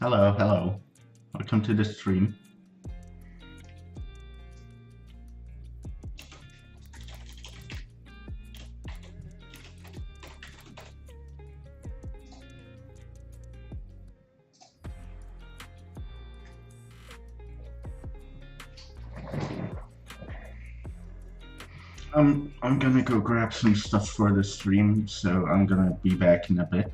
Hello, hello. Welcome to the stream. I'm gonna go grab some stuff for the stream, so I'm gonna be back in a bit.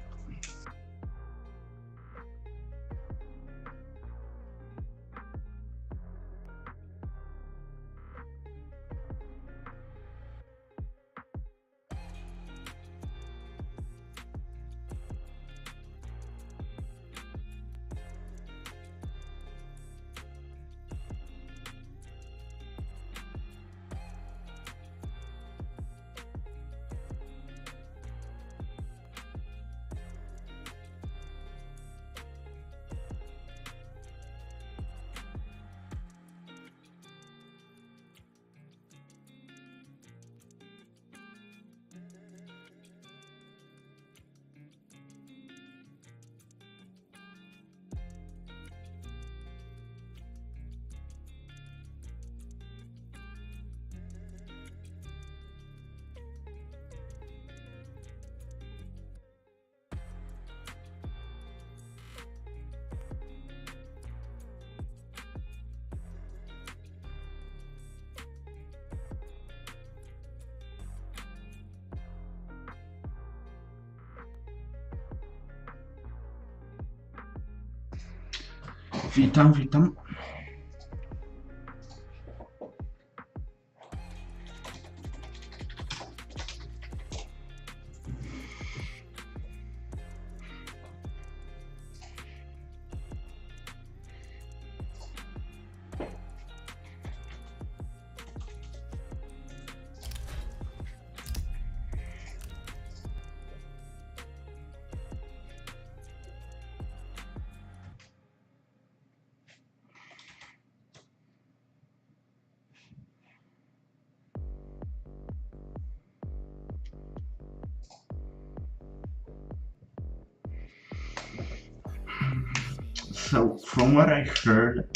Witam, witam. So from what I heard,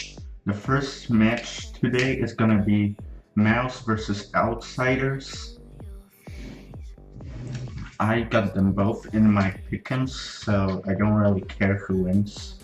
the first match today is gonna be Mouse versus Outsiders. I got them both in my pick'ems, so I don't really care who wins.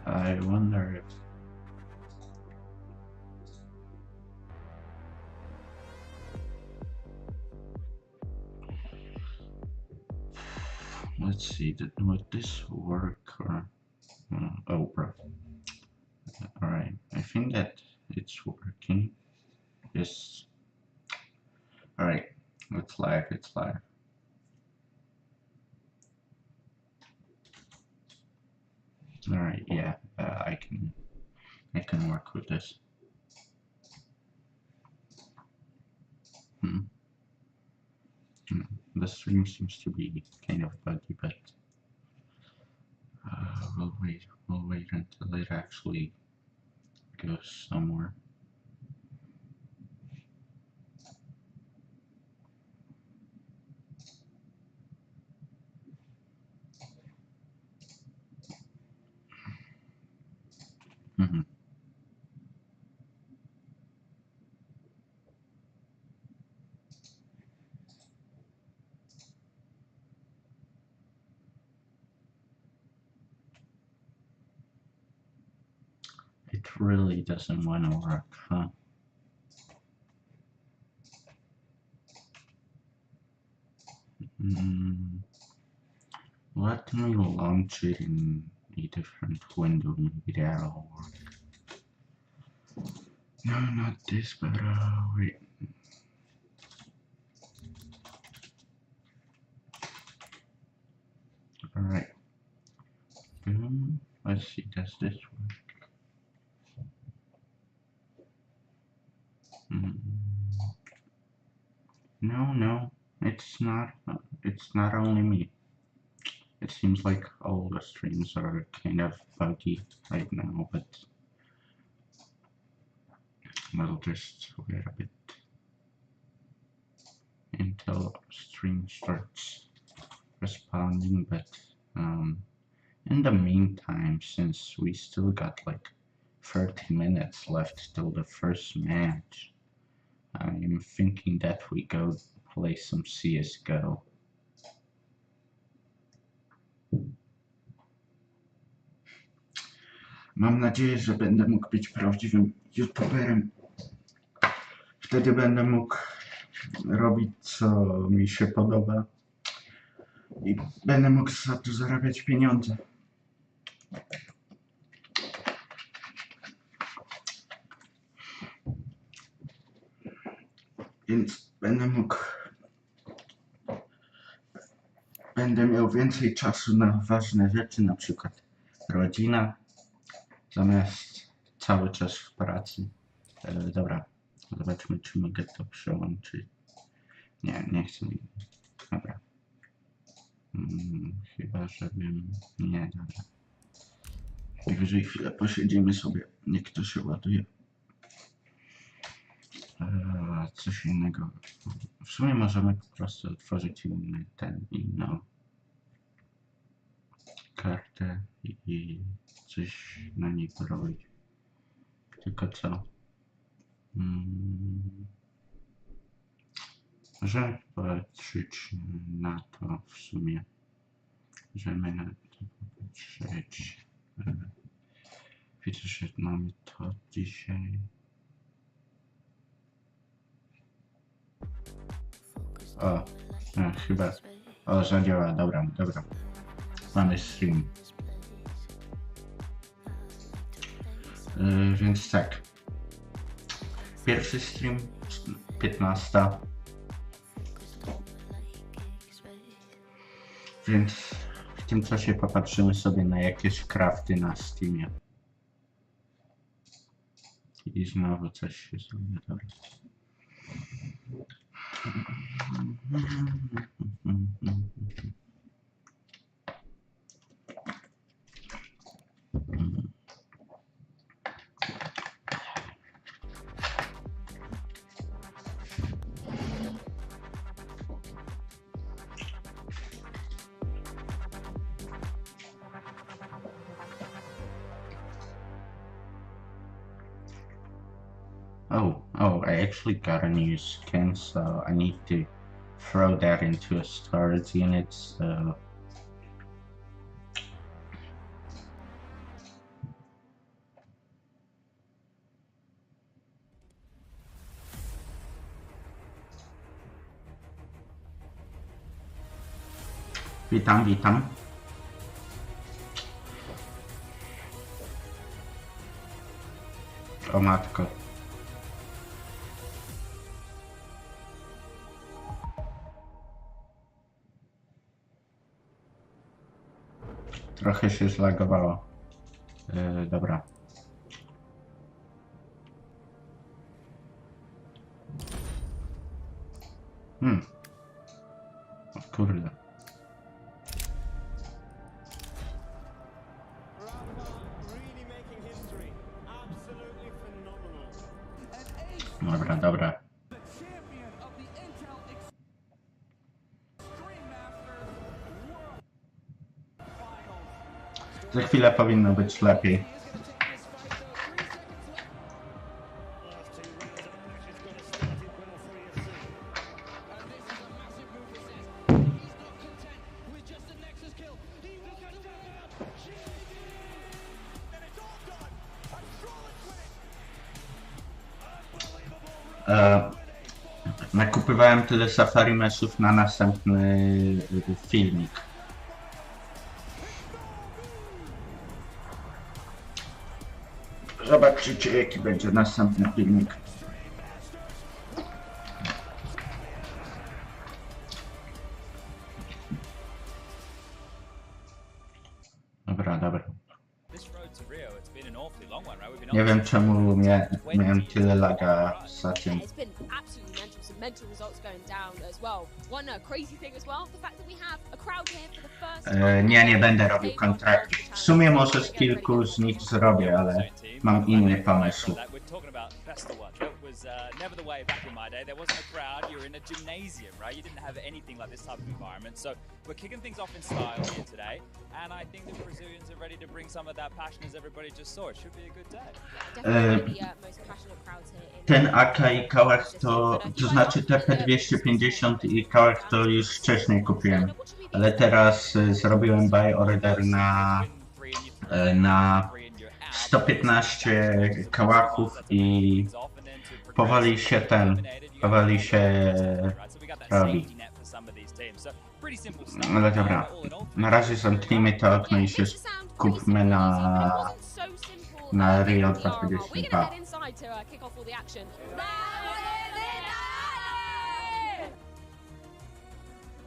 I wonder if let's see, would this work or oh bro. Alright, I think that it's working. Yes. Alright, it's live, it's live. Alright, yeah, I can work with this. The stream seems to be kind of buggy, but we'll wait until it actually goes somewhere. It really doesn't want to work, huh? Let me launch it in a different window, maybe that'll work. No, not this, but wait. Alright. Let's see, does this work? No, it's not only me. It seems like all the streams are kind of buggy right now, but we'll just wait a bit until stream starts responding. But in the meantime, since we still got like 30 minutes left till the first match, I'm thinking that we go play some CSGO. Mam nadzieję, że będę mógł być prawdziwym youtuberem. Wtedy będę mógł robić, co mi się podoba i będę mógł za to zarabiać pieniądze. Więc będę miał więcej czasu na ważne rzeczy, na przykład rodzina, zamiast cały czas w pracy. Dobra, zobaczmy, czy mogę to przełączyć. Nie chcę mi. Dobra. Chyba, żebym... Nie, dobra. Najwyżej chwilę posiedzimy sobie, niech to się ładuje. Coś innego. W sumie możemy po prostu otworzyć inną kartę i coś na niej porobić. Tylko co? Możemy patrzeć na to w sumie. Możemy na to patrzeć. Widzę, że mamy to dzisiaj. O, chyba. O, zadziała, dobra. Mamy stream. Więc tak. Pierwszy stream 15. Więc w tym czasie popatrzymy sobie na jakieś crafty na Steamie. I znowu coś się zrobi. Dobra. Oh, I actually got a new skin, so I need to throw that into a storage unit, so... Witam. O matko. Trochę się zlagowało. Dobra. O kurde. Dobra. Za chwilę powinno być lepiej. Nakupywałem tyle Safari Meshów na następny filmik. Zobaczycie, jaki będzie następny filmik. Dobra. Nie wiem, czemu miałem tyle laga za tym. Nie będę robił kontraktów. W sumie może z kilku z nich zrobię, ale mam inny pomysł. Never the way back in my day. There wasn't a crowd. You were in a gymnasium, right? You didn't have anything like this type of environment. So we're kicking things off in style here today, and I think the Brazilians are ready to bring some of that passion, as everybody just saw. It should be a good day. Ten AK i Kałach to znaczy TP250 i Kałach to już wcześniej kupiłem, ale teraz zrobiłem buy order na 115 Kałachów i powoli się robi. Ale dobra, na razie zamknijmy to okno i się skupmy na Rio 2022.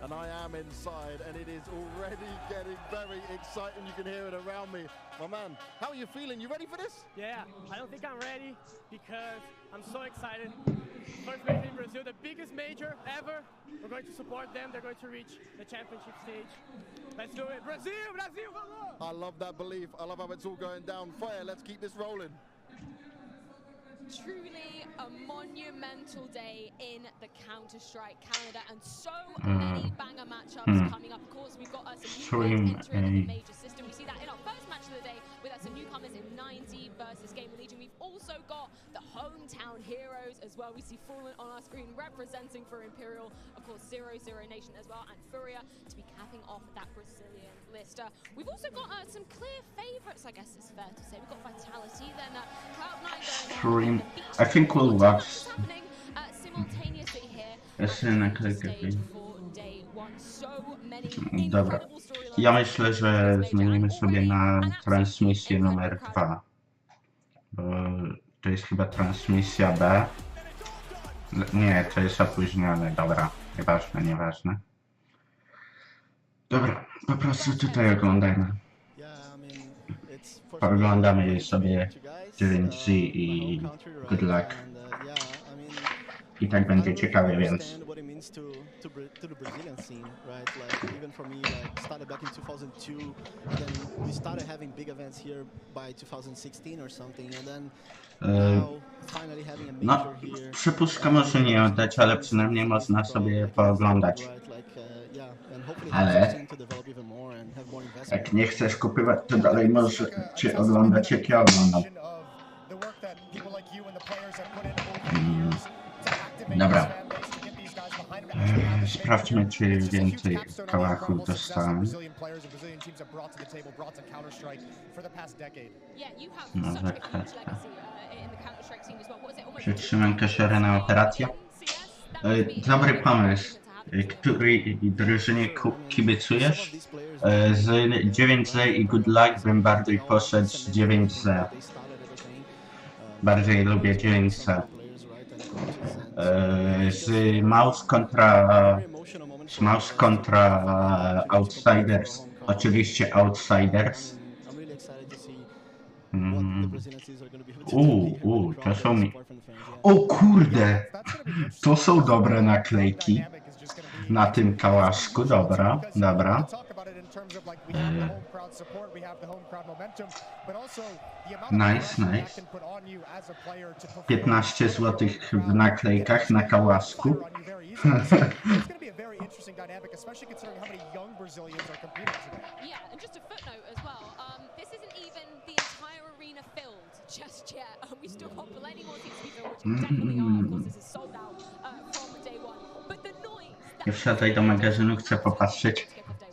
And I am inside, and it is already getting very exciting. You can hear it around me. My man, how are you feeling? You ready for this? Yeah, I don't think I'm ready because I'm so excited. First major in Brazil, the biggest major ever. We're going to support them. They're going to reach the championship stage. Let's do it. Brazil, vamos! I love that belief. I love how it's all going down. Fire, let's keep this rolling. Truly a monumental day in the Counter-Strike calendar, and so many banger matchups coming up. Of course, we've got some new players entering the major system. We see that in our first match of the day with some newcomers in 90 versus Gamer Legion. We've also got the hometown heroes as well. We see Fallen on our screen representing for Imperial, of course 0-0 Nation as well, and Furia to be capping off that Brazilian list. We've also got some clear favourites, I guess it's fair to say. We've got Vitality, then Cloud9 going I think we'll watch simultaneously here. Dobra. Ja myślę, że zmienimy sobie na transmisję numer 2. Bo to jest chyba transmisja B. Nie, to jest opóźnione. Dobra, nieważne. Dobra, po prostu tutaj oglądajmy. Yeah, I mean, it's for Pooglądamy great to sobie meet you guys. 9G My i home country, right? good luck. And yeah, I mean, I tak I będzie don't really ciekawie, więc understand what it means to the Brazilian scene, right? Like even for me, like started back in 2002, and then we started having big events here by 2016 or something, and then now finally having a no, major here. przypuszczę może nie oddać, ale przynajmniej można sobie pooglądać. Ale jak nie chcesz kupować, to dalej możesz czy oglądać, jak ja oglądam. Dobra. Sprawdźmy, czy więcej kałachów dostałem. Może przytrzymam kasiorę operację. Dobry pomysł. Której drużynie kibicujesz? Z 9Z i Good Luck bym bardziej poszedł z 9Z. Bardziej lubię 9Z. Z Mouse kontra Outsiders. Oczywiście Outsiders. To są mi... O kurde! To są dobre naklejki. Na tym kałaszku, dobra. Nice. 15 zł w naklejkach na kałaszku. Nie wsiadaj do magazynu, chcę popatrzeć.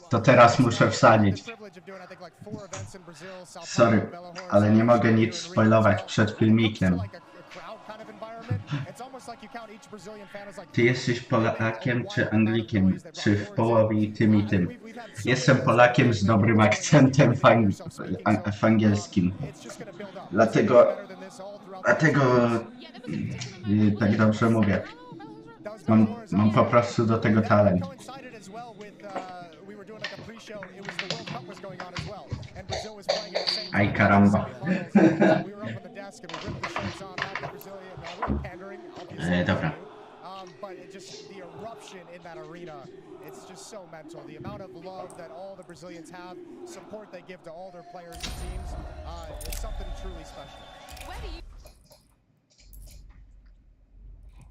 To teraz muszę wsadzić. Sorry, ale nie mogę nic spoilować przed filmikiem. Ty jesteś Polakiem czy Anglikiem? Czy w połowie i tym i tym? Jestem Polakiem z dobrym akcentem w angielskim. Dlatego tak dobrze mówię. Mam po prostu do tego talent. Aj karamba. Dobra. It's just so mental. The amount of love that all the Brazilians have, support they give to all their players and teams, it's something truly special.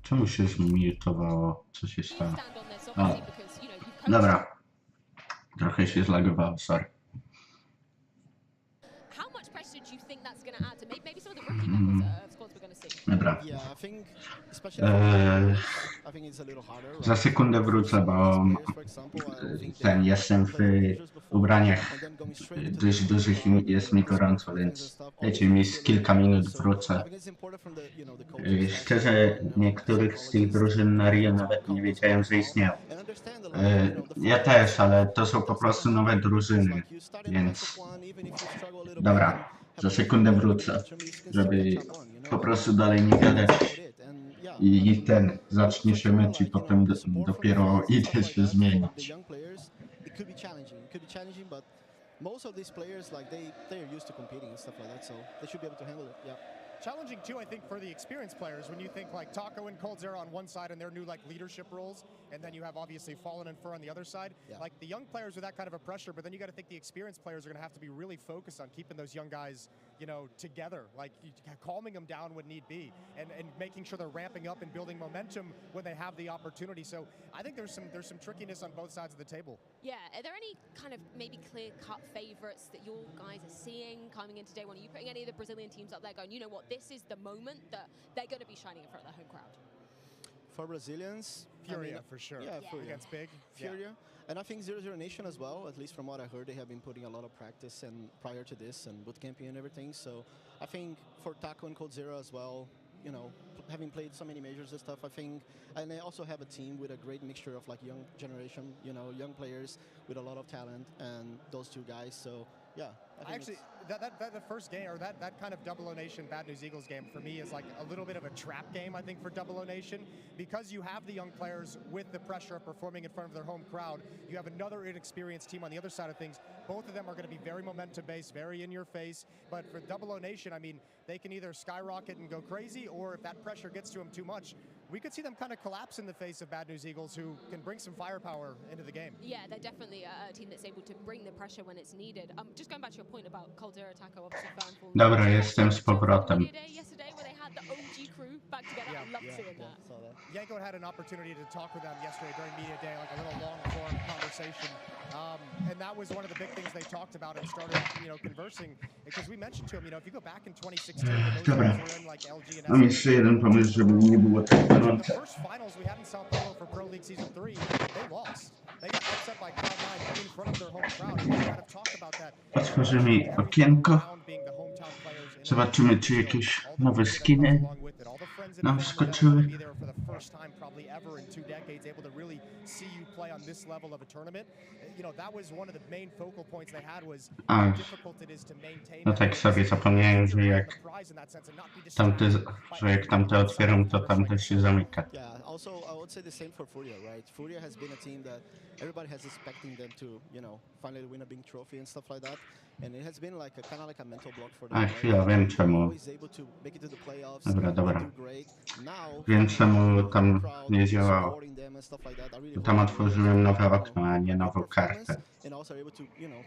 Czemu się zmiutowało? Co się stało? O, dobra. Trochę się zlagowało, sorry. Dobra. Za sekundę wrócę, bo jestem w ubraniach dość dużych i jest mi gorąco, więc wiecie, mi z kilka minut wrócę. Szczerze, niektórych z tych drużyn na Rio nawet nie wiedziałem, że istnieją. Ja też, ale to są po prostu nowe drużyny, więc dobra, za sekundę wrócę, żeby po prostu dalej nie gadać i zacznie się mecz i potem dopiero idę się zmienić. Most of these players, like they're used to competing and stuff like that, so they should be able to handle it. Yeah. Challenging too, I think, for the experienced players. When you think like Taco and coldzera on one side and their new like leadership roles, and then you have obviously Fallen and Fur on the other side. Yeah. Like the young players with that kind of a pressure, but then you got to think the experienced players are going to have to be really focused on keeping those young guys, you know, together, like calming them down when need be, and making sure they're ramping up and building momentum when they have the opportunity. So I think there's some trickiness on both sides of the table. Yeah. Are there any kind of maybe clear-cut favorites that your guys are seeing coming into day one? Are you putting any of the Brazilian teams up there going, you know what, this is the moment that they're going to be shining in front of the home crowd? For Brazilians, Furia, for sure. Yeah, Furia. Against Big. Furia. Yeah. And I think 00 Nation as well, at least from what I heard, they have been putting a lot of practice and prior to this and boot camping and everything. So I think for Taco and coldzera as well, you know, having played so many majors and stuff, I think, and they also have a team with a great mixture of like young generation, you know, young players with a lot of talent, and those two guys. So yeah. I think Actually, that first game, or that kind of Double O Nation Bad News Eagles game for me is like a little bit of a trap game, I think, for Double O Nation, because you have the young players with the pressure of performing in front of their home crowd. You have another inexperienced team on the other side of things. Both of them are going to be very momentum based, very in your face. But for Double O Nation, I mean, they can either skyrocket and go crazy, or if that pressure gets to them too much, we could see them kind of collapse in the face of Bad News Eagles, who can bring some firepower into the game. Yeah, they're definitely a team that's able to bring the pressure when it's needed. Just going back to your point about Caldera Taco, obviously found for Dobra, jestem z powrotem. yesterday where they had the OG crew back together. I love seeing that. Saw that. Yanko had an opportunity to talk with them yesterday during media day, like a little long-form conversation, and that was one of the big things they talked about and started, conversing. Because we mentioned to him, if you go back in 2016, when those guys were in like LG and Mam jeszcze jeden pomysł, żeby nie było tak the gorąco. first finals we had in Sao Paulo for Pro League Season 3, they lost. They got upset by Cloud9 in front of their home crowd. And we kind of talked about that. Otworzy mi okienko. Zobaczymy, czy jakieś nowe skiny nam wskoczyły. A, no tak sobie zapomniałem, że jak tamte otwieram, to tamte się zamyka. Yeah, also I would say the same for Furia, right? Furia has been a team that everybody has expecting them to, finally win a big trophy and stuff like that. And it has been like kind of like a mental block for them. A chwila, wiem czemu. Dobra. Wiem czemu tam nie działało. Tam otworzyłem nowe okno, a nie nową kartę. And also able to,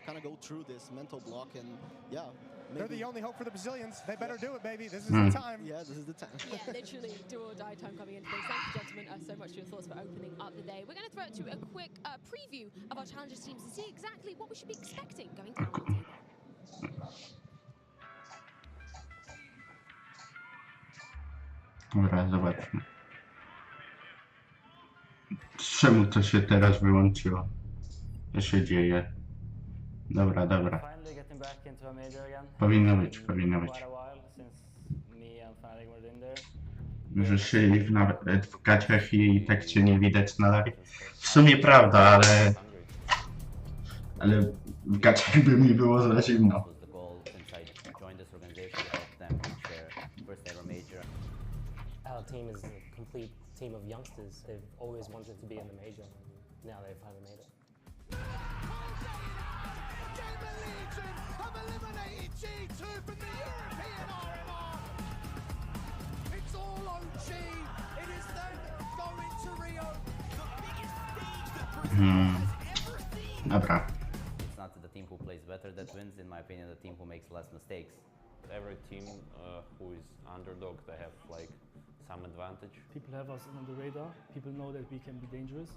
kind of go through this mental block and yeah. They're the only hope for the Brazilians. They better do it, baby. This is the time. Yeah, this is the time. Yeah, literally do or die time coming into things. Thank you, gentlemen, so much for your thoughts for opening up the day. We're going to throw it to a quick preview of our challengers teams to see exactly what we should be expecting going down the table. Dobra, zobaczmy. Czemu to się teraz wyłączyło? Co się dzieje? Dobra. Powinno być. Że szyli w gaciach i tak cię nie widać na live. W sumie prawda, ale w gaciach by mi było za zimno. Our team is a complete team of youngsters. They've always wanted to be in the major, and now they've finally made it. Have eliminated G2 from the European RMR. It's all OG. It is them going to Rio, the biggest stage that Brazil has ever seen. Dobra. It's not the team who plays better that wins, in my opinion, the team who makes less mistakes. Every team who is underdog, they have like some advantage. People have us on the radar. People know that we can be dangerous.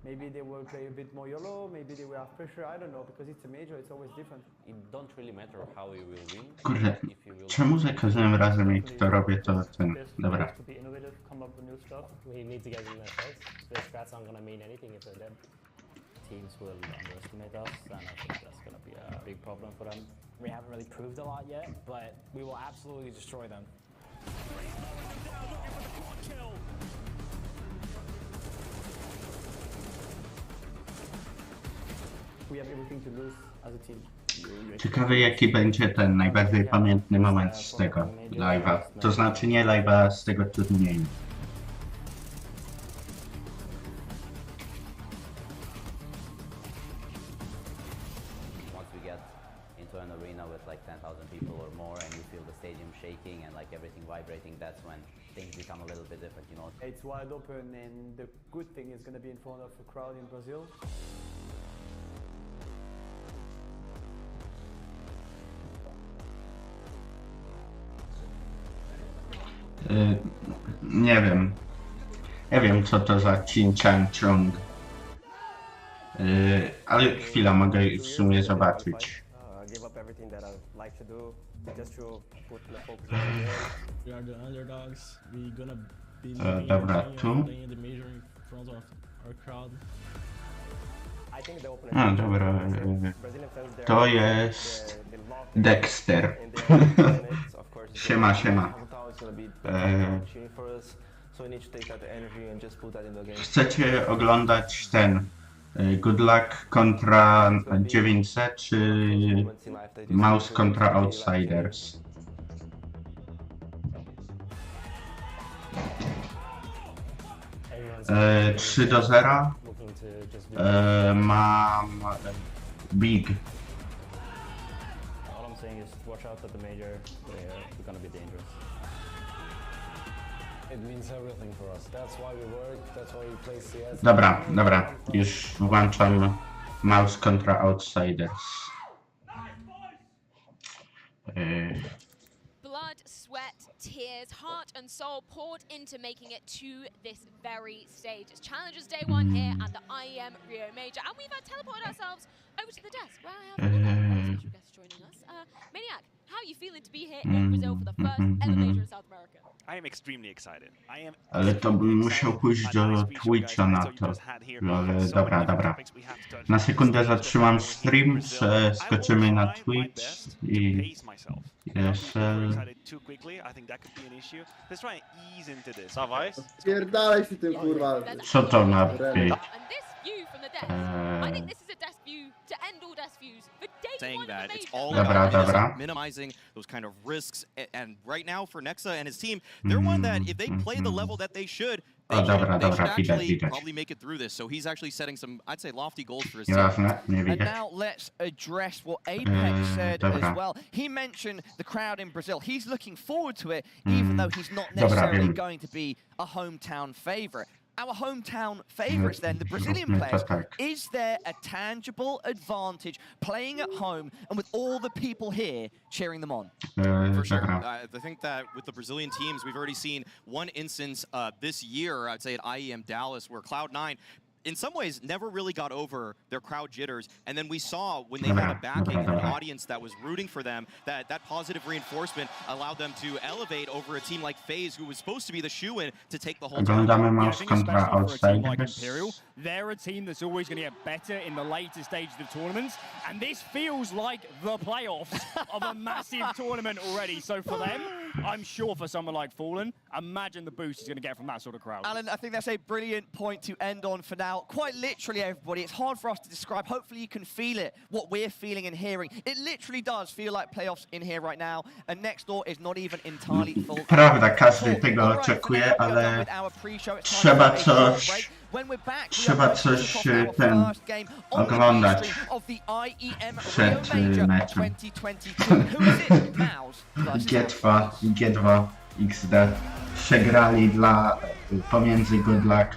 Maybe they will play a bit more YOLO, maybe they will have pressure, I don't know, because it's a major, it's always different. It don't really matter how you will win. Kurde, czemu za każdym razem jak to robię, to ten... Dobra. To be innovative, come up with new stuff. We need to get in their face. Their strats aren't going to mean anything if they're dead. Teams will underestimate us, and I think that's going to be a big problem for them. We haven't really proved a lot yet, but we will absolutely destroy them. We have everything to lose as a team. Ciekawy jaki będzie ten najbardziej pamiętny moment z tego live'a. To znaczy nie live'a, z tego turnieju. Once we get into an arena with like 10,000 people or more and you feel the stadium shaking and like everything vibrating, that's when things become a little bit different, It's wide open, and the good thing is going to be in front of a crowd in Brazil. Nie wiem. Nie wiem co to za Chin Chan Chung. Ale chwila, mogę w sumie zobaczyć. Dobra, tu. A, dobra. To jest Dexter. Siema. Chcecie oglądać ten Good Luck kontra 900 czy Mouse kontra Outsiders? Everyone's 3-0. looking to just Mam Big. All I'm saying is watch out at the major. They're gonna be dangerous. It means everything for us. That's why we work, that's why we play CS. Dobra, już włączam Mouse kontra Outsiders. Blood, sweat, tears, heart and soul poured into making it to this very stage. It's Challengers Day 1 here at the IEM Rio Major, and we've teleported ourselves over to the desk where I have one special guest joining us. Maniac, how are you feeling to be here in Brazil for the first ever major in South America? I am extremely excited. Ale to bym musiał pójść do Twitcha na to. Ale dobra. Na sekundę zatrzymam stream, skoczymy na Twitch i Pierdalaj się tym, kurwa. Co to ma być? Saying that it's all Dobra. about minimizing those kind of risks, and right now for Nexa and his team, they're one that if they play the level that they should, they should actually probably make it through this. So he's actually setting some, I'd say, lofty goals for his team. And now let's address what Apex said as well. He mentioned the crowd in Brazil. He's looking forward to it, even though he's not necessarily going to be a hometown favorite. Our hometown favorites then, the Brazilian players, is there a tangible advantage playing at home and with all the people here cheering them on? For sure. I think that with the Brazilian teams, we've already seen one instance this year, I'd say at IEM Dallas, where Cloud9 in some ways never really got over their crowd jitters, and then we saw when they had a backing from an audience that was rooting for them, that positive reinforcement allowed them to elevate over a team like FaZe, who was supposed to be the shoe-in to take the whole Oglądamy Mouse kontra Outsiders. They're a team that's always going to get better in the later stages of tournaments, and this feels like the playoffs of a massive tournament already. So for them, I'm sure for someone like Fallen, imagine the boost he's going to get from that sort of crowd. Alan, I think that's a brilliant point to end on for now. Quite literally, everybody, it's hard for us to describe. Hopefully you can feel it, what we're feeling and hearing. It literally does feel like playoffs in here right now, and next door is not even entirely full. Prawda, każdy tego oczekuje, ale trzeba coś oglądać przed meczem. G2 XD przegrali pomiędzy Good Luck.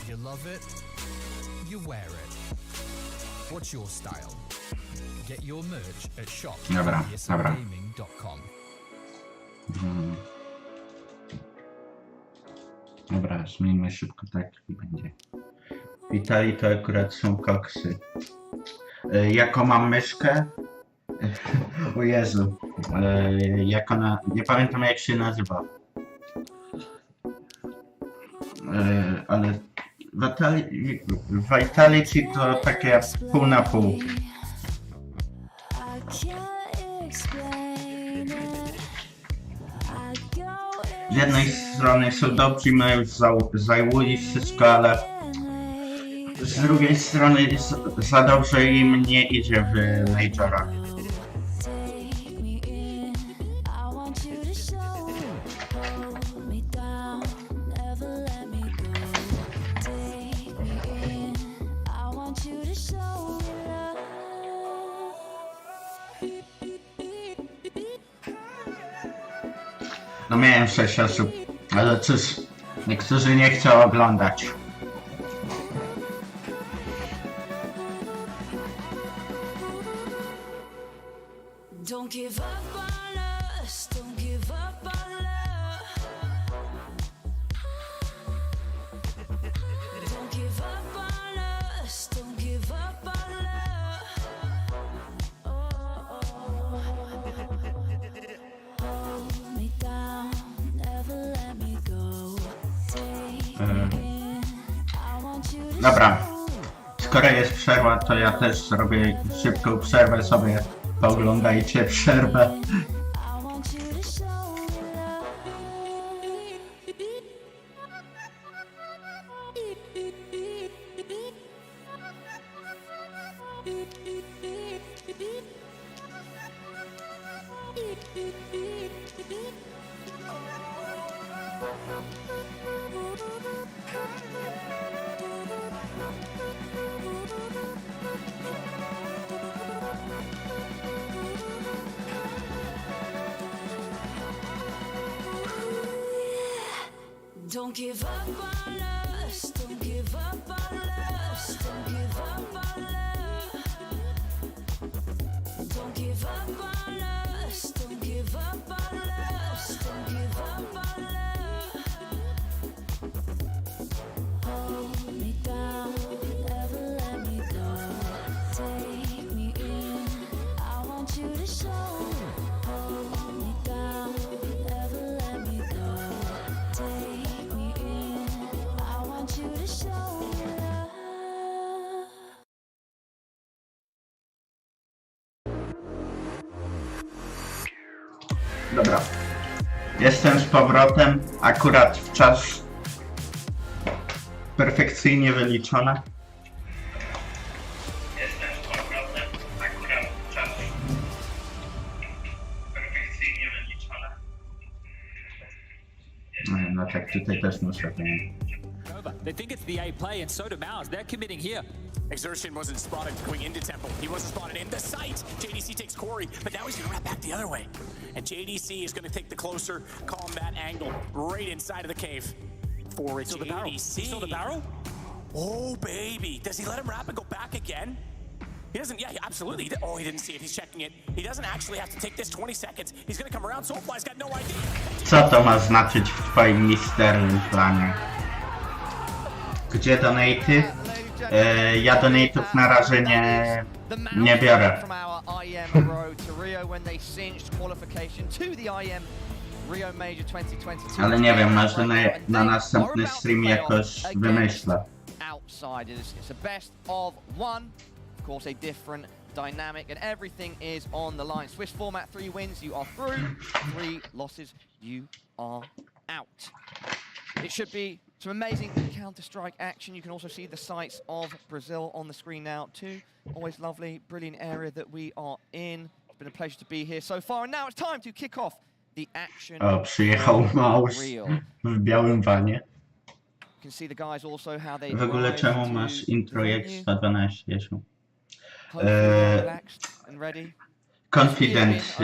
You love it, you wear it. What's your style? Get your merch at shop.ysmgaming.com. Dobra, zmieńmy szybko, tak będzie. Witaj, to akurat są koksy. Jaką mam myszkę? O Jezu. Jak ona... Nie pamiętam jak się nazywa. Ale... Vitality to takie pół na pół. Z jednej strony są dobrzy, my już zajęli wszystko, ale z drugiej strony za dobrze im nie idzie w majorach. No miałem 6 osób, ale cóż, niektórzy nie chcą oglądać. Dobra. Skoro jest przerwa, to ja też zrobię szybką przerwę sobie. Pooglądajcie przerwę. Don't give up on us, don't give up on us, don't give up on us. Don't give up on us, don't give up on us, don't give up on us. Hold me down, never let me go. Take me in, I want you to show. Hold me down, never let me go. Take Dobra. Jestem z powrotem. Akurat w czas perfekcyjnie wyliczony. Jestem z powrotem. Akurat w czas perfekcyjnie wyliczony. No tak, tutaj też muszę wymienić. They think it's the A play, and so do Mouse. They're committing here. Exertion wasn't spotted going into Temple. He wasn't spotted in the site. JDC takes Corey, but now he's going to wrap back the other way. And JDC is going to take the closer combat angle right inside of the cave. For JDC. The barrel. Saw the barrel? Oh, baby. Does he let him wrap and go back again? He doesn't, yeah, absolutely. Oh, he didn't see it. He's checking it. He doesn't actually have to take this 20 seconds. He's going to come around. Soulfly's got no idea. Co to ma znaczyć w twoim misternym planie? Gdzie donaty? Ja donatów na razie nie biorę. Ale nie wiem, może na następny stream jakoś wymyślę. Of course, a different dynamic, and everything is on the line. Swiss format, 3 wins, you are through. 3 losses, you are out. It should be some amazing Counter-Strike action. You can also see the sights of Brazil on the screen now too. Always lovely, brilliant area that we are in. It's been a pleasure to be here so far, and now it's time to kick off the action. O, przyjechał Maus w białym vanie. You can see the guys also how they. W ogóle czemu masz intro jak 112, Jasiu? Confident,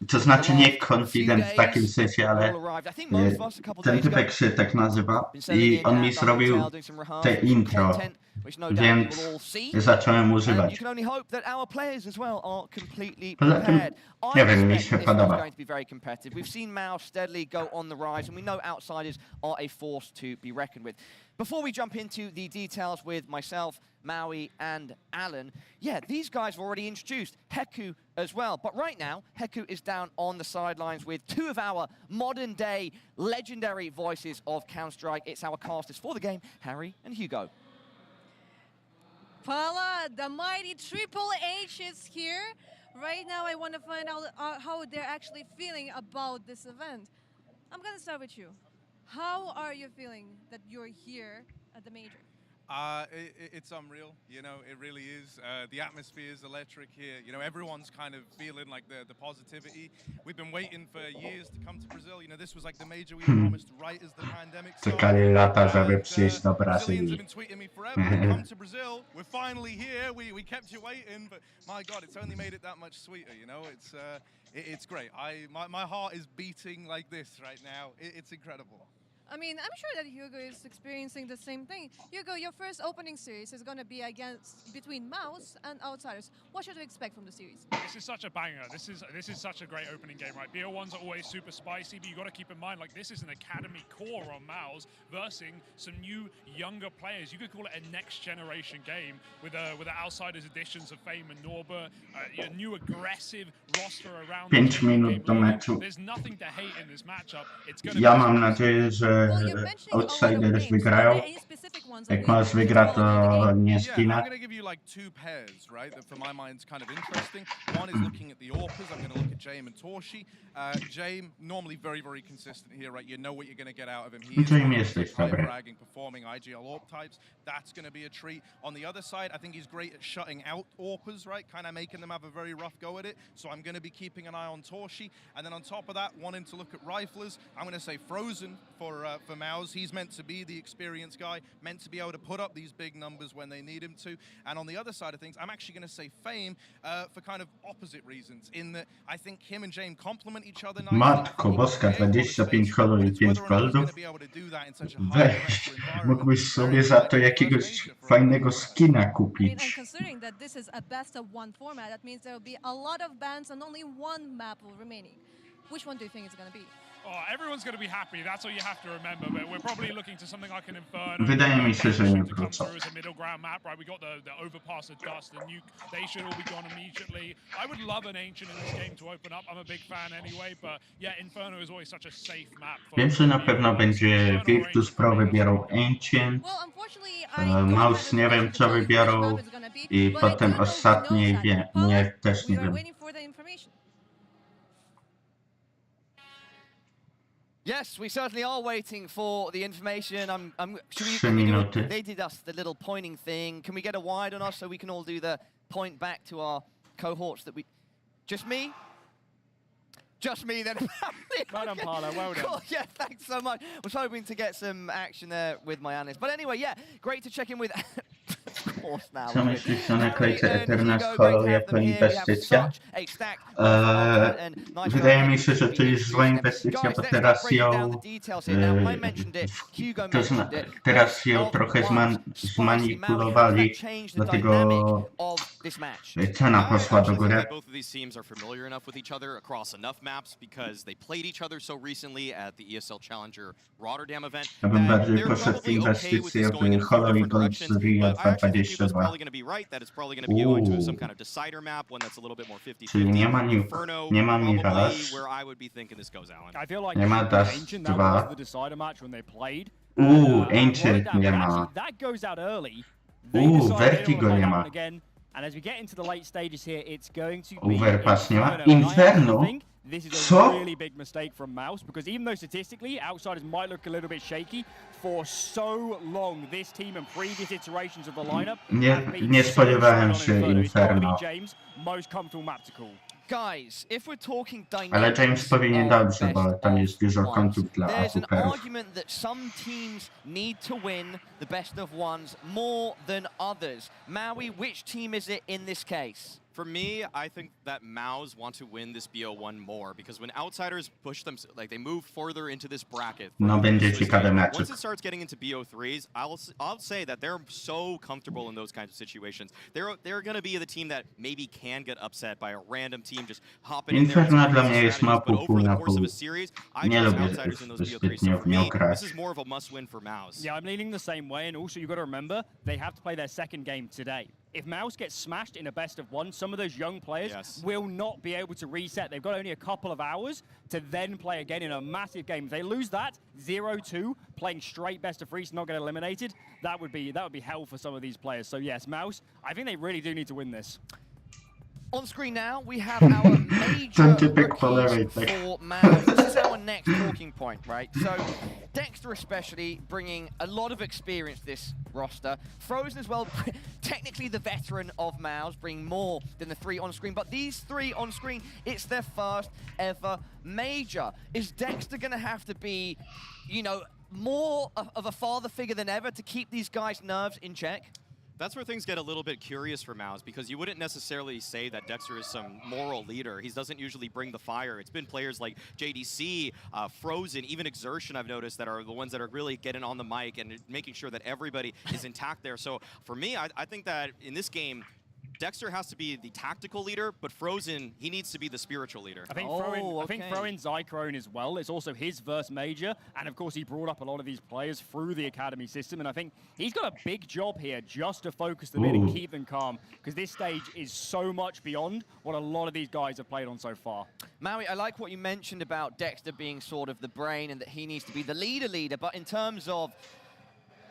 to znaczy nie confident w takim sensie, ale ten typek się tak nazywa i on mi zrobił te intro, więc zacząłem używać. Poza tym, nie wiem, mi się podoba. We've seen Mao steadily go on the rise, and we know outsiders are a force to be reckoned with. Before we jump into the details with myself, Maui, and Alan, yeah, these guys have already introduced Heku as well. But right now, Heku is down on the sidelines with 2 of our modern-day legendary voices of Counter-Strike. It's our casters for the game, Harry and Hugo. Pala, the mighty Triple H is here. Right now, I want to find out how they're actually feeling about this event. I'm going to start with you. How are you feeling that you're here at the major? It's unreal, you know, it really is. The atmosphere is electric here. You know, everyone's kind of feeling like the positivity. We've been waiting for years to come to Brazil. You know, this was like the major we promised right as the pandemic started. Czekali lata, żeby przyjść do Brazylii. Brazilians have been tweeting me forever, come to Brazil. We're finally here. We kept you waiting, but my God, it's only made it that much sweeter, you know? It's great. My heart is beating like this right now. It's incredible. I mean, I'm sure that Hugo is experiencing the same thing. Hugo, your first opening series is going to be between Mouse and Outsiders. What should we expect from the series? This is such a banger. This is such a great opening game, right? BO1s are always super spicy, but you got to keep in mind, like, this is an academy core on Mouse versus some new, younger players. You could call it a next generation game with the Outsiders additions of Fame and Norbert, a new aggressive roster around. 5 minut do meczu. There's nothing to hate in this matchup. It's ja mam nadzieję, że Outsiders wygrają. Jak Mouse wygra, to nie zginę. I'm going to give you like 2 pairs, right, that for my mind is kind of interesting. One is looking at the AWPers. I'm going to look at Jame and Torshi. Jame, normally very, very consistent here, right? You know what you're going to get out of him. He is high-fragging, performing IGL AWP types. That's going to be a treat. On the other side, I think he's great at shutting out AWPers, right? Kind of making them have a very rough go at it. So I'm going to be keeping an eye on Torshi. And then on top of that, wanting to look at riflers, I'm going to say Frozen for Mouse. He's meant to be the experienced guy, meant to be able to put up these big numbers when they need him to. And on the other side of things, I'm actually going to say Fame for kind of opposite reasons, in that I think him and Jame complement each other nicely. Matko boska, 25 kolor i 5 goldów. Weź, mógłbyś sobie za to jakiegoś fajnego skina kupić. And considering that this is a best of 1 format, that means there will be a lot of bans and only 1 map remaining. Which one do you think it's going to be? Oh, everyone's going to be happy. That's what you have to remember. But we're probably looking to something like an Inferno. Wydaje mi się, że nie wrócą. As a middle ground map, right? We got the overpass of Dust, the nuke. They should all be gone immediately. I would love an Ancient in this game to open up. I'm a big fan anyway, but yeah, Inferno is always such a safe map. Wiem, że na pewno będzie Virtus Pro wybiorą Ancient. Mouse nie wiem, co wybiorą. I potem ostatniej też nie wiem. Yes, we certainly are waiting for the information. They did us the little pointing thing. Can we get a wide on us so we can all do the point back to our cohorts that we... Just me? Just me then. Well done, Paolo, well done. Cool. Yeah, thanks so much. Was hoping to get some action there with my analyst. But anyway, yeah, great to check in with... Co myślisz o naklejce Eternal Hollow jako inwestycja? Wydaje mi się, że to jest zła inwestycja, bo teraz ją trochę zmanipulowali, dlatego cena poszła do góry. Both of these teams are familiar enough with each other across enough maps because they played each other so recently at the ESL Challenger Rotterdam event. Ja bym bardziej poszedł w inwestycje w Hollow i Gold z Rio 2022. Czyli nie ma Nuke, nie ma Mirage, nie ma Dust 2. Ancient nie ma. Vertigo nie ma. Overpass nie ma. Inferno? This is a really big mistake from Mouse, because even though statistically Outsiders might look a little bit shaky, for so long this team and previous iterations of the lineup nie spodziewałem się Inferno. James, most comfortable map to call. Guys, if we're talking ale James powinien dobrze, bo tam jest dużo kątów dla there's an AWPerów. argument that some teams need to win the best of ones more than others. Maui, which team is it in this case? For me, I think that Mouse want to win this BO1 more, because when Outsiders push them, like they move further into this bracket. No będzie ciekawy mecz. Once it starts getting into BO3s, I'll say that they're so comfortable in those kinds of situations. They're going to be the team that maybe can get upset by a random team just hopping in there. Inferno dla mnie jest mapą pół na pół. Nie lubię zbytnio w nią grać. This is more of a must-win for Mouse. Yeah, I'm leaning the same way, and also you've got to remember they have to play their second game today. If Mouse gets smashed in a best of 1, some of those young players will not be able to reset. They've got only a couple of hours to then play again in a massive game. If they lose that 0-2, playing straight best of 3 to not get eliminated, that would be hell for some of these players. So yes, Mouse, I think they really do need to win this. On screen now, we have our major rookies for Mouse. This is our next talking point, right? So, Dexter especially bringing a lot of experience to this roster. Frozen as well, technically the veteran of Mouse, bringing more than the 3 on screen. But these 3 on screen, it's their first ever major. Is Dexter going to have to be, you know, more of a father figure than ever to keep these guys' nerves in check? That's where things get a little bit curious for Mouse, because you wouldn't necessarily say that Dexter is some moral leader. He doesn't usually bring the fire. It's been players like JDC, Frozen, even Exertion I've noticed that are the ones that are really getting on the mic and making sure that everybody is intact there. So for me, I think that in this game, Dexter has to be the tactical leader, but Frozen, he needs to be the spiritual leader. I think throw in Zycrone as well. It's also his first major, and of course he brought up a lot of these players through the academy system, and I think he's got a big job here just to focus them in and keep them calm, because this stage is so much beyond what a lot of these guys have played on so far. Maui, I like what you mentioned about Dexter being sort of the brain and that he needs to be the leader, but in terms of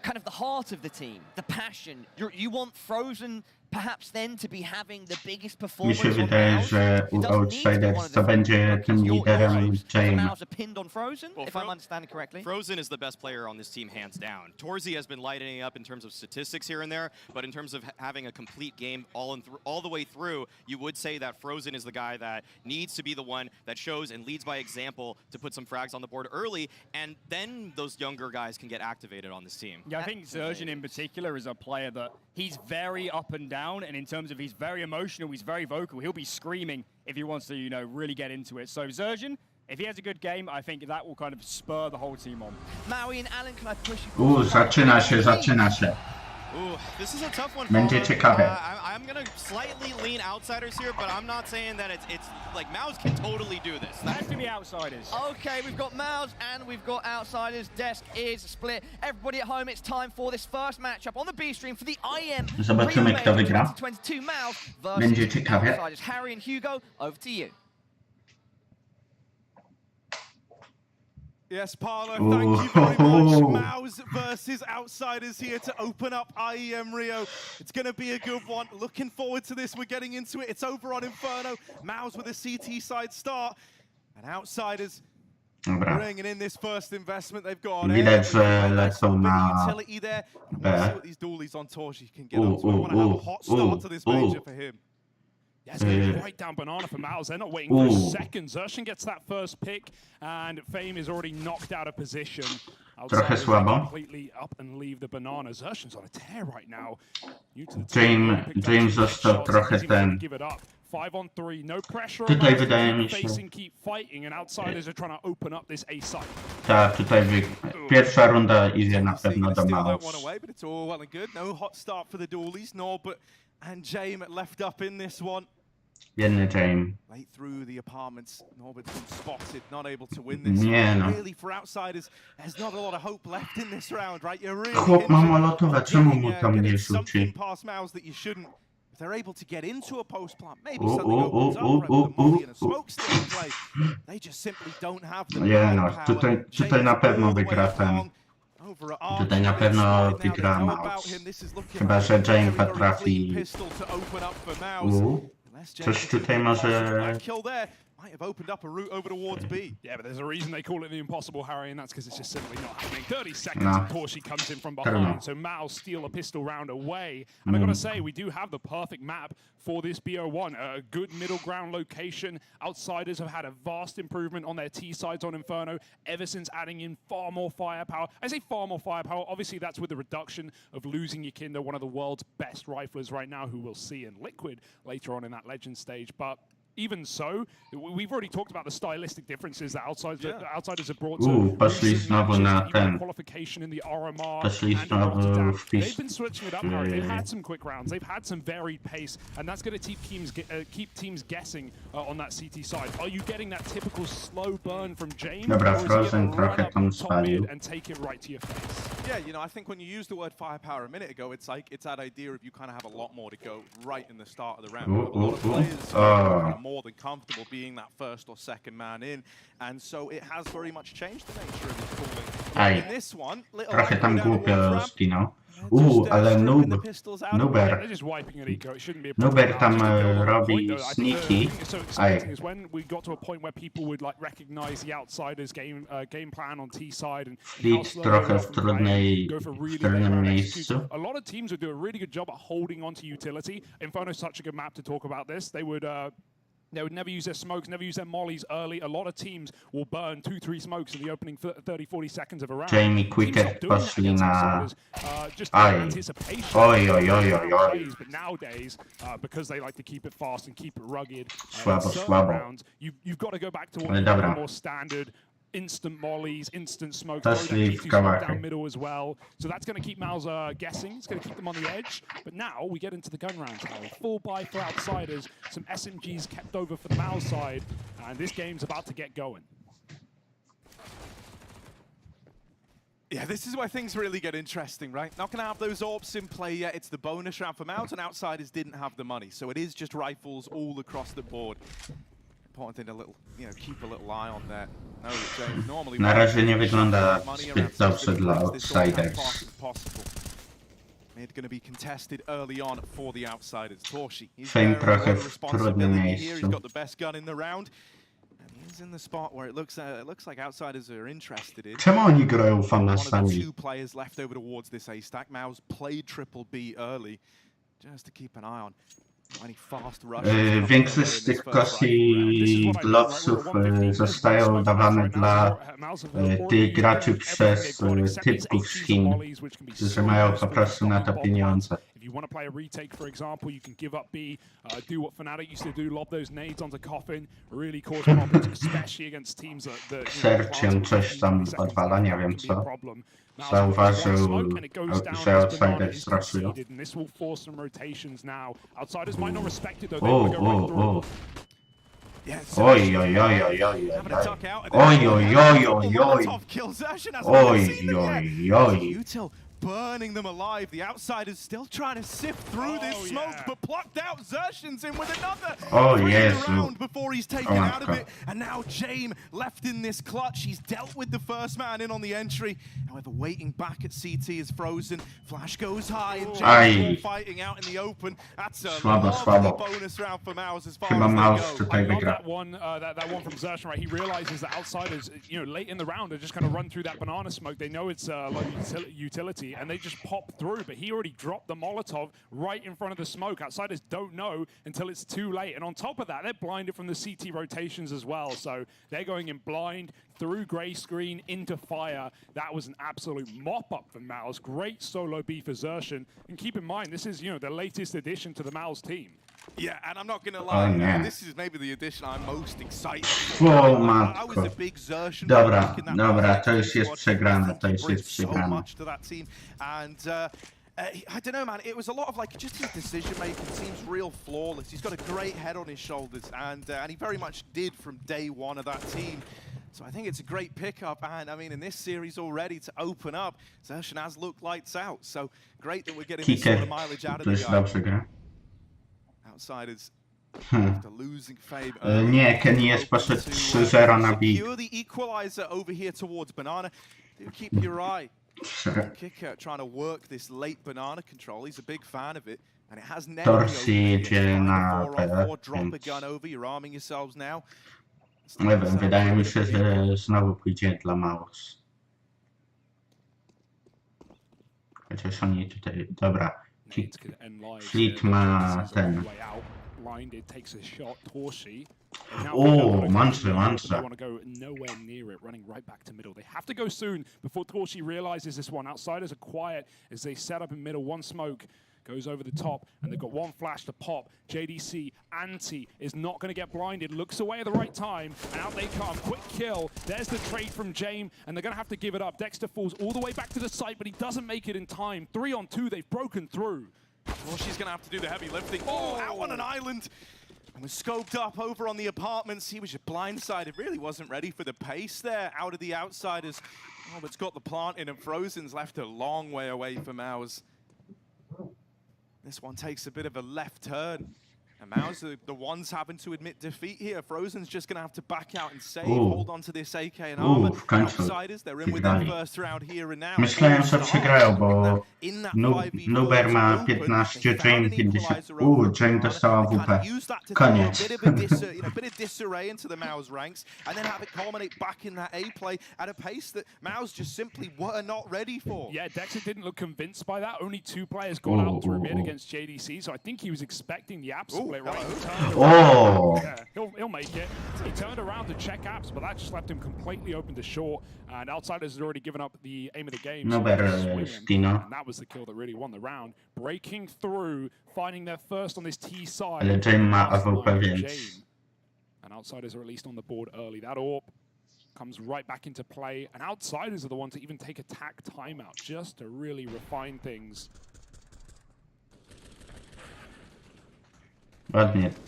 kind of the heart of the team, the passion, you want Frozen perhaps then to be having the biggest performance. Mi się wydaje, że u Outsiders to będzie tym liderem Jame. Pinned on Frozen, if I'm understanding correctly. Frozen is the best player on this team, hands down. Torzy has been lighting up in terms of statistics here and there, but in terms of having a complete game all the way through, you would say that Frozen is the guy that needs to be the one that shows and leads by example to put some frags on the board early, and then those younger guys can get activated on this team. Yeah, I think Zerjan in particular is a player that he's very up and down, and in terms of he's very emotional, he's very vocal. He'll be screaming if he wants to, you know, really get into it. So Zerjan, if he has a good game, I think that will kind of spur the whole team on. Maui and Alan, can I push you? Zaczyna się. Ooh, this is a tough one. Będzie ciekawe. I'm gonna slightly lean Outsiders here, but I'm not saying that it's like Mouse can totally do this. That has to be Outsiders. Okay, we've got Mouse and we've got Outsiders. Desk is split. Everybody at home, it's time for this first matchup on the B stream for the IM. Zobaczymy, kto wygra. 2022 Mouse Będzie versus ciekawe. Outsiders. Harry and Hugo, over to you. Yes, Parla, thank you very much. Mouse versus Outsiders here to open up IEM Rio. It's going to be a good one. Looking forward to this. We're getting into it. It's over on Inferno. Mouse with a CT side start. And Outsiders bringing in this first investment. They've got Widać, że lecą na utility there. And B. we'll see what these dualies on Torshi can get up to. I want to have a hot start to this major for him. Yeah, it's going to be right down banana for Mouse. They're not waiting for a second. Zerjan gets that first pick, and Fame is already knocked out of position. Trochę słabo. Completely up and leave the banana. Zerjan's on a tear right now. James został trochę ten. 5 on 3, no pressure. Tutaj wydaje mi się. Keep fighting, and Outsiders are trying to open up this A side. Tak, tutaj pierwsza runda idzie na pewno do Mouse. But it's all well and good. No hot start for the dualies, Norbert and Jame left up in this one. Biedny Jame. Late through the apartments, Norbert's been spotted, not able to win this. Nie no. Really, for Outsiders, there's not a lot of hope left in this round, right? You're really Chłop ma molotowe, czemu mu tam nie rzuci? Past Mouse that you shouldn't. If they're able to get into a post plant, maybe something opens up, right? The molly and a smoke still in play. They just simply don't have the no, tutaj na pewno wygra ten. Tutaj na pewno wygra Mouse. Chyba że Jame potrafi. Coś tutaj może. Might have opened up a route over towards B. Yeah, but there's a reason they call it the impossible, Harry, and that's because it's just simply not happening. 30 seconds and Torshi comes in from behind, so Mouse steal a pistol round away. And I gotta say, we do have the perfect map for this BO1. A good middle ground location. Outsiders have had a vast improvement on their T sides on Inferno ever since adding in far more firepower. I say far more firepower, obviously that's with the reduction of losing Yakindo, one of the world's best riflers right now, who we'll see in Liquid later on in that Legend stage. But even so, we've already talked about the stylistic differences that Outsiders have brought to poszli znowu na ten. qualification in the RMR. Poszli znowu w They've been switching it up, Harry. They've had some quick rounds. They've had some varied pace, and that's going to keep teams guessing on that CT side. Are you getting that typical slow burn from James? Dobra, Frozen trochę tam spalił. And take it right to your face. Yeah, you know, I think when you used the word firepower a minute ago, it's like it's that idea of you kind of have a lot more to go right in the start of the round. A lot of players are more than comfortable being that first or second man in, and so it has very much changed the nature of his pooling. In this one, trochę tam głupio skinął. Ale Nuber tam robi sneaky. Is when we got to a point where people would like recognize the Outsiders game plan on T side and trochę w trudnym miejscu. A lot of teams would do a really good job at holding onto utility. Inferno is such a good map to talk about this. They would never use their smokes, never use their mollies early. A lot of teams will burn 2-3 smokes in the opening 30-40 seconds of a round. Jamie Quicket poszli na... But nowadays, because they like to keep it fast and keep it rugged, słabo. you've got to go back to what more standard instant mollies, instant smokes, down middle as well. So that's going to keep Mouse guessing. It's going to keep them on the edge. But now we get into the gun rounds, Harry. Full buy for outsiders. Some SMGs kept over for the Mouse side. And this game's about to get going. Yeah, this is where things really get interesting, right? Not going to have those AWPs in play yet. It's the bonus round for Mouse, and outsiders didn't have the money. So it is just rifles all across the board. Important thing to keep a little eye on there. No, normally Na razie nie wygląda zbyt dobrze dla outsiders. Mid going to be contested early on for the outsiders. Torshi, he's Fame trochę w trudnym miejscu. He's got the best gun in the round. He's in the spot where it looks like outsiders are interested in. Czemu oni grają Famasami? One of the 2 players left over towards this A stack. Mouse played triple B early, just to keep an eye on. Większość z tych kosji glowsów zostają dawane dla tych graczy przez typków z Chin, którzy mają po prostu na to pieniądze. If you want to play a retake, for example, you can give up B, do what Fnatic used to do, lob those nades onto Coffin, really cause problems, especially against teams that Sercian coś tam odwala, nie wiem co. Zauważył, że outsiders straszują. Oj, oj, oj, oj, oj, oj, oj, oj, oj, oj, oj, oj, oj. Burning them alive. The outsiders still trying to sift through this smoke, but plucked out. Xerxion's in with another. Round before he's taken out of it. And now Jame left in this clutch. He's dealt with the first man in on the entry. However, waiting back at CT is Frozen. Flash goes high, and Jame's fighting out in the open. That's a lovely bonus round for Mouse as far as they go. That one from Xerxion, right? He realizes that outsiders, late in the round are just going to run through that banana smoke. They know it's low utility, and they just pop through, but he already dropped the Molotov right in front of the smoke. Outsiders don't know until it's too late, and on top of that, they're blinded from the CT rotations as well, so they're going in blind, through grey screen, into fire. That was an absolute mop-up for Mouse. Great solo B for Xerxion, and keep in mind, this is, the latest addition to the Mouse team. Yeah, and I'm not going to lie, this is maybe the addition I'm most excited for. I was a big Xerxion. Dobra, to już jest przegrane, So much to that team, and I don't know, man, it was a lot of just his decision making seems real flawless. He's got a great head on his shoulders, and he very much did from day one of that team. So I think it's a great pickup, and I mean, in this series already to open up, Xerxion has looked lights out. So great that we're getting this sort of mileage out of the guy. Outsiders after losing Fame. Nie, Kenny jest poszedł 3-0 na B. Secure the equalizer over here towards Banana. Do keep your eye. Kicker trying to work this late Banana control. He's a big fan of it, and it has never jedzie na drop a gun over. You're arming yourselves now. Nie wiem, wydaje mi się, że znowu pójdzie dla Mouse. Chociaż oni tutaj, dobra. Fleet ma ten. Mantra. They want to go nowhere near it, running right back to middle. They have to go soon before Torshi realizes this one. Outsiders are quiet as they set up in middle. One smoke goes over the top, and they've got one flash to pop. JDC, Anti is not going to get blinded, looks away at the right time, and out they come. Quick kill. There's the trade from Jame, and they're going to have to give it up. Dexter falls all the way back to the site, but he doesn't make it in time. 3-on-2, they've broken through. Well, she's going to have to do the heavy lifting. Oh, out on an island. And was scoped up over on the apartments. He was just blindsided. Really wasn't ready for the pace there out of the outsiders. Oh, but it's got the plant in, and Frozen's left a long way away from Mouse. This one takes a bit of a left turn. And Mouse are the ones having to admit defeat here. Frozen's just going to have to back out and save, hold on to this AK and armor. Outsiders, they're in with their first round here and now. Myślałem, że przegrają, bo Nuber ma 15, Jame 50. Jame dostała WP. Koniec. Bit of disarray into the Mouse ranks, and then have it culminate back in that A play at a pace that Mouse just simply were not ready for. Yeah, Dexter didn't look convinced by that. Only 2 players got out through mid against JDC, so I think he was expecting the absolute. Yeah, he'll make it. He turned around to check apps, but that just left him completely open to short. And Outsiders had already given up the aim of the game. No better, Dino. And that was the kill that really won the round. Breaking through, finding their first on this T side. Ale Jame ma AWP, więc... And Outsiders are released on the board early. That AWP comes right back into play, and outsiders are the ones that even take attack timeout just to really refine things.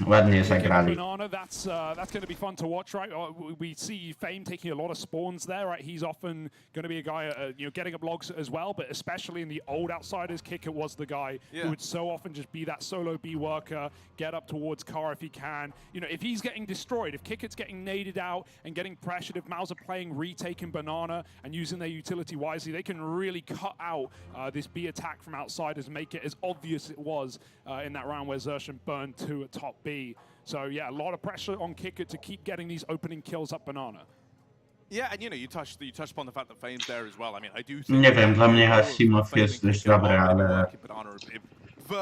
Ładnie zagrali. Banana, that's going to be fun to watch, right? We see Fame taking a lot of spawns there, right? He's often going to be a guy, getting up logs as well, but especially in the old Outsiders, Kickit was the guy who would so often just be that solo B worker, get up towards Car if he can. If he's getting destroyed, if Kickit's getting naded out and getting pressured, if Maus are playing retaking Banana and using their utility wisely, they can really cut out this B attack from Outsiders, make it as obvious as it was in that round where Zershan burned two at top B. So yeah, a lot of pressure on Kickit to keep getting these opening kills up Banana. Yeah, and you touched upon the fact that Fame's there as well. I mean, I do think Nie wiem, dla mnie Hasimow jest dość dobry, ale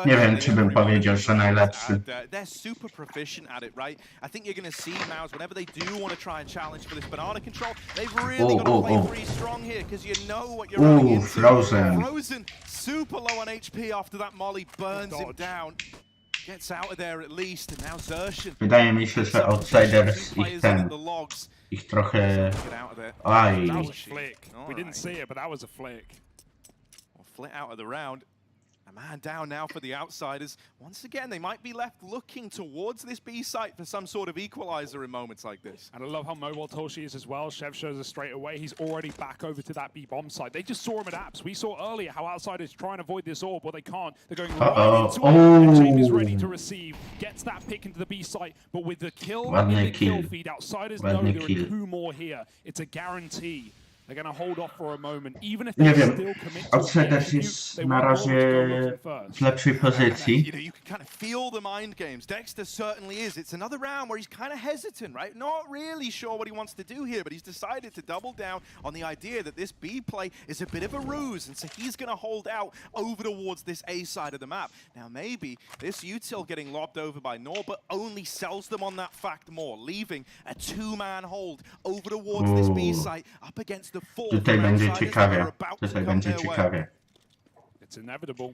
nie wiem, czy bym powiedział, że najlepszy. They're super proficient at it, right? I think you're going to see Maus, whenever they do want to try and challenge for this banana control, they've really got to play pretty strong here, because you know what you're running into. Frozen. Frozen, super low on HP after that molly, burns him down. Gets out of there at least, and now Zershan. Wydaje mi się, że Outsiders ich trochę... Aj. That was a flick. We didn't see it, but that was a flick. Well, flit out of the round. A man down now for the Outsiders. Once again, they might be left looking towards this B site for some sort of equalizer in moments like this. And I love how mobile Toshi is as well. Shev shows us straight away. He's already back over to that B bomb site. They just saw him at Apps. We saw earlier how Outsiders try and avoid this orb, but they can't. They're going right into it. And Jamie's ready to receive. Gets that pick into the B site, but with the kill in the kill feed, Outsiders know there are two more here. It's a guarantee. They're going to hold off for a moment, even if they still commit to Outsiders jest na razie w lepszej pozycji. You can kind of feel the mind games. Dexter certainly is. It's another round where he's kind of hesitant, right? Not really sure what he wants to do here, but he's decided to double down on the idea that this B play is a bit of a ruse, and so he's going to hold out over towards this A side of the map. Now maybe this util getting lobbed over by Norbert only sells them on that fact more, leaving a two-man hold over towards this B site up against the Tutaj będzie ciekawie. Tutaj będzie ciekawie. It's inevitable.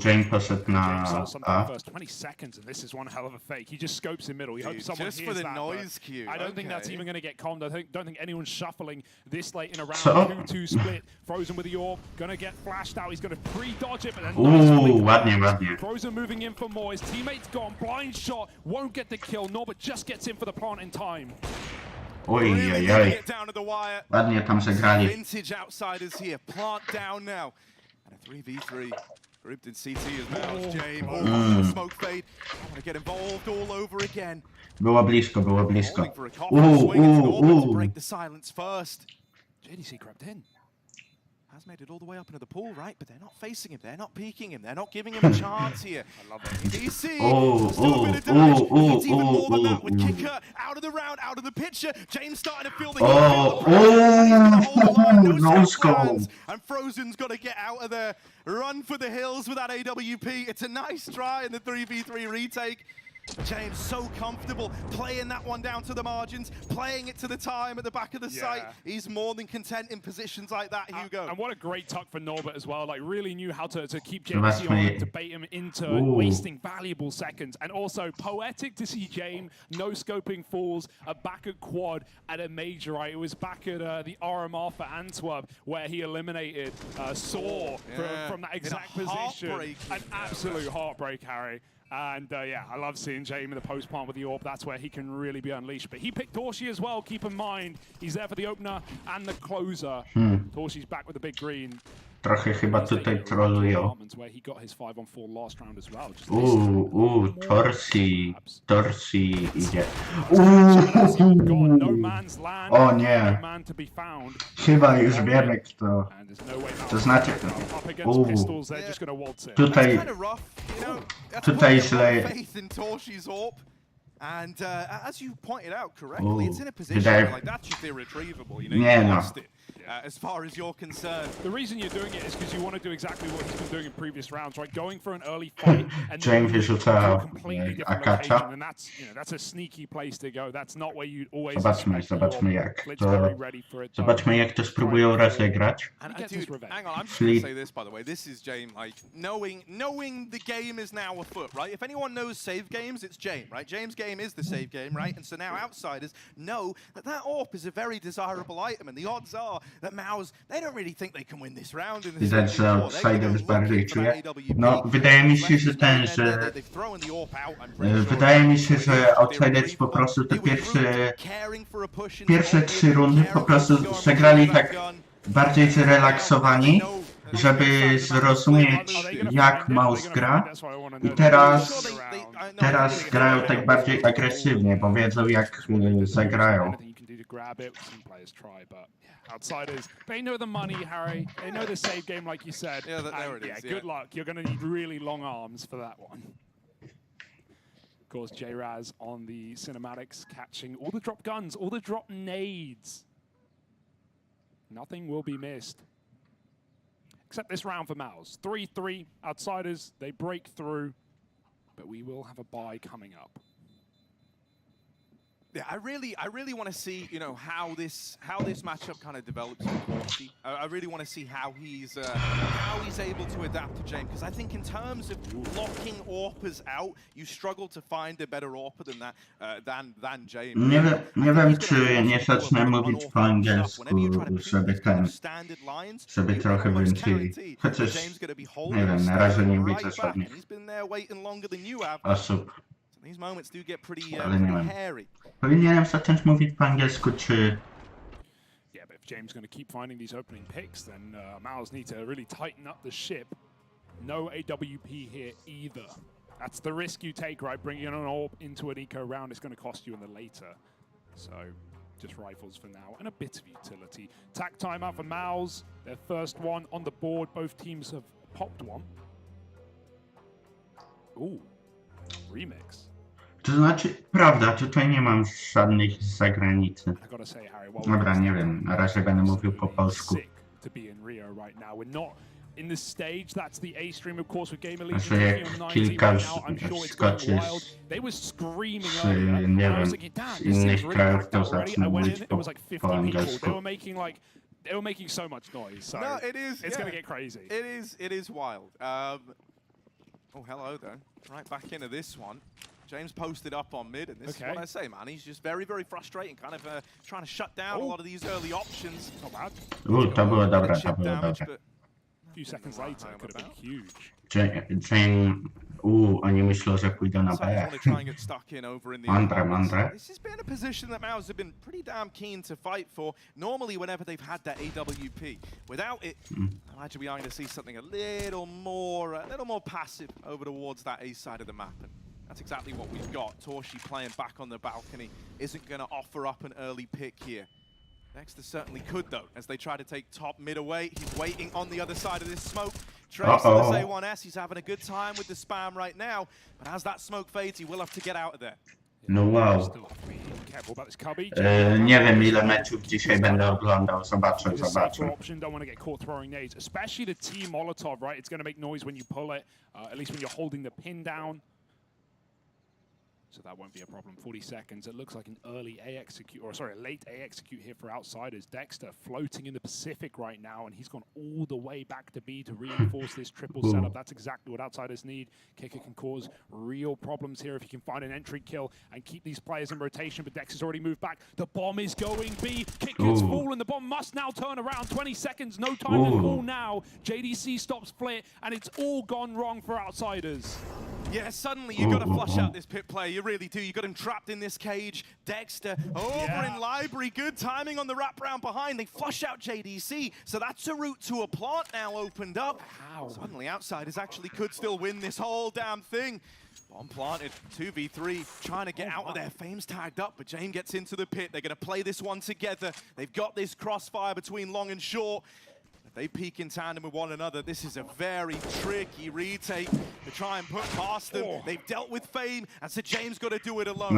Jane poszedł na A. 20 seconds, and this is one hell of a fake. He just scopes in middle. He hopes someone just hears for the that, noise cue. I don't think that's even going to get calmed. I don't think anyone's shuffling this late in a round. 2-2 split. Frozen with the orb. Going to get flashed out. He's going to pre-dodge it, but then ładnie. Frozen moving in for more. His teammate's gone. Blind shot. Won't get the kill. Norbert just gets in for the plant in time. Ojej. Ładnie tam zagrali. Vintage Outsiders here. Plant down now. And a 3v3. Grouped in CT as Maus. James. Smoke fade. I want to get involved all over again. Było blisko. Break the silence first. JDC crept in. Has made it all the way up into the pool, right? But they're not facing him. They're not peeking him. They're not giving him a chance here. I love it. DC, still a bit of damage. It's even more than that with Kicker out of the round, out of the picture. James starting to feel the no scope. And Frozen's got to get out of there. Run for the hills with that AWP. It's a nice try in the 3v3 retake. James so comfortable playing that one down to the margins, playing it to the time at the back of the site. He's more than content in positions like that, Hugo. And what a great tuck for Norbert as well. Like, really knew how to keep JDC on, to bait him into wasting valuable seconds. And also poetic to see James no-scoping fools back at quad at a major, right? It was back at the RMR for Antwerp where he eliminated Saw from that exact position. An absolute heartbreak, Harry. And yeah, I love seeing Jamie in the post plant with the orb. That's where he can really be unleashed. But he picked Torshi as well. Keep in mind, he's there for the opener and the closer. Torshi's back with the big green. Trochę chyba tutaj trolują. Torsi idzie. O nie. Chyba już wiemy kto. To znaczy... Tutaj źle... And as you pointed out correctly, it's in a position like that's just irretrievable. You know, you lost it. as far as you're concerned. The reason you're doing it is because you want to do exactly what he's been doing in previous rounds, right? Going for an early fight and James wyrzuca akacza. and that's a sneaky place to go. That's not where you'd always. Zobaczmy jak to spróbują rozegrać. And dude, hang on, I'm just going to say this, by the way. This is Jame, like, knowing the game is now afoot, right? If anyone knows save games, it's Jame, right? Jame's game is the save game, right? And so now outsiders know that AWP is a very desirable item, and the odds are that MOUZ, they don't really think they can win this round. Widać, że Outsiders bardziej czuje. No, wydaje mi się, że wydaje mi się, że Outsiders po prostu te pierwsze 3 rundy po prostu przegrali tak bardziej zrelaksowani, żeby zrozumieć, jak MOUZ gra, i teraz grają tak bardziej agresywnie, bo wiedzą, jak zagrają. Outsiders, they know the money, Harry. They know the save game, like you said. Yeah, there it is. Good luck. You're going to need really long arms for that one. Of course, J-Raz on the cinematics, catching all the drop guns, all the drop nades. Nothing will be missed. Except this round for MOUZ. 3-3, Outsiders, they break through, but we will have a bye coming up. Yeah, I really want to see, you know, how this matchup kind of develops in quality. I really want to see how he's able to adapt to Jame, because I think in terms of blocking AWPers out, you struggle to find a better AWPer than that than Jame. Nie wiem, czy nie zacznę mówić po angielsku, żeby trochę więcej, chociaż nie wiem, na razie nie widzę żadnych osób. These moments do get pretty hairy. Powinienem zacząć mówić po angielsku, czy... Yeah, but if James going to keep finding these opening picks, then MOUZ need to really tighten up the ship. No AWP here either. That's the risk you take, right? Bringing an AWP into an eco round is going to cost you in the later. So, just rifles for now, and a bit of utility. Tack timeout for MOUZ. Their first one on the board. Both teams have popped one. Ooh, remix. To znaczy, prawda, tutaj nie mam żadnych z zagranicy. Dobra, nie wiem, na razie będę mówił po polsku. Znaczy, jak kilka wskoczy nie wiem, z innych krajów, to zacznę mówić po angielsku. They were making so much noise, so no, it's going to get crazy. It is wild. Oh, hello there. Right back into this one. James posted up on mid, and this is what I say, man. He's just very, very frustrating, kind of trying to shut down a lot of these early options. Not bad. To było dobre, to było dobre. A few seconds later, it could have been huge. Jane, oni myślą, że pójdą na B. Mądre. This has been a position that MOUZ have been pretty damn keen to fight for. Normally, whenever they've had that AWP, without it, I imagine we are going to see something a little more passive over towards that A side of the map. And that's exactly what we've got. Torshi playing back on the balcony isn't going to offer up an early pick here. Dexter certainly could, though, as they try to take top mid away. He's waiting on the other side of this smoke. Trace on this A1S. He's having a good time with the spam right now. But as that smoke fades, he will have to get out of there. No wow. Nie wiem, ile meczów dzisiaj będę oglądał. Zobaczę. Option, don't want to get caught throwing nades, especially the team Molotov, right? It's going to make noise when you pull it, at least when you're holding the pin down. So that won't be a problem. 40 seconds. It looks like an early A execute, or sorry, a late A execute here for Outsiders. Dexter floating in the Pacific right now, and he's gone all the way back to B to reinforce this triple setup. That's exactly what Outsiders need. Kicker can cause real problems here if he can find an entry kill and keep these players in rotation, but Dexter's already moved back. The bomb is going B. Kicker's fallen. The bomb must now turn around. 20 seconds. No time to fall now. JDC stops Flit, and it's all gone wrong for Outsiders. Yeah, suddenly you've got to flush out this pit player. You really do. You got him trapped in this cage. Dexter over in Library. Good timing on the wraparound behind. They flush out JDC. So that's a route to a plant now opened up. Suddenly Outsiders actually could still win this whole damn thing. Bomb planted, 2v3, trying to get out of there. Fame's tagged up, but Jame gets into the pit. They're going to play this one together. They've got this crossfire between long and short. They peak in tandem with one another. This is a very tricky retake to try and put past them. They've dealt with Fame, and so James got to do it alone.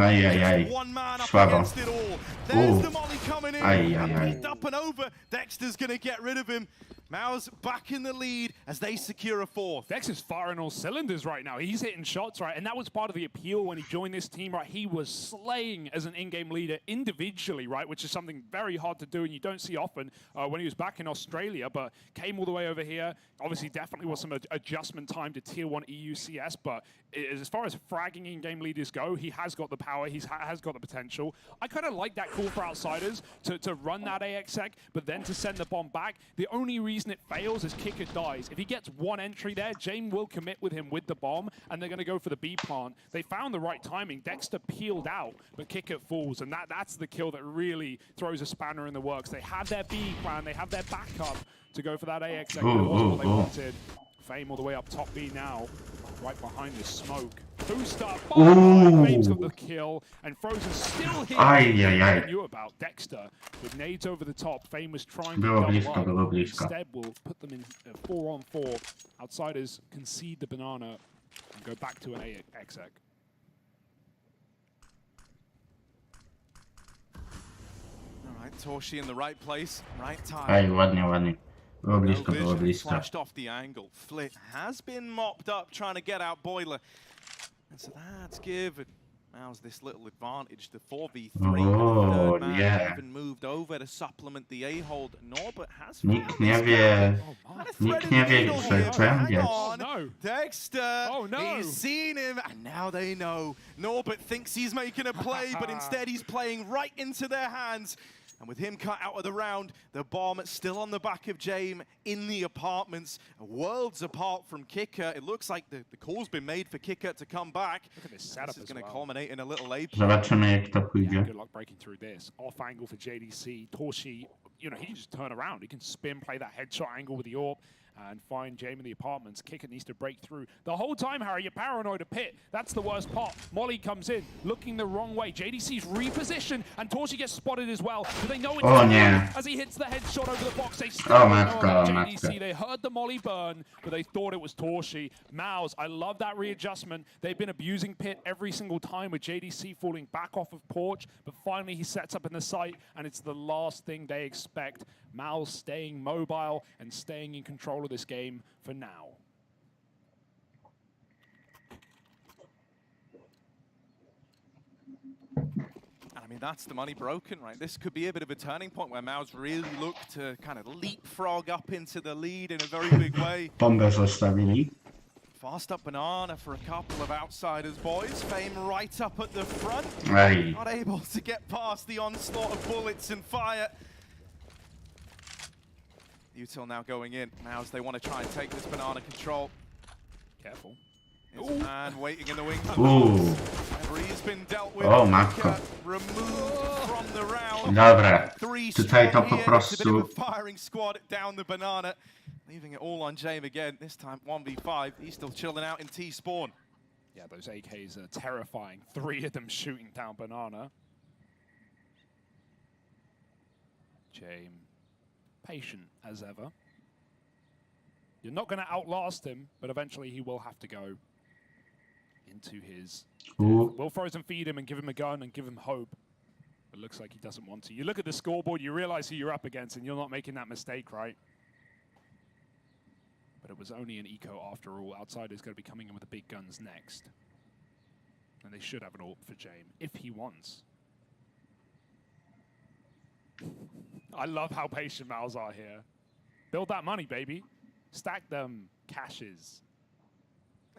One man up against it all. There's the molly coming in. Picked up and over. Dexter's going to get rid of him. MOUZ back in the lead as they secure a fourth. Dexter's firing all cylinders right now. He's hitting shots, right? And that was part of the appeal when he joined this team, right? He was slaying as an in-game leader individually, right? Which is something very hard to do and you don't see often when he was back in Australia, but came all the way over here. Obviously, definitely was some adjustment time to Tier 1 EUCS, but as far as fragging in-game leaders go, he has got the power, he has got the potential. I kind of like that call for Outsiders to run that AXEC, but then to send the bomb back. The only reason it fails is Kicker dies. If he gets one entry there, James will commit with him with the bomb, and they're going to go for the B plant. They found the right timing. Dexter peeled out, but Kicker falls, and that's the kill that really throws a spanner in the works. They have their B plan, they have their backup to go for that AXEC. That was what they wanted. Fame all the way up top B now, right behind the smoke. Boost up, Fame's got the kill, and Frozen still here. I knew about Dexter with nades over the top. Fame was trying to double up. Instead, will put them in 4-on-4. Outsiders concede the banana and go back to an AXEC. All right, Torshi in the right place, right time. Ładnie. Było blisko. Flashed off the angle. Flit has been mopped up trying to get out Boiler. And so that's given MOUZ this little advantage. The 4v3 third man even moved over to supplement the A-hold. Norbert has Nikt nie wie, że będzie. Dexter, he's seen him, and now they know. Norbert thinks he's making a play, but instead he's playing right into their hands. And with him cut out of the round, the bomb still on the back of James in the apartments, worlds apart from Kicker. It looks like the call's been made for Kicker to come back. Look at this setup. This is going to culminate in a little A. Zobaczymy, jak to pójdzie. Good luck breaking through this. Off angle for JDC. Torshi, he can just turn around. He can spin, play that headshot angle with the AWP, and find James in the apartments. Kicker needs to break through. The whole time, Harry, you're paranoid of Pit. That's the worst part. Molly comes in, looking the wrong way. JDC's repositioned, and Torshi gets spotted as well. Do they know it's as he hits the headshot over the box? They still don't know about JDC. They heard the Molly burn, but they thought it was Torshi. MOUZ, I love that readjustment. They've been abusing Pit every single time with JDC falling back off of Porch, but finally he sets up in the site, and it's the last thing they expect. MOUZ staying mobile and staying in control of this game for now. I mean, that's the money broken, right? This could be a bit of a turning point where MOUZ really look to kind of leapfrog up into the lead in a very big way. Bombę zostawili. Fast up banana for a couple of Outsiders boys. Fame right up at the front. Not able to get past the onslaught of bullets and fire. Util now going in. MOUZ, they want to try and take this banana control. Careful. There's a man waiting in the wings. He's been dealt with. Matko. Removed from the round. Dobra. Tutaj to po prostu... Firing squad down the banana. Leaving it all on James again. This time 1v5. He's still chilling out in T-spawn. Yeah, those AKs are terrifying. 3 of them shooting down banana. James. Patient as ever. You're not going to outlast him, but eventually he will have to go into his... Will Frozen feed him and give him a gun and give him hope? It looks like he doesn't want to. You look at the scoreboard, you realize who you're up against, and you're not making that mistake, right? But it was only an eco after all. Outsiders going to be coming in with the big guns next. And they should have an AWP for James, if he wants. I love how patient MOUZ are here. Build that money, baby. Stack them cashes.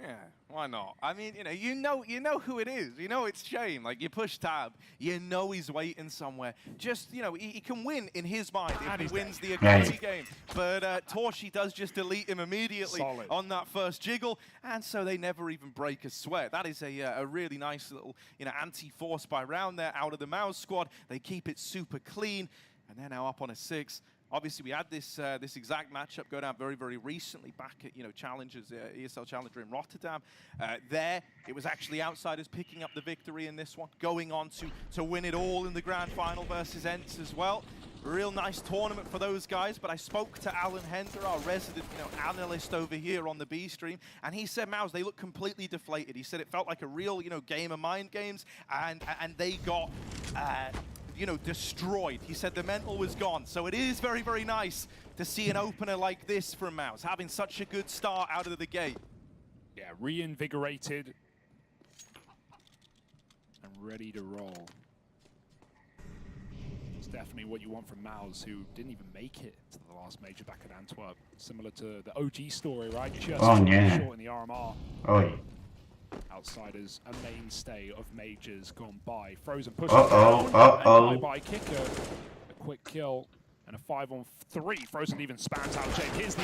Yeah, why not? I mean, you know who it is. You know it's James. Like, you push tab, you know he's waiting somewhere. Just, he can win in his mind if he wins the Akali game. But Torshi does just delete him immediately on that first jiggle, and so they never even break a sweat. That is a really nice little, anti-force by round there out of the MOUZ squad. They keep it super clean, and they're now up on a 6. Obviously, we had this exact matchup go down very, very recently back at Challengers, ESL Challenger in Rotterdam. There, it was actually Outsiders picking up the victory in this one, going on to win it all in the grand final versus Ents as well. real nice tournament for those guys, but I spoke to Alan Hender, our resident, analyst over here on the B stream, and he said, Mouse, they look completely deflated. He said it felt like a real, game of mind games, and they got, destroyed. He said the mental was gone. So it is very, very nice to see an opener like this from Mouse, having such a good start out of the gate. Yeah, reinvigorated and ready to roll. It's definitely what you want from Mouse, who didn't even make it to the last major back at Antwerp. Similar to the OG story, right? Just short in the RMR. Oj. Outsiders, a mainstay of majors gone by. Frozen pushes Uh-oh. by Kicker. A quick kill and a 5-on-3. Frozen even spans out James. Here's the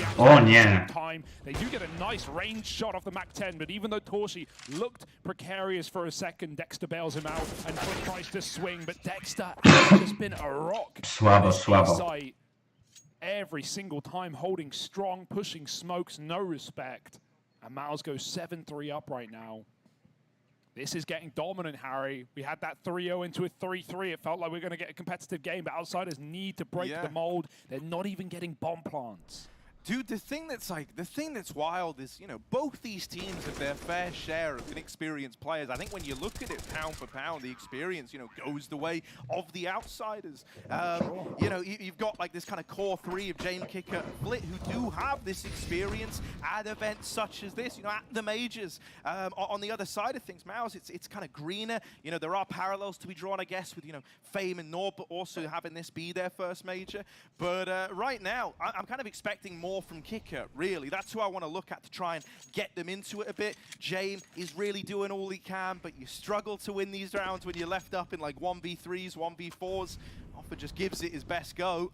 time. They do get a nice range shot off the MAC-10, but even though Torshi looked precarious for a second, Dexter bails him out and tries to swing, but Dexter has just been a rock. Słabo. Every single time holding strong, pushing smokes, no respect. And Miles goes 7-3 up right now. This is getting dominant, Harry. We had that 3-0 into a 3-3. It felt like we were going to get a competitive game, but Outsiders need to break the mold. They're not even getting bomb plants. Dude, the thing that's wild is, both these teams have their fair share of inexperienced players. I think when you look at it pound for pound, the experience, goes the way of the Outsiders. You've got like this kind of core three of Jame, Kicker, and Flit, who do have this experience at events such as this, at the majors. On the other side of things, Mouse, it's kind of greener. There are parallels to be drawn, I guess, with, Fame and Nord, but also having this be their first major. But right now, I'm kind of expecting more from Kicker, really. That's who I want to look at to try and get them into it a bit. Jame is really doing all he can, but you struggle to win these rounds when you're left up in like 1v3s, 1v4s. Often just gives it his best go.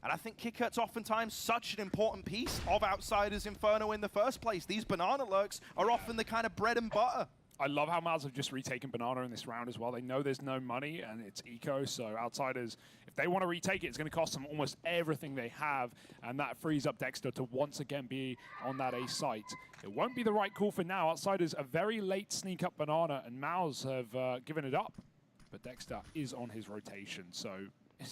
And I think Kicker's oftentimes such an important piece of Outsiders Inferno in the first place. These banana lurks are often the kind of bread and butter. I love how Miles have just retaken Banana in this round as well. They know there's no money and it's eco, so Outsiders, if they want to retake it, it's going to cost them almost everything they have, and that frees up Dexter to once again be on that A site. It won't be the right call for now. Outsiders, a very late sneak up Banana, and Miles have given it up, but Dexter is on his rotation, so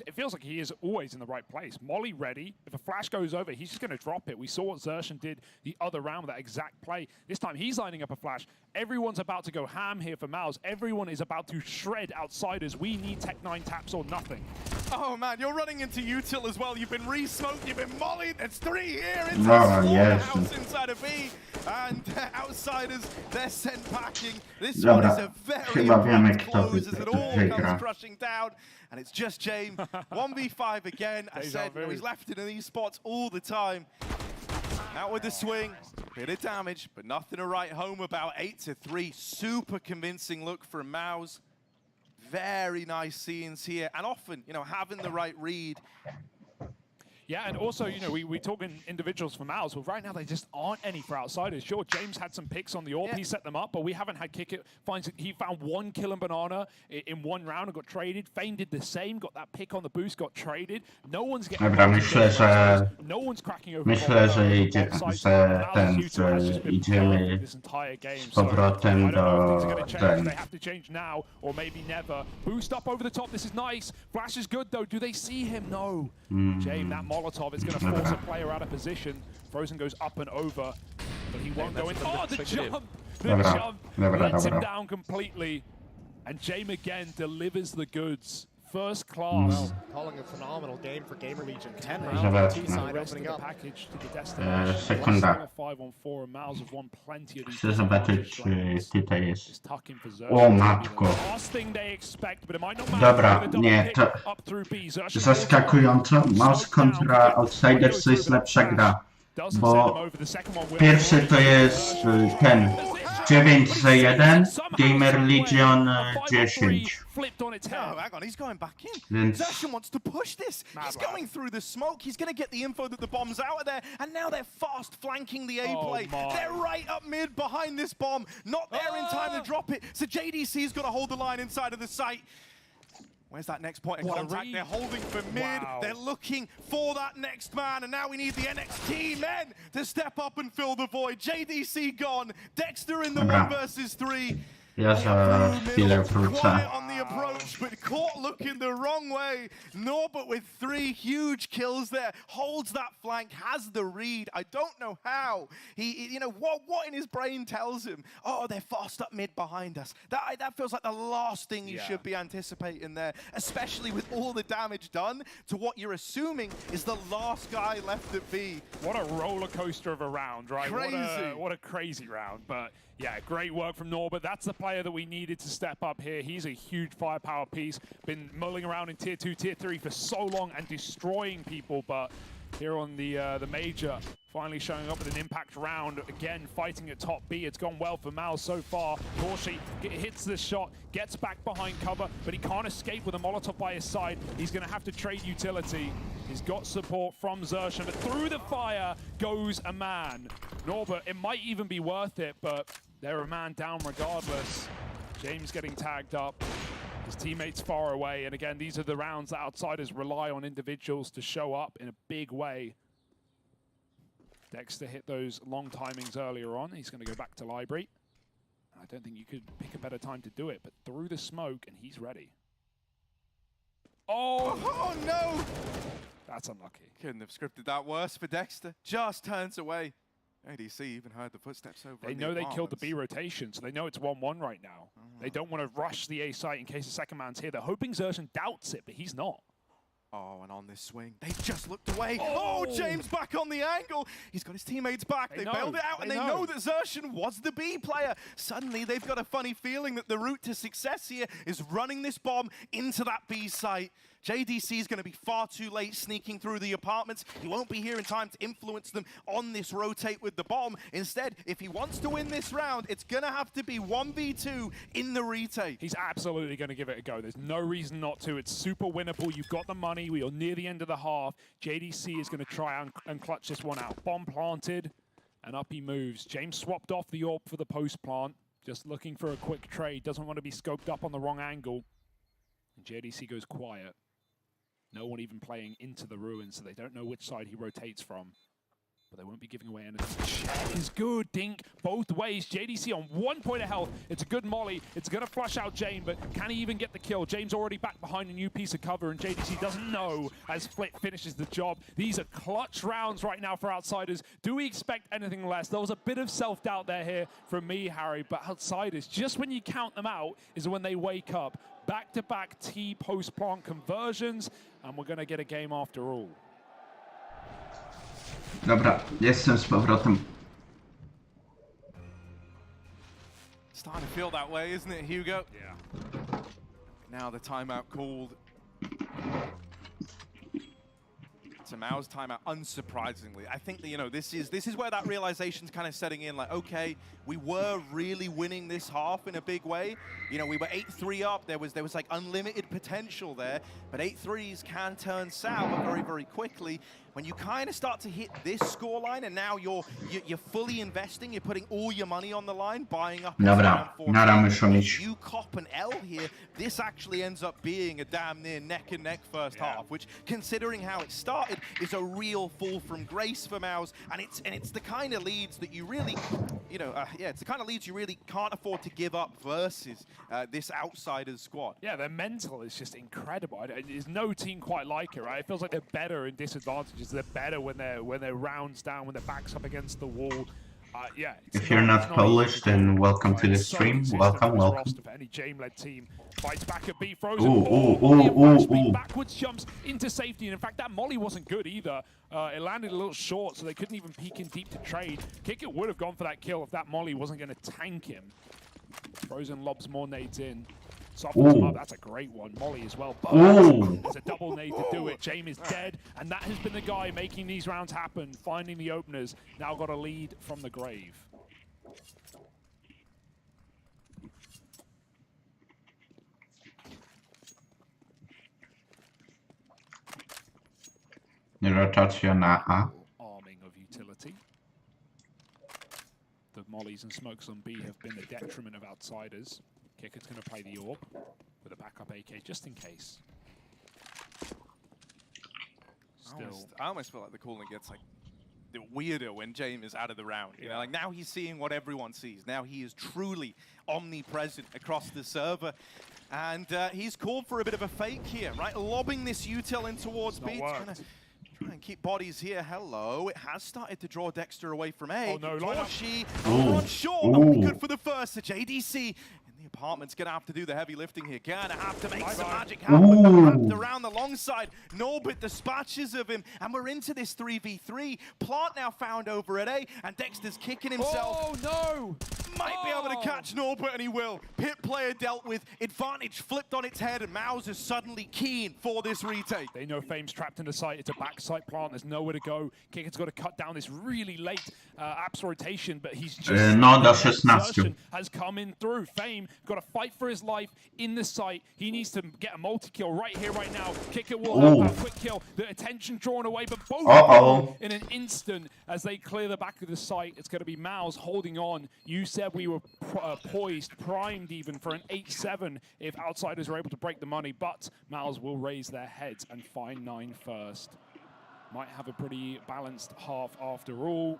it feels like he is always in the right place. Molly ready. If a flash goes over, he's just going to drop it. We saw what Zershan did the other round with that exact play. This time, he's lining up a flash. Everyone's about to go ham here for Mouse. Everyone is about to shred Outsiders. We need Tech-9 taps or nothing. Oh, man, you're running into util as well. You've been re-smoked. You've been mollied. It's 3 here into the house inside of B. And Outsiders, they're sent packing. This one is a very abrupt close as it all comes crushing down. And it's just Jame. 1v5 again. I said, he's left in these spots all the time. Out with the swing. Bit of damage, but nothing to write home about. 8-3. Super convincing look from Mouse. Very nice scenes here. And often, having the right read. Yeah, and also, we talk in individuals for Mouse. Well, right now, there just aren't any for Outsiders. Sure, James had some picks on the AWP. He set them up, but we haven't had Kicker. He found one kill and Banana in one round and got traded. Fame did the same, got that pick on the boost, got traded. No one's getting... No one's cracking over myślę, że idzie, że idziemy z powrotem do They have to change now, or maybe never. Boost up over the top. This is nice. Flash is good, though. Do they see him? No. Jame, that Molotov is going to force a player out of position. Frozen goes up and over, but he won't go in. Oh, the jump! The jump lets him down completely. And Jame again delivers the goods. First class. Calling a phenomenal game for Gamer Legion. 10 rounds on T-side opening up. Package to the destination. Sekunda. 5-on-4 and Miles have won plenty of these. Chcę zobaczyć, czy tutaj jest... O matko. Dobra, nie, to zaskakująco. Mouse kontra Outsiders to jest lepsza gra. Bo pierwszy to jest ten 9-1, Gamer Legion 10. No, hang on, he's going back in. Zershan wants to push this. He's going through the smoke. He's going to get the info that the bomb's out of there. And now they're fast flanking the A play. They're right up mid behind this bomb. Not there in time to drop it. So JDC's got to hold the line inside of the site. Where's that next point of contact? They're holding for mid. They're looking for that next man. And now we need the NXT men to step up and fill the void. JDC gone. Dexter in the 1 versus 3. Yes, healer fruits. On the approach, but caught looking the wrong way. Norbert with 3 huge kills there, holds that flank, has the read. I don't know how. He you know, what in his brain tells him, oh, they're fast up mid behind us. That feels like the last thing you should be anticipating there, especially with all the damage done to what you're assuming is the last guy left at B. What a roller coaster of a round, right? Crazy. What a crazy round, but yeah, great work from Norbert. That's the player that we needed to step up here. He's a huge firepower piece. Been mulling around in Tier 2, Tier 3 for so long and destroying people, but here on the Major, finally showing up with an impact round. Again, fighting at top B. It's gone well for Mal so far. Torshi hits the shot, gets back behind cover, but he can't escape with a Molotov by his side. He's going to have to trade utility. He's got support from Xerxan, but through the fire goes a man. Norbert, it might even be worth it, but they're a man down regardless. James getting tagged up. His teammates far away, and again, these are the rounds that Outsiders rely on individuals to show up in a big way. Dexter hit those long timings earlier on. He's going to go back to Library. I don't think you could pick a better time to do it, but through the smoke, and he's ready. Oh no! That's unlucky. Couldn't have scripted that worse for Dexter. Just turns away. ADC even heard the footsteps over. They know they killed the B rotation, so they know it's 1-1 right now. They don't want to rush the A site in case the second man's here. They're hoping Xerxan doubts it, but he's not. Oh, and on this swing, they just looked away. Oh, James back on the angle. He's got his teammates back. They bailed it out, and they know that Xerxan was the B player. Suddenly, they've got a funny feeling that the route to success here is running this bomb into that B site. JDC is going to be far too late sneaking through the apartments. He won't be here in time to influence them on this rotate with the bomb. Instead, if he wants to win this round, it's going to have to be 1v2 in the retake. He's absolutely going to give it a go. There's no reason not to. It's super winnable. You've got the money. We are near the end of the half. JDC is going to try and clutch this one out. Bomb planted, and up he moves. James swapped off the AWP for the post plant. Just looking for a quick trade. Doesn't want to be scoped up on the wrong angle. And JDC goes quiet. No one even playing into the ruins, so they don't know which side he rotates from. But they won't be giving away anything. Check is good, Dink, both ways. JDC on 1 point of health. It's a good molly. It's going to flush out Jane, but can he even get the kill? James already back behind a new piece of cover, and JDC doesn't know as Flit finishes the job. These are clutch rounds right now for Outsiders. Do we expect anything less? There was a bit of self-doubt here from me, Harry, but Outsiders, just when you count them out, is when they wake up. Back-to-back T post-plant conversions, and we're going to get a game after all. Dobra, jestem z powrotem. Starting to feel that way, isn't it, Hugo? Yeah. Now the timeout called. It's a Mao's timeout, unsurprisingly. I think that, you know, this is where that realization's kind of setting in, like, okay, we were really winning this half in a big way. You know, we were 8-3 up. There was like unlimited potential there, but 8-3s can turn sour very, very quickly. When you kind of start to hit this scoreline, and now you're fully investing, you're putting all your money on the line, buying up. Dobra, nara myszonić. You cop an L here. This actually ends up being a damn near neck and neck first half, which, considering how it started, is a real fall from grace for Maus, and it's the kind of leads that you really, you know, it's the kind of leads you really can't afford to give up versus this Outsiders squad. Yeah, their mental is just incredible. There's no team quite like it, right? It feels like they're better in disadvantages. They're better when they're rounds down, when their back's up against the wall. Yeah. If you're not Polish, then welcome to the stream. Welcome. For any Jame-led team fights back at B. Frozen. Backwards jumps into safety, and in fact, that molly wasn't good either. It landed a little short, so they couldn't even peek in deep to trade. Kickit would have gone for that kill if that molly wasn't going to tank him. Frozen lobs more nades in. Softens him up. That's a great one. Molly as well. But there's a double nade to do it. Jame is dead, and that has been the guy making these rounds happen, finding the openers. Now got a lead from the grave. Rotacja na A. Arming of utility. The mollies and smokes on B have been the detriment of Outsiders. Kicker's going to play the AWP with a backup AK just in case. I almost feel like the cooling gets like weirder when James is out of the round. You know, like now he's seeing what everyone sees. Now he is truly omnipresent across the server. And he's called for a bit of a fake here, right? Lobbing this util in towards B. It's gonna try and keep bodies here. Hello. It has started to draw Dexter away from A. Oh no, Torshi over on short. Only good for the first. The JDC. The apartment's gonna have to do the heavy lifting here. Gonna have to make some magic happen. Around the long side, Norbit dispatches of him, and we're into this 3v3. Plant now found over at A, and Dexter's kicking himself. Oh no! Might be able to catch Norbit, and he will. Pit player dealt with. Advantage flipped on its head, and Maus is suddenly keen for this retake. They know Fame's trapped in the site. It's a backside plant. There's nowhere to go. Kicker's got to cut down this really late Apps rotation, but he's just... No do 16. Has come in through. Fame got to fight for his life in the site. He needs to get a multi-kill right here, right now. Kicker will have a quick kill. The attention drawn away, but both in an instant as they clear the back of the site. It's going to be Maus holding on. You said we were poised, primed even for an 8-7 if Outsiders are able to break the money, but Maus will raise their heads and find 9 first. Might have a pretty balanced half after all.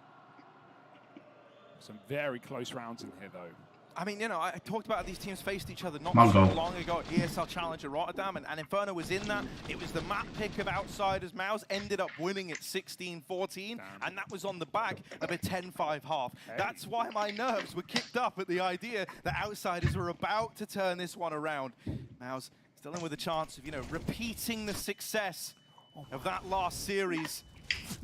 Some very close rounds in here, though. I mean, you know, I talked about how these teams faced each other not so long ago at ESL Challenger Rotterdam, and Inferno was in that. It was the map pick of Outsiders. Maus ended up winning at 16-14, and that was on the back of a 10-5 half. That's why my nerves were kicked up at the idea that Outsiders were about to turn this one around. Maus still in with a chance of, you know, repeating the success of that last series.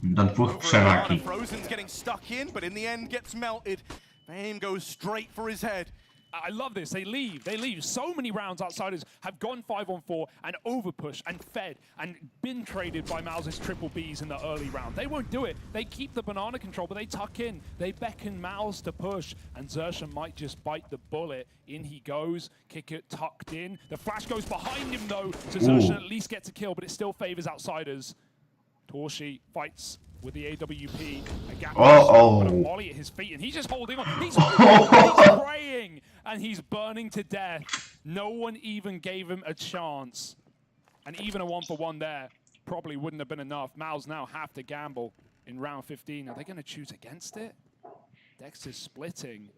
Frozen's getting stuck in, but in the end gets melted. Fame goes straight for his head. I love this. They leave. They leave. So many rounds Outsiders have gone 5-on-4 and overpushed and fed and been traded by Maus' triple Bs in the early round. They won't do it. They keep the banana control, but they tuck in. They beckon Maus to push, and Xerxia might just bite the bullet. In he goes. Kick it tucked in. The flash goes behind him, though, so Xerxia at least gets a kill, but it still favors Outsiders. Torshi fights with the AWP. Got a molly at his feet, and he's just holding on. He's praying, and he's burning to death. No one even gave him a chance. And even a 1-for-1 there probably wouldn't have been enough. Maus now have to gamble in round 15. Are they going to choose against it? Dexter's splitting.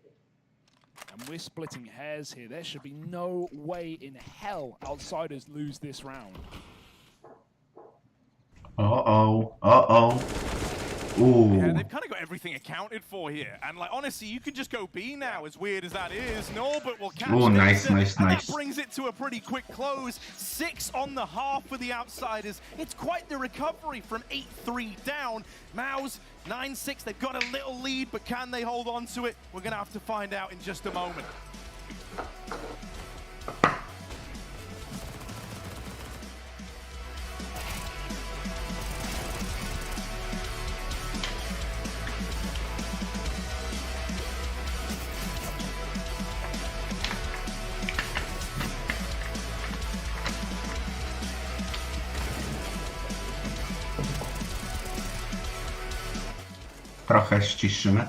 And we're splitting hairs here. There should be no way in hell Outsiders lose this round. Ooh. Yeah, they've kind of got everything accounted for here. And like, honestly, you can just go B now, as weird as that is. Norbit will catch nice. That brings it to a pretty quick close. 6 on the half for the Outsiders. It's quite the recovery from 8-3 down. Maus, 9-6. They've got a little lead, but can they hold on to it? We're going to have to find out in just a moment. Trochę ściszymy.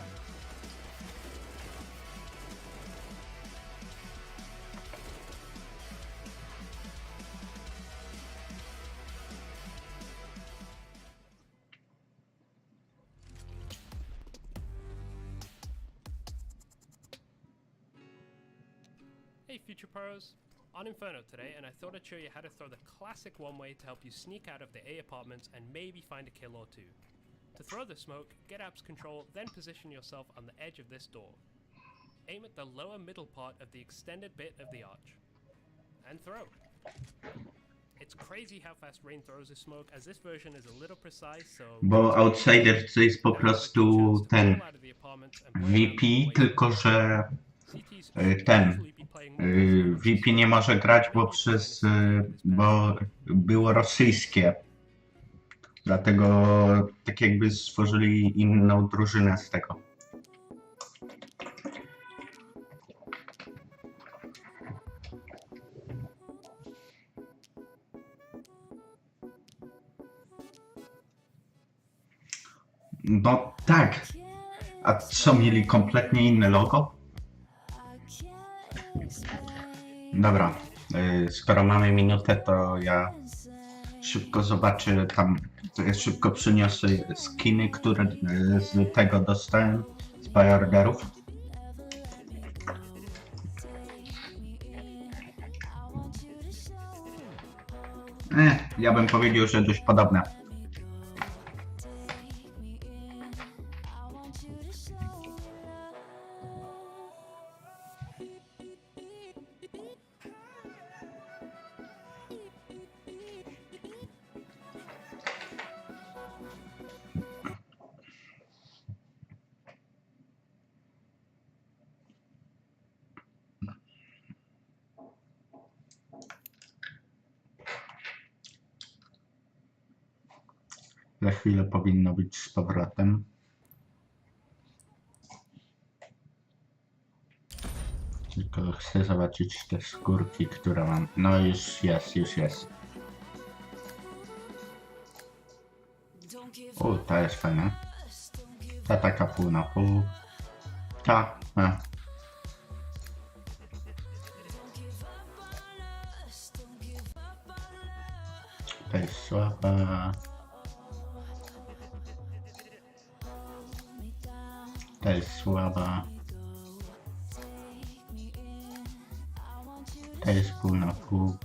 Hey Future Pros, on Inferno today, and I thought I'd show you how to throw the classic one-way to help you sneak out of the A apartments and maybe find a kill or two. To throw the smoke, get Apps control, then position yourself on the edge of this door. Aim at the lower middle part of the extended bit of the arch. And throw. It's crazy how fast Rain throws his smoke, as this version is a little precise, so... Bo Outsider to jest po prostu ten VP, tylko że ten VP nie może grać, bo było rosyjskie. Dlatego tak jakby stworzyli inną drużynę z tego. No tak. A co, mieli kompletnie inne logo? Dobra, skoro mamy minutę, to ja Szybko zobaczę tam, szybko przyniosę skiny, które z tego dostałem, z buy-orderów. Ja bym powiedział, że dość podobne. Za chwilę powinno być z powrotem. Tylko chcę zobaczyć te skórki, które mam. No już jest. O, ta jest fajna. Ta taka pół na pół. Ta. Ta jest słaba. Ta jest słaba. Ta jest pół na pół.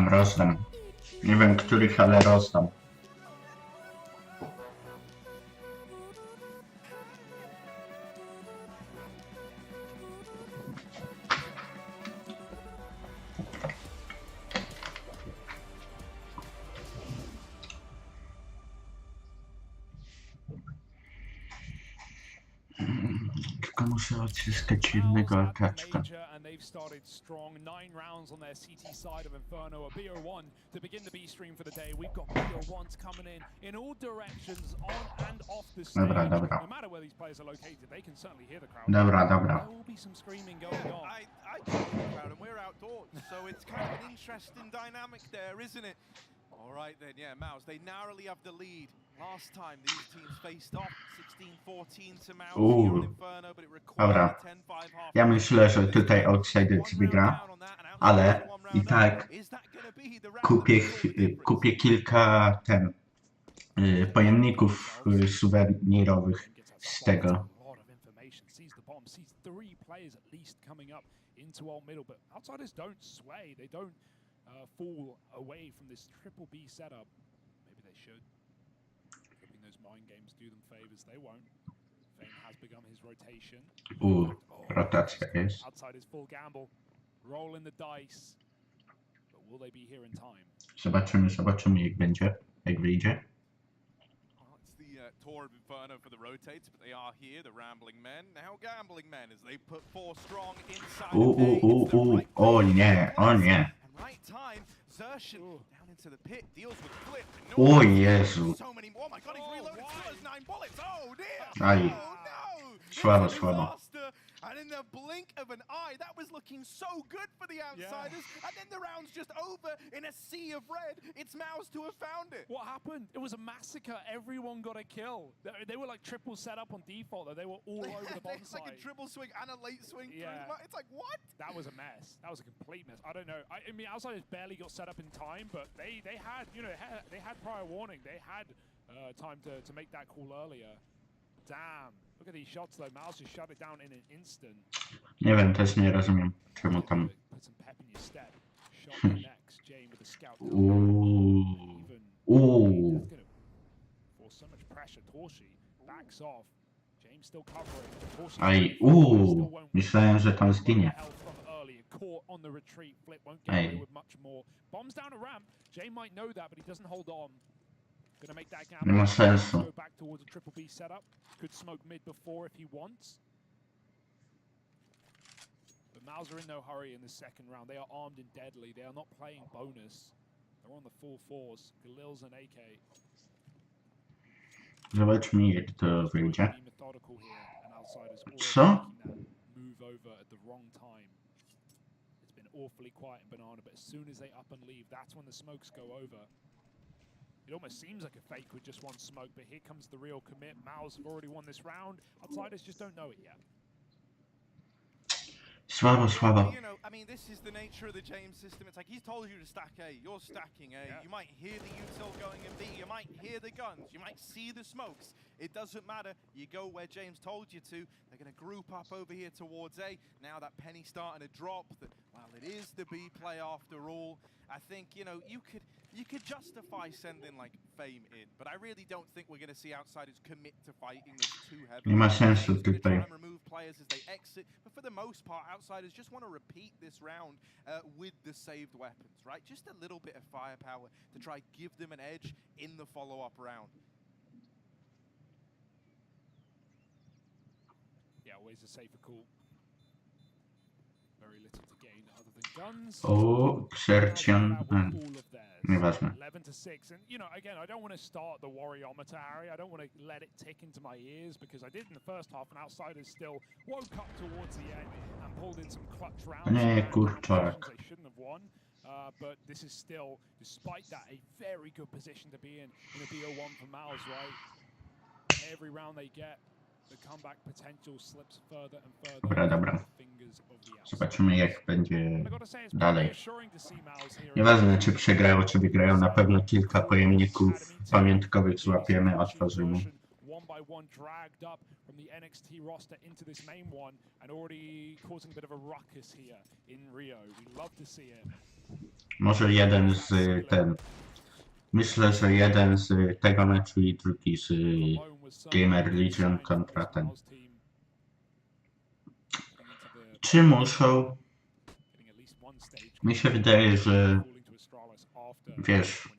Rozdam. Nie wiem których, ale rozdam. Tylko muszę odzyskać jednego ataczka. They've started strong. 9 rounds on their CT side of Inferno. A BO1 to begin the B stream for the day. We've got BO1s coming in all directions, on and off the stage. Dobra. No matter where these players are located, they can certainly hear the crowd. Dobra. There will be some screaming going on. I can hear the crowd, and we're outdoors, so it's kind of an interesting dynamic there, isn't it? All right then, yeah, Mouse, they narrowly have the lead. Last time these teams faced off, 16-14 to Mouse here on Inferno, but it required a 10-5 half. Ja myślę, że tutaj Outsiders wygra, ale i tak kupię kilka pojemników suwenirowych z tego. Fall away from this triple B setup. Maybe they should. Hoping those mind games do them favors. They won't. Fane has begun his rotation. Rotacja jest. Outside is full gamble. Roll in the dice. But will they be here in time? Zobaczymy jak wyjdzie. It's the tour of Inferno for the rotates, but they are here, the Rambling Men. Now Gambling Men as they put 4 strong inside. O nie. Right time, Zershin down into the pit, deals with Flip. O Jezu. So many more. Oh my god, he's reloaded. Still has 9 bullets. Oh dear. Aj. Słabo. And in the blink of an eye, that was looking so good for the Outsiders. Yeah. And then the round's just over in a sea of red. It's Mouse to have found it. What happened? It was a massacre. Everyone got a kill. They were like triple set up on default, though. They were all over the bomb site. It's like a triple swing and a late swing. Yeah. It's like, what? That was a mess. That was a complete mess. I don't know. I mean, Outsiders barely got set up in time, but they had, you know, they had prior warning. They had time to make that call earlier. Damn. Look at these shots though. Mouse just shut it down in an instant. Nie wiem, też nie rozumiem, czemu tam. Put some pep in your step. Shot next. Jane with a scout. For so much pressure, Torshi backs off. James still covering. Aj, myślałem, że tam zginie. Caught on the retreat. Flip won't get away with much more. Bombs down a ramp. Jane might know that, but he doesn't hold on. Gonna make that gamble. Nie ma sensu. Go back towards a triple B setup. Could smoke mid before if he wants. But Mouse are in no hurry in the second round. They are armed and deadly. They are not playing bonus. They're on the full force. Galil's an AK. Zobaczmy jak to wyjdzie. Co? Move over at the wrong time. It's been awfully quiet in Banana, but as soon as they up and leave, that's when the smokes go over. It almost seems like a fake with just one smoke, but here comes the real commit. MOUZ have already won this round. Outsiders just don't know it yet. Słabo. You know, I mean, this is the nature of the James system. It's like he's told you to stack A, you're stacking A. You might hear the util going in B, you might hear the guns, you might see the smokes. It doesn't matter. You go where James told you to. They're going to group up over here towards A. Now that penny's starting to drop. Well, it is the B play after all. I think, you know, you could justify sending like Fame in, but I really don't think we're going to see Outsiders commit to fighting this too heavy. Nie ma sensu tutaj. Try and remove players as they exit, but for the most part, Outsiders just want to repeat this round with the saved weapons, right? Just a little bit of firepower to try give them an edge in the follow-up round. Yeah, always a safer call. Very little to gain other than guns. O, Xerxion. Nieważne. 11 to 6, and you know, again, I don't want to start the worryometer, Harry. I don't want to let it tick into my ears because I did in the first half, and Outsiders still woke up towards the end and pulled in some clutch rounds. Nie, kurczak. They shouldn't have won, but this is still, despite that, a very good position to be in a BO1 for MOUZ, right? Every round they get, the comeback potential slips further and further. Dobra. Zobaczymy, jak będzie dalej. Nieważne, czy przegrają, czy wygrają, na pewno kilka pojemników pamiątkowych złapiemy, otworzymy. One by one dragged up from the NXT roster into this main one and already causing a bit of a ruckus here in Rio. We love to see it. Może jeden z myślę, że jeden z tego meczu i drugi z Gamer Legion kontra ten. Czy muszą? Mi się wydaje, że wiesz,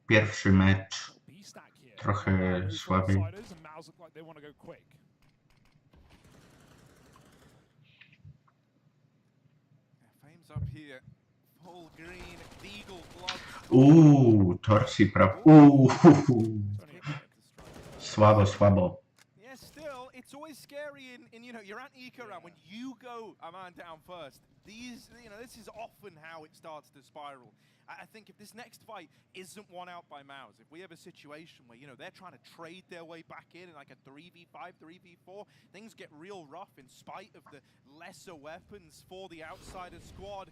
pierwszy mecz trochę słabiej. Torsi praw. Słabo. Yeah, still, it's always scary in you know, your anti-eco round when you go a man down first. These, you know, this is often how it starts to spiral. I think if this next fight isn't won out by MOUZ, if we have a situation where, you know, they're trying to trade their way back in like a 3v5, 3v4, things get real rough in spite of the lesser weapons for the Outsider squad.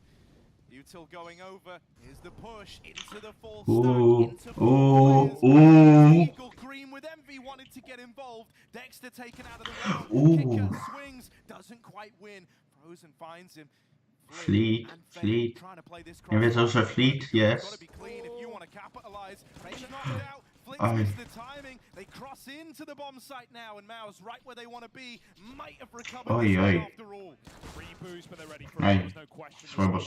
Util going over. Here's the push into the full stack. Eagle Green with Envy wanted to get involved. Dexter taken out of the round. Kicker swings, doesn't quite win. Frozen finds him. Fleet. Nie wiedzą, że Fleet jest. Flix missed the timing. They cross into the bomb site now, and MOUZ right where they want to be. Might have recovered this one after all. Reboost, but they're ready for it. There's no question. Słabo.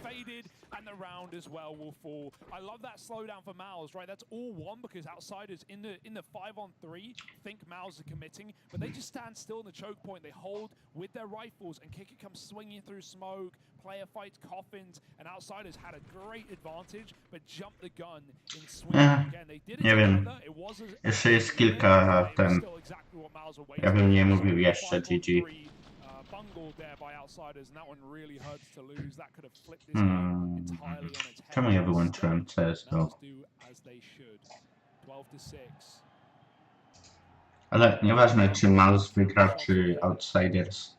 Faded, and the round as well will fall. I love that slowdown for MOUZ, right? That's all one because Outsiders in the 5-on-3 think MOUZ are committing, but they just stand still in the choke point. They hold with their rifles, and Kicker comes swinging through smoke. Player fights coffins, and Outsiders had a great advantage, but jumped the gun in swing again. They did it together. It was Jeszcze jest kilka ja bym nie mówił jeszcze GG. Czemu ja wyłączyłem CSGO? Ale nieważne, czy MOUZ wygra, czy Outsiders.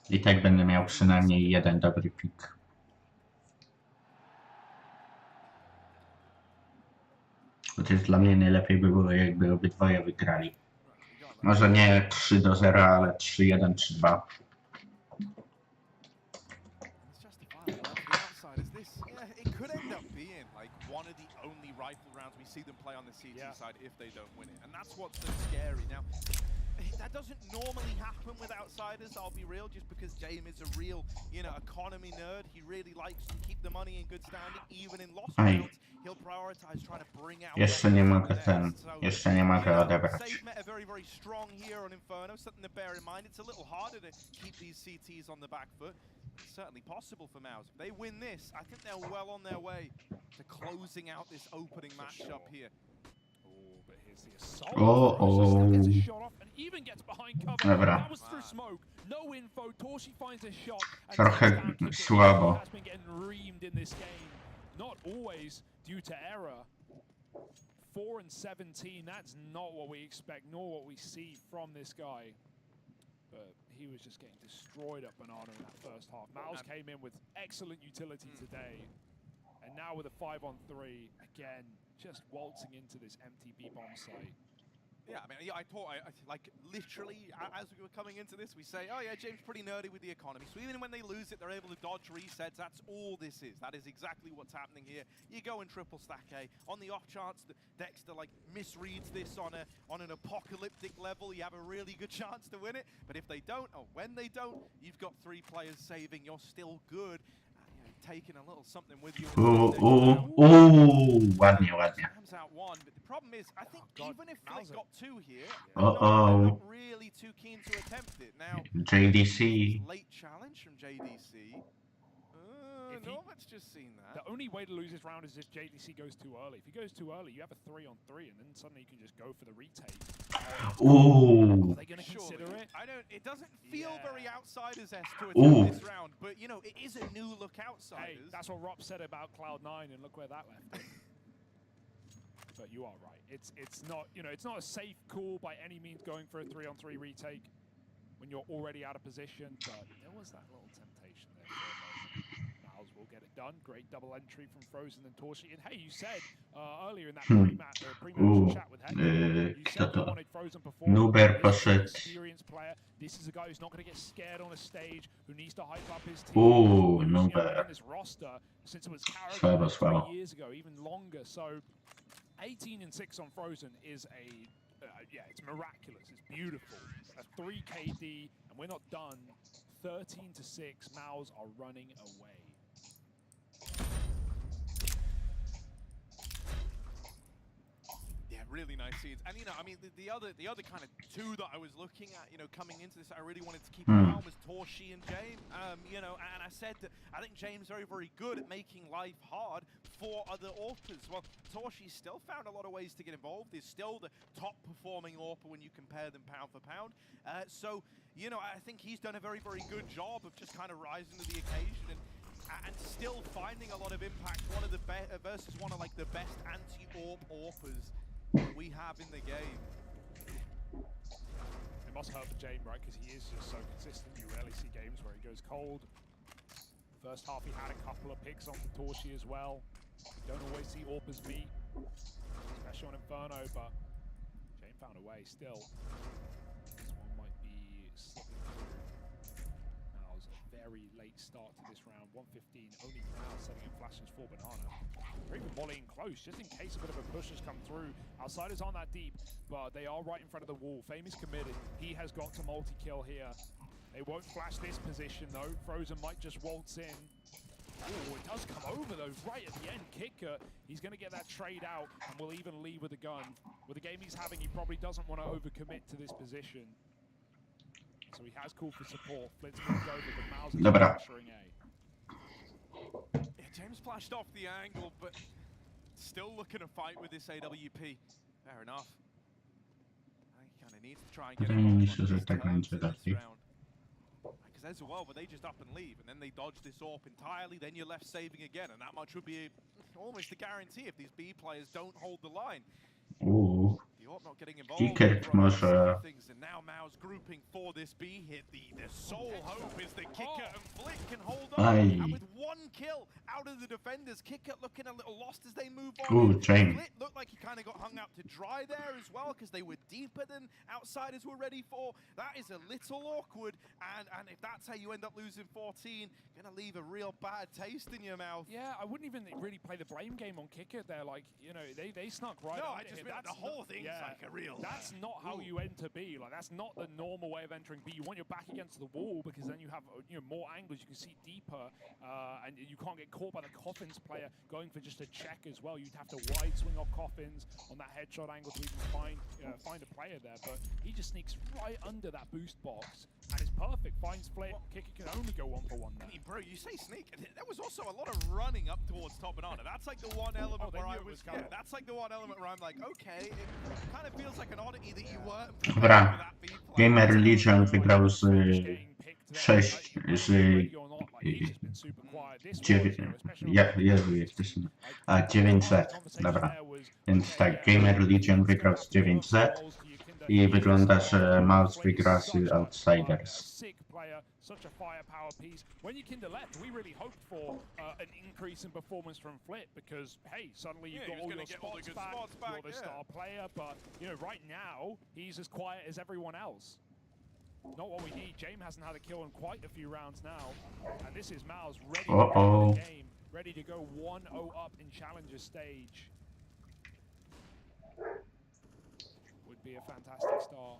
I tak będę miał przynajmniej jeden dobry pick. Chociaż dla mnie najlepiej by było, jakby obydwoje wygrali. Może nie 3-0, ale 3-1, 3-2. That doesn't normally happen with Outsiders, I'll be real, just because James is a real, you know, economy nerd. He really likes to keep the money in good standing, even in lost rounds. He'll prioritize trying to bring out... Jeszcze nie mogę odebrać. Very, very strong here on Inferno, something to bear in mind. It's a little harder to keep these CTs on the back foot. It's certainly possible for MOUZ. If they win this, I think they're well on their way to closing out this opening matchup here. It's the assault. Oh. Gets a shot off and even gets behind cover. Dobra. That was through smoke. No info. Torshi finds a shot. And Trochę słabo. has been getting reamed in this game. Not always due to error. 4 and 17. That's not what we expect, nor what we see from this guy. But he was just getting destroyed up Banana in that first half. Mouse came in with excellent utility today. And now with a 5-on-3, again, just waltzing into this empty B-bomb site. Yeah, I mean, I thought, like, literally, as we were coming into this, we say, oh yeah, James pretty nerdy with the economy. So even when they lose it, they're able to dodge resets. That's all this is. That is exactly what's happening here. You go and triple stack A. On the off chance that Dexter, like, misreads this on an apocalyptic level, you have a really good chance to win it. But if they don't, or when they don't, you've got 3 players saving. You're still good. Taking a little something with you. Ładnie, ładnie. Comes out 1, but the problem is, I think even if they got 2 here, Uh-oh. they're not really too keen to attempt it. Now, JDC. late challenge from JDC. Not much just seen that. The only way to lose this round is if JDC goes too early. If he goes too early, you have a 3-on-3, and then suddenly you can just go for the retake. Ooh. Are they going to consider it? It doesn't feel very Outsiders-esque to attempt this round, but you know, it is a new look Outsiders. Hey, that's what Rob said about Cloud9, and look where that left him. But you are right. It's not, you know, it's not a safe call by any means going for a 3-on-3 retake when you're already out of position, but there was that little temptation there for a moment. Will get it done. Great double entry from Frozen and Torshi. And hey, you said earlier in that pre-match chat with Hector, you said you wanted Frozen performance. Nuber poszedł. Experienced player. This is a guy who's not going to get scared on a stage, who needs to hype up his team. Nuber. In this roster since it was Słabo. 3 years ago, even longer. So 18 and 6 on Frozen is a yeah, it's miraculous. It's beautiful. That's 3 KD, and we're not done. 13 to 6. Mouse are running away. Yeah, really nice scenes. And you know, I mean, the other kind of 2 that I was looking at, you know, coming into this, I really wanted to keep an eye on was Torshi and James. You know, and I said that I think James very, very good at making life hard for other AWPers. Well, Torshi still found a lot of ways to get involved. He's still the top performing AWPer when you compare them pound for pound. So, you know, I think he's done a very, very good job of just kind of rising to the occasion and still finding a lot of impact. One of the versus one of like the best anti-AWP AWPers that we have in the game. It must hurt for James, right? Because he is just so consistent. You rarely see games where he goes cold. First half, he had a couple of picks onto Torshi as well. You don't always see AWPers meet, especially on Inferno, but James found a way still. This one might be slipping through. Now, it was a very late start to this round. 115, only now setting in flashes for Banana. Or even volleying close, just in case a bit of a push has come through. Outsiders aren't that deep, but they are right in front of the wall. Fame is committed. He has got to multi-kill here. They won't flash this position though. Frozen might just waltz in. Oh, it does come over though, right at the end. Kicker, he's going to get that trade out and will even leave with a gun. With the game he's having, he probably doesn't want to overcommit to this position. So he has called for support. Flint's moved over, but Mouse is pressuring A. Yeah, James flashed off the angle, but still looking to fight with this AWP. Fair enough. I think he kind of needs to try and get involved on this round. Because as well, but they just up and leave, and then they dodge this AWP entirely, then you're left saving again, and that much would be almost a guarantee if these B players don't hold the line. Ooh. The AWP not getting involved. Kickert może... And now Mao's grouping for this B hit. The sole hope is that Kicker and Flick can hold on. And with 1 kill out of the defenders, Kicker looking a little lost as they move on. Ooh, James. Flick looked like he kind of got hung out to dry there as well, because they were deeper than Outsiders were ready for. That is a little awkward, and if that's how you end up losing 14, gonna leave a real bad taste in your mouth. Yeah, I wouldn't even really play the blame game on Kicker. They're like, you know, they snuck right No, on I just mean the whole thing's like a real... That's not how you enter B. Like, that's not the normal way of entering B. You want your back against the wall, because then you have, you know, more angles. You can see deeper, and you can't get caught by the Coffins player going for just a check as well. You'd have to wide swing off Coffins on that headshot angle to even find a player there. But he just sneaks right under that boost box, and it's perfect. Finds Flick. Kicker can only go 1 for 1 there. I mean, bro, you say sneak. There was also a lot of running up towards top banana. That's like the one element where I was numbers coming. That's like the one element where I'm like, okay, it kind of feels like an oddity that you weren't Dobra, Gamer Legion wygrał z 6 z 900. Dobra, więc tak, Gamer Legion wygrał z 900 i wygląda, że Mouse wygra z Outsiders. Such a firepower piece. When Yikinda left, we really hoped for an increase in performance from Flip because, hey, suddenly you've got all your spots back, you're the star player, but, you know, right now, he's as quiet as everyone else. Not what we need. James hasn't had a kill in quite a few rounds now, and this is Mouse ready to go the game, ready to go 1-0 up in Challenger stage. Would be a fantastic start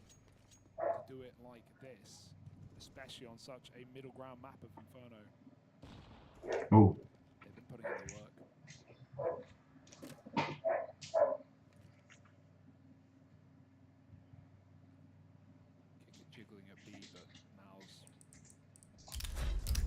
to do it like this, especially on such a middle ground map of Inferno. Oh. They've been putting in the work. Jiggling at B, but Mal's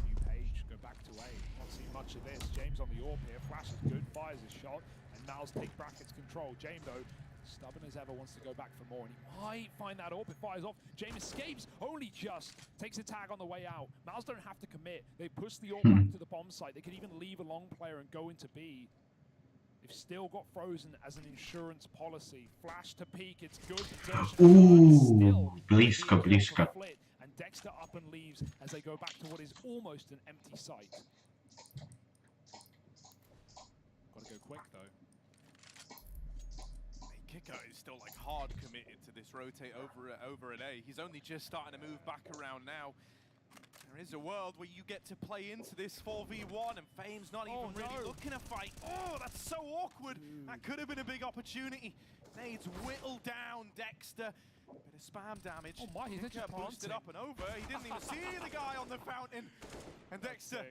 new page, go back to A. Not seen much of this. James on the AWP here, Flash is good, fires his shot, and Mal's take brackets control. James though, stubborn as ever, wants to go back for more, and he might find that AWP. It fires off. James escapes, only just takes a tag on the way out. Mal's don't have to commit. They push the AWP back to the bomb site. They could even leave a long player and go into B. They've still got Frozen as an insurance policy. Flash to peak, it's good. Ooh, blisko. And Dexter up and leaves as they go back to what is almost an empty site. Gotta go quick though. Kiko is still like hard committed to this rotate over at A. He's only just starting to move back around now. There is a world where you get to play into this 4v1 and Fame's not even really looking to fight. Oh, that's so awkward. That could have been a big opportunity. Nades whittle down Dexter. Bit of spam damage. Oh my, he's just boosted up and over. He didn't even see the guy on the fountain. And Dexter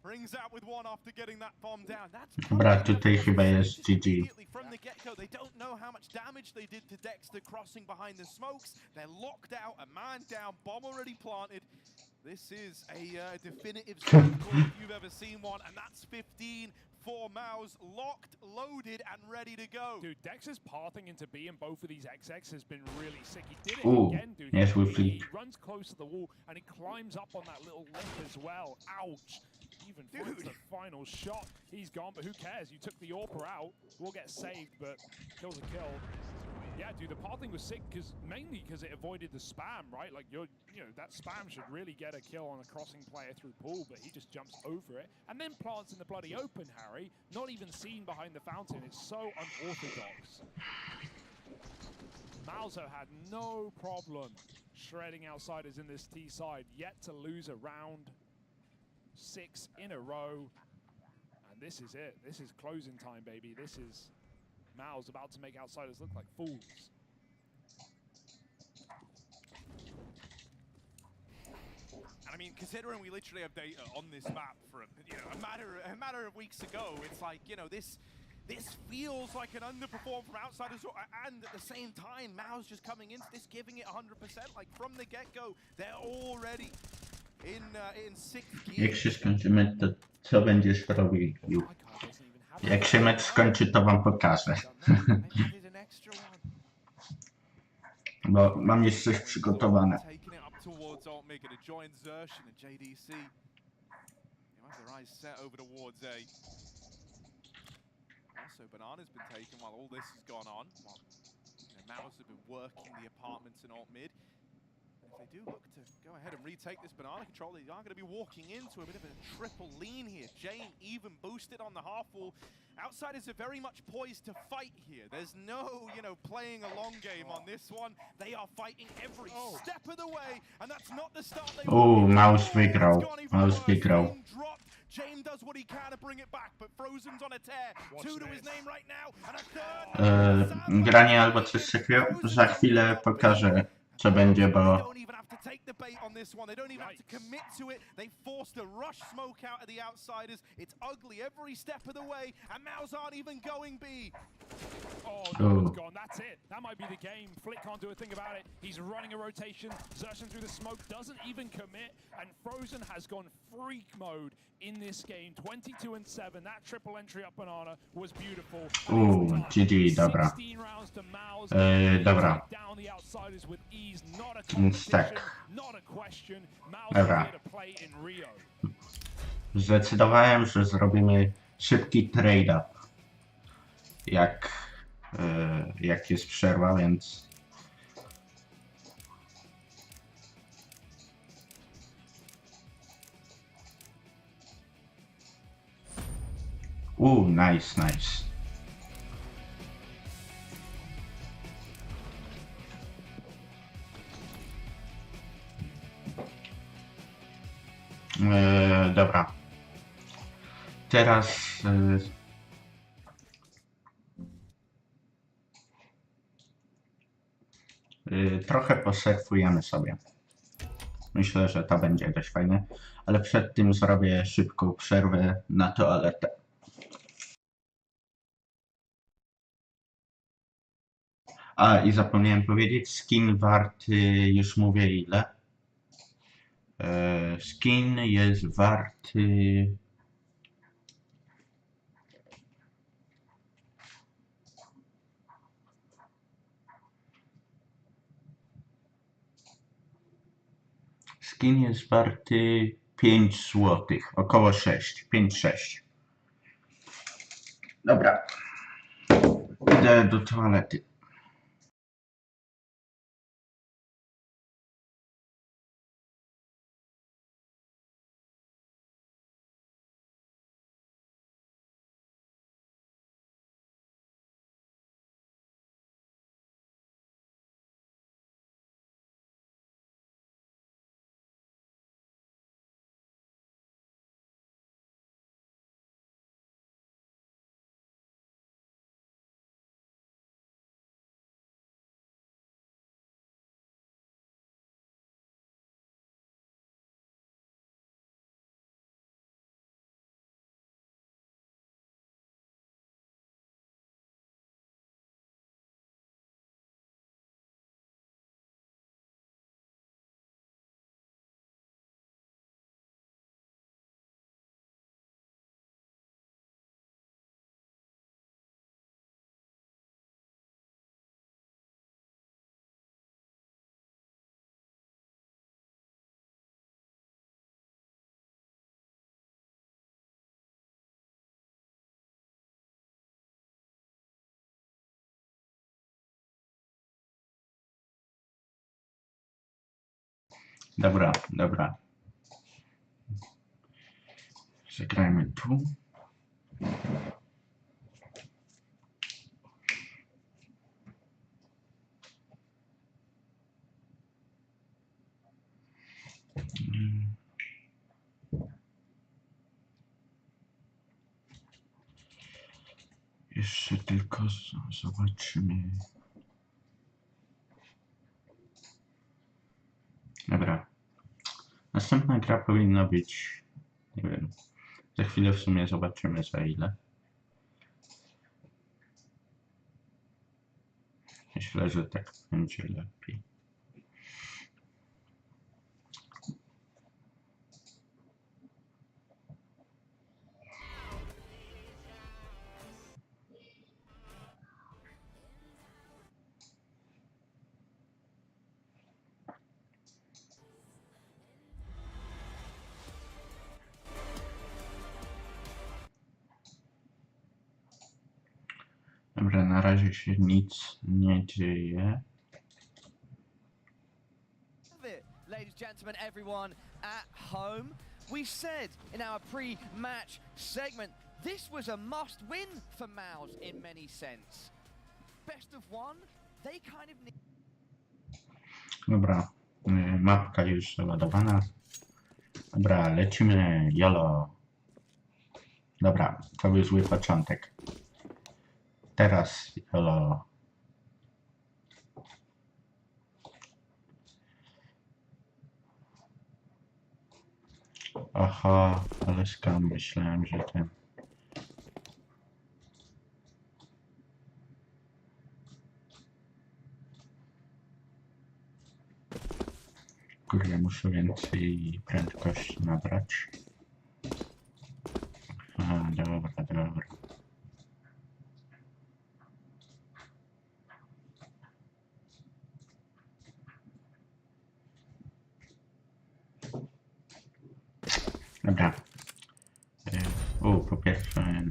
brings out with one after getting that bomb down. That's Dobra, tutaj chyba jest GG. from the get-go. They don't know how much damage they did to Dexter crossing behind the smokes. They're locked out, a man down, bomb already planted. This is a definitive score if you've ever seen one, and that's 15 for Mouse, locked, loaded, and ready to go. Dude, Dexter's pathing into B in both of these XX has been really sick. He did it again, dude. Yes, He runs close to the wall, and he climbs up on that little lip as well. Ouch. Even finds the final shot. He's gone, but who cares? You took the AWPer out. We'll get saved, but kills a kill. Yeah, dude, the pathing was sick mainly because it avoided the spam, right? Like, you know, that spam should really get a kill on a crossing player through pool, but he just jumps over it and then plants in the bloody open, Harry. Not even seen behind the fountain. It's so unorthodox. Malzo had no problem shredding Outsiders in this T side, yet to lose a round 6 in a row. And this is it. This is closing time, baby. This is Mal's about to make Outsiders look like fools. And I mean, considering we literally have data on this map from, you know, a matter of weeks ago, it's like, you know, this feels like an underperform from Outsiders, and at the same time, Mal's just coming into this, giving it 100%. Like from the get-go, they're already in 6th gear. Jak się skończy mecz, to co będziesz robił? Jak się mecz skończy, to wam pokażę. Bo mam jeszcze coś przygotowane. Towards Altmega to join Zersh and the JDC. They have their eyes set over towards A. Also, Banana's been taken while all this has gone on. While Mouse have been working the apartments in Alt Mid. If they do look to go ahead and retake this Banana control, they are going to be walking into a bit of a triple lean here. Jane even boosted on the half wall. Outsiders are very much poised to fight here. There's no, you know, playing a long game on this one. They are fighting every step of the way, and that's not the start they want. Mouse wygrał. Mouse wygrał. Jane does what he can to bring it back, but Frozen's on a tear. 2 to his name right now, and a third. Granie albo coś takiego. Za chwilę pokażę, co będzie, bo Take the bait on this one. They don't even have to commit to it. They forced a rush smoke out of the Outsiders. It's ugly every step of the way, and Mouse aren't even going B. Oh, it's gone. That's it. That might be the game. Flick can't do a thing about it. He's running a rotation. Xerxen through the smoke doesn't even commit. And Frozen has gone freak mode in this game. 22-7. That triple entry up Banana was beautiful. GG, dobra. 16 rounds to Mouse. Dobra. Down the outsiders with ease. Not a Tak. not a question. Mouse Dobra. is here to play in Rio. Zdecydowałem, że zrobimy szybki trade-up. Jak jest przerwa, więc... Nice, nice. Dobra. Teraz... trochę posurfujemy sobie. Myślę, że to będzie dość fajne, ale przed tym zrobię szybką przerwę na toaletę. I zapomniałem powiedzieć, skin warty, już mówię ile. Skin jest warty... Skin jest warty 5 zł, około 6, 5-6. Dobra, idę do toalety. Dobra, dobra. Zagrajmy tu. Jeszcze tylko zobaczymy. Dobra. Następna gra powinna być, nie wiem, za chwilę w sumie zobaczymy za ile. Myślę, że tak będzie lepiej. Dobra, na razie się nic nie dzieje. Ladies and gentlemen, everyone at home, we said in our pre-match segment, this was a must-win for Mouse in many sense. Best of one, they kind of need... Dobra, mapka już załadowana. Dobra, lecimy, jolo. Dobra, to był zły początek. Teraz, jolo. Aha, ale skam, myślałem, że ten... Kurde, muszę więcej prędkości nabrać. A, dobra, dobra. Dobra. O, po pierwsze,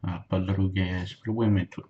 a po drugie spróbujmy tu.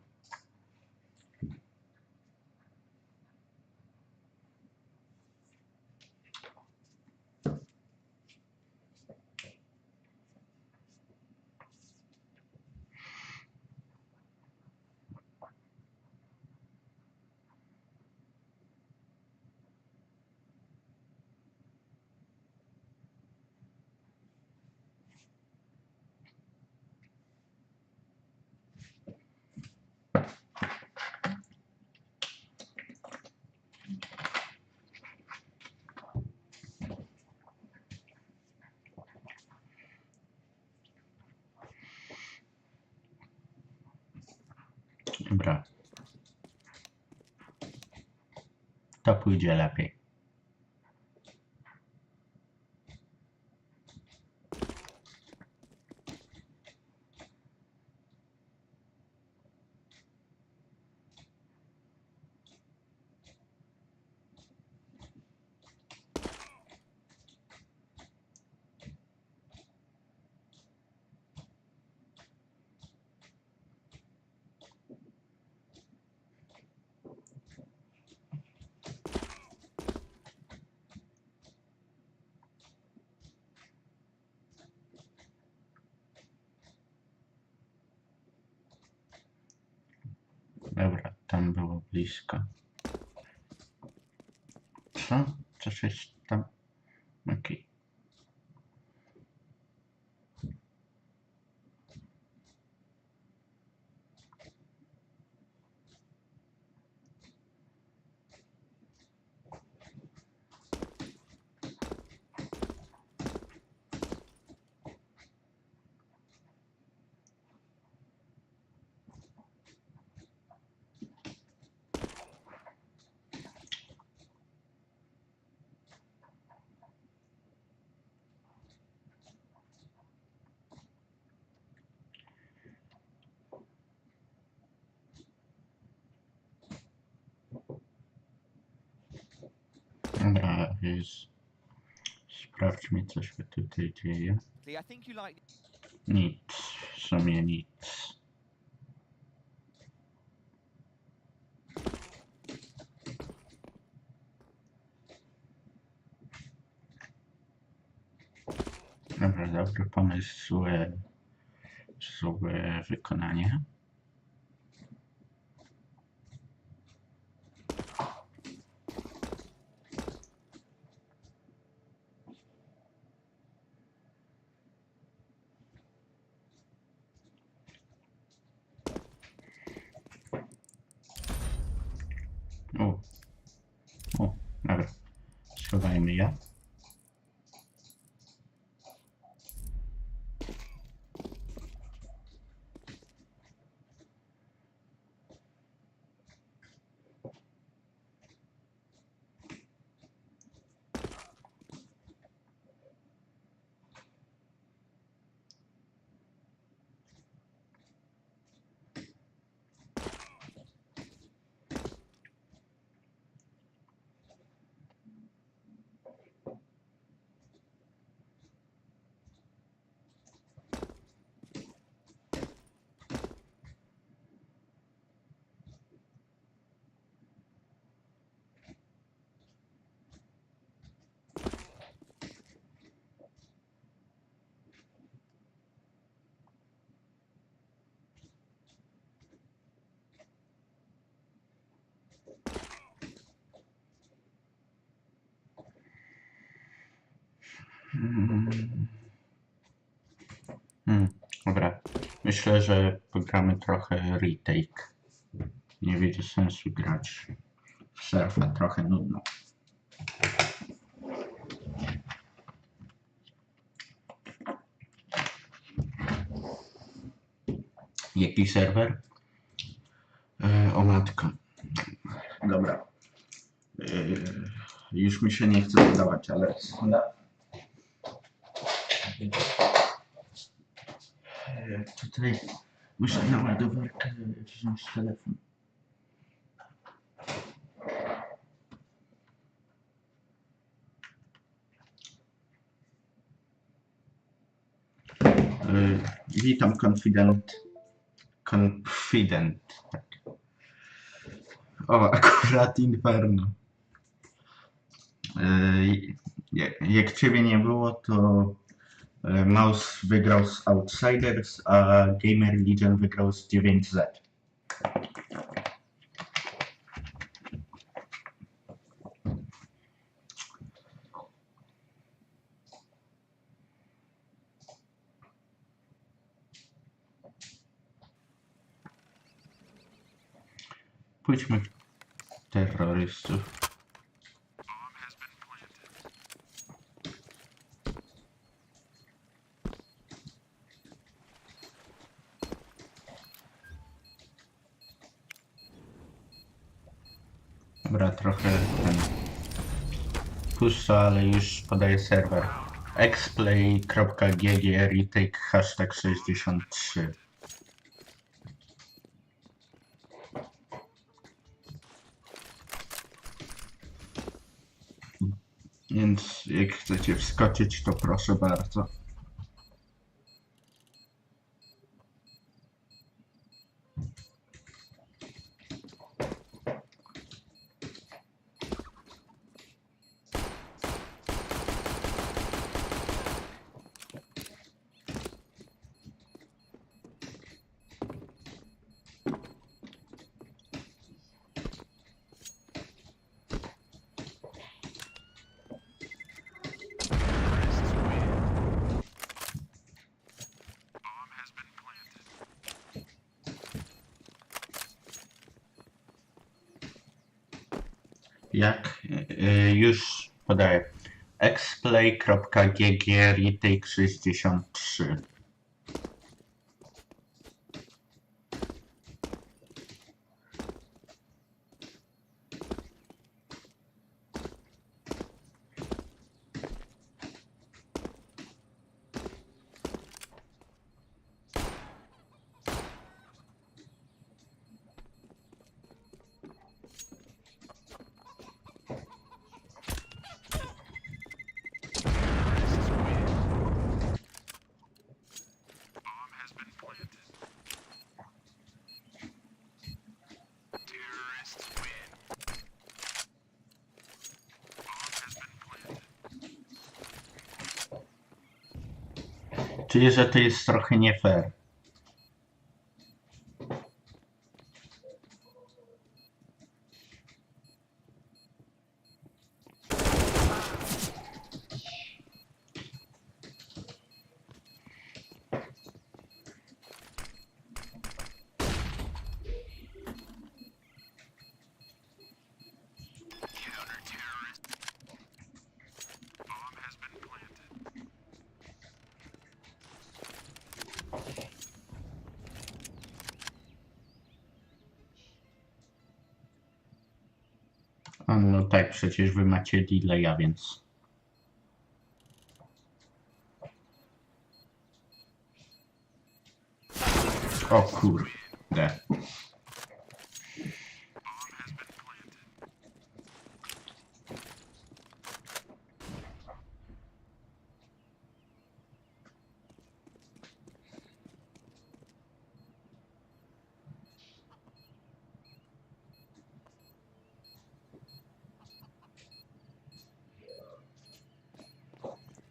Dobra. To pójdzie lepiej. Dobra, tam było blisko. Co? Coś jest tam? Okej. Dobra, sprawdźmy, co się tutaj dzieje. Nic, w sumie nic. Dobra, dobry pomysł, złe wykonanie. O, dobra. Schowajmy je. Dobra, myślę, że pogramy trochę retake. Nie widzę sensu grać w surfa, trochę nudno. Jaki serwer? O matko. Dobra. Już mi się nie chce dodawać, ale... Tutaj muszę na ładowarkę wziąć telefon. Witam, Confident. Tak. O, akurat Inferno. Jak ciebie nie było, to Mouse wygrał z Outsiders, a Gamer Legion wygrał z 9Z. Pójdźmy w terrorystów. Dobra, trochę ten pusto, ale już podaję serwer. xplay.gg retake #63. Więc jak chcecie wskoczyć, to proszę bardzo. Jak już podaję xplay.gg retake 63. Czuję, że to jest trochę nie fair. A no tak, przecież wy macie delaya, więc... O kurde.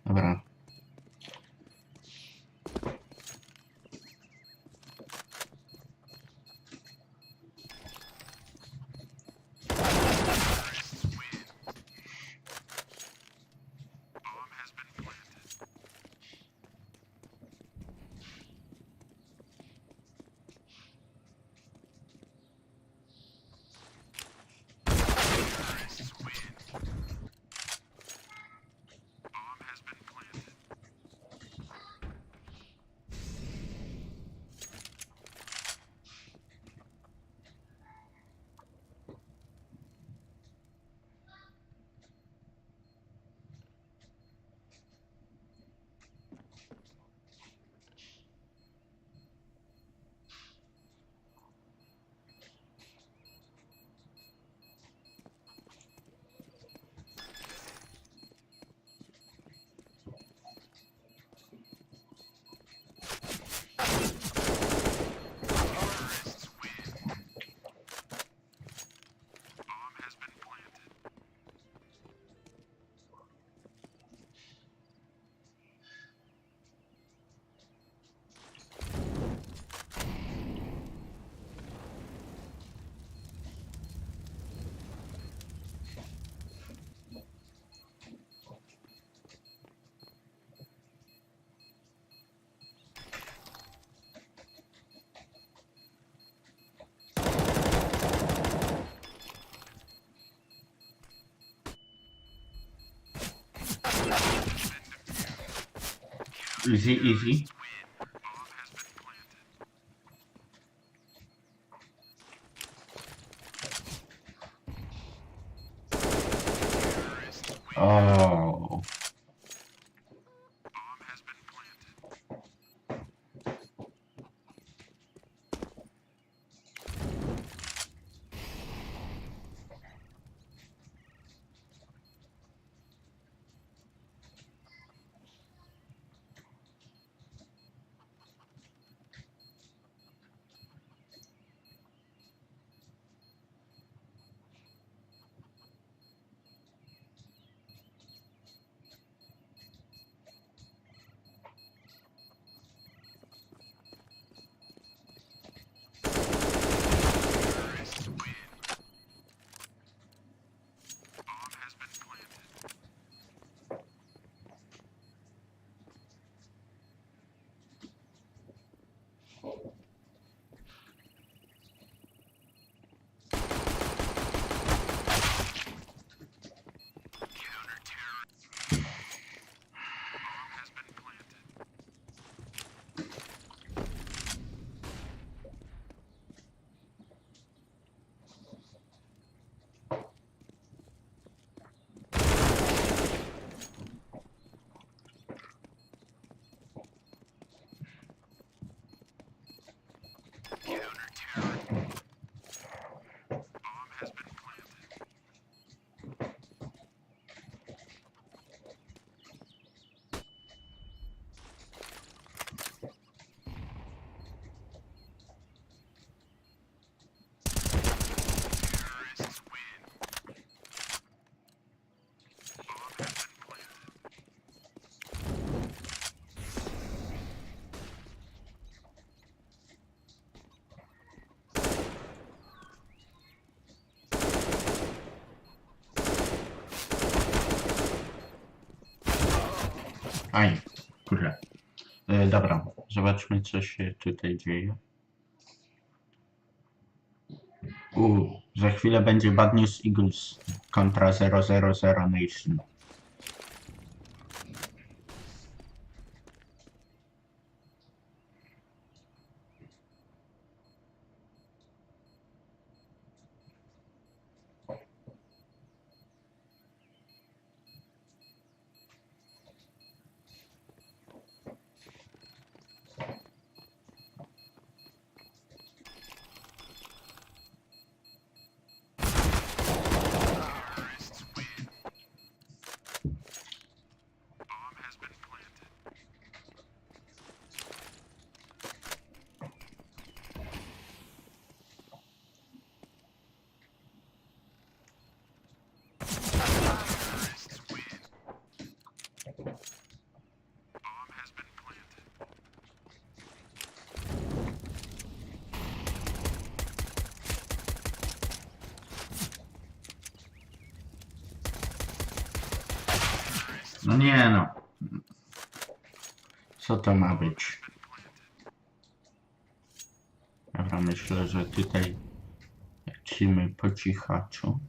Dobra. Easy, easy. Oh. Aj, kurde. Dobra, zobaczmy co się tutaj dzieje. Za chwilę będzie Bad News Eagles kontra 000 Nation. No nie no. Co to ma być? Dobra, myślę, że tutaj lecimy po cichaczu.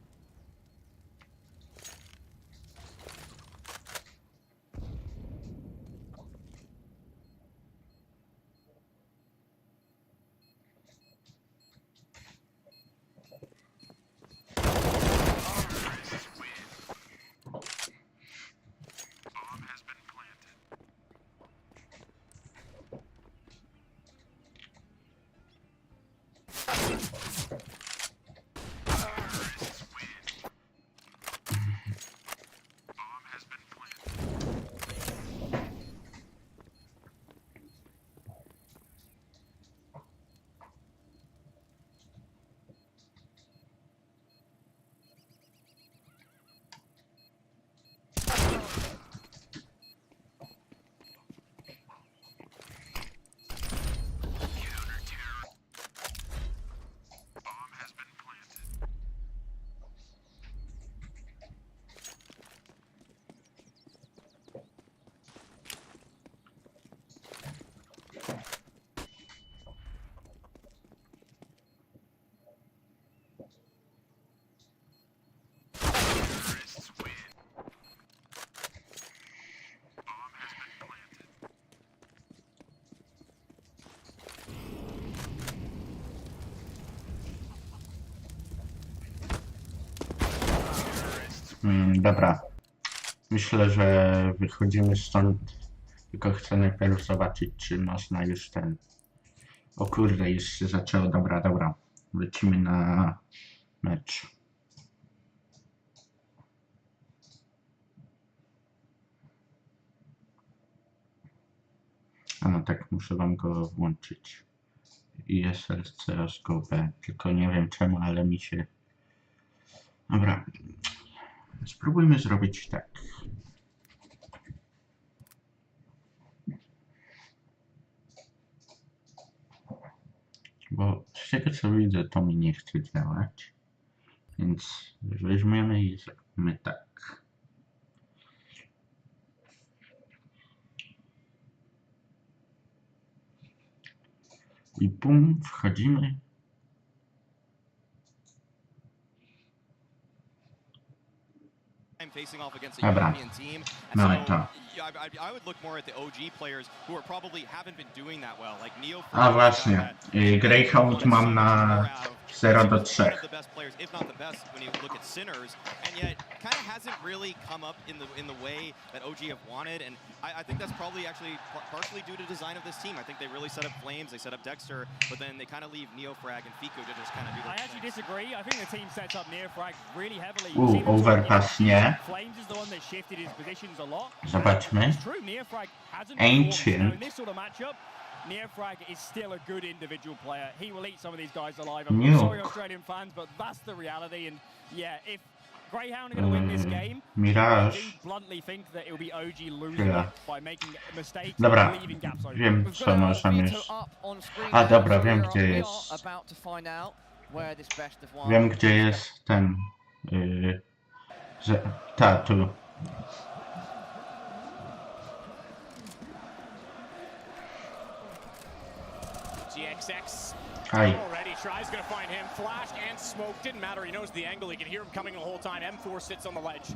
Dobra. Myślę, że wychodzimy stąd. Tylko chcę najpierw zobaczyć, czy można już ten... O kurde, już się zaczęło. Dobra. Lecimy na mecz. A no tak, muszę wam go włączyć. ESL CSGO B. Tylko nie wiem czemu, ale mi się... Dobra. Spróbujmy zrobić tak. Bo z tego co widzę, to mi nie chce działać. Więc weźmiemy i zrobimy tak. I bum, wchodzimy. Facing off against a Dobra, European team. mamy to. I would look more at the OG players who are probably haven't been doing that well, like Neo. A właśnie, Greyhound mam na 0-3. One of the best players, if not the best, when you look at Sinners, and yet kind of hasn't really come up in the way that OG have wanted, and I think that's probably actually partially due to design of this team. I think they really set up Flames, they set up Dexter, but then they kind of leave Neofrag and Fico to just kind of do their I actually disagree. I think the team sets up Neofrag really heavily. Overpass nie. Flames is the one that shifted his positions a lot. Zobaczmy. It's true, Neofrag hasn't Ancient. performed. Now, in this sort of matchup, Neofrag is still a good individual player. He will eat some of these guys alive. I'm sorry, Australian fans, but that's the reality. And yeah, if Greyhound are going to win this game, Mirage. I do bluntly think that it will be OG losing it by making mistakes Dobra, and leaving gaps open. wiem co możemy już. A dobra, wiem gdzie jest. Wiem gdzie jest ten... tu. GXX Hi. already tries, going to find him. Flash and smoke, didn't matter. He knows the angle. He can hear him coming the whole time. M4 sits on the ledge.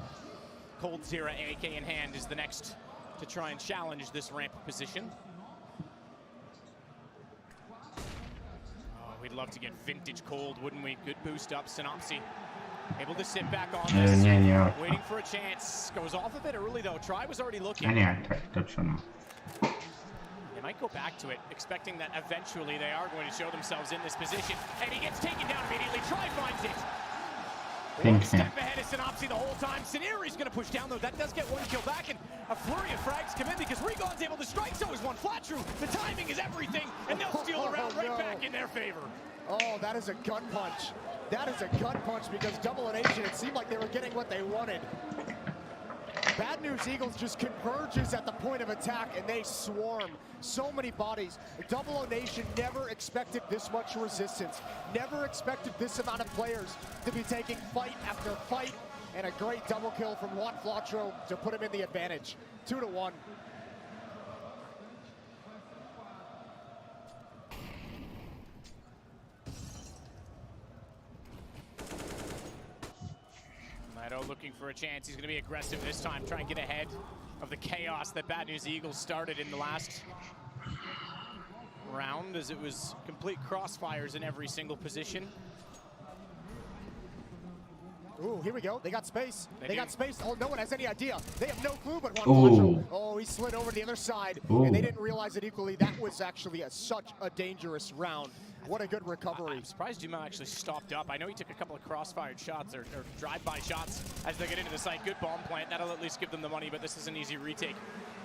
Cold Zera, AK in hand, is the next to try and challenge this ramp position. Oh, we'd love to get vintage Cold, wouldn't we? Good boost up. Synopsy able to sit back on this. Waiting for a chance. Goes off a bit early though. Try was already looking. They might go back to it, expecting that eventually they are going to show themselves in this position. And he gets taken down immediately. Try finds it. One step ahead of Synopsy the whole time. Sineri's going to push down, though. That does get one kill back, and a flurry of frags come in because Regon's able to strike, so is one. Flat True, the timing is everything, and they'll steal the round right back in their favor. Oh, that is a gut punch. That is a gut punch because Double O Nation, it seemed like they were getting what they wanted. Bad News Eagles just converges at the point of attack and they swarm. So many bodies. Double O Nation never expected this much resistance. Never expected this amount of players to be taking fight after fight. And a great double kill from Juan Flatro to put him in the advantage. 2-1. Looking for a chance. He's going to be aggressive this time, try and get ahead of the chaos that Bad News Eagles started in the last round, as it was complete crossfires in every single position. Ooh, here we go. They got space. They got space. Oh, no one has any idea. They have no clue but one. Oh, he slid over to the other side, and they didn't realize it equally. That was actually such a dangerous round. What a good recovery. I'm surprised Duma actually stopped up. I know he took a couple of crossfired shots or drive-by shots as they get into the site. Good bomb plant. That'll at least give them the money, but this is an easy retake.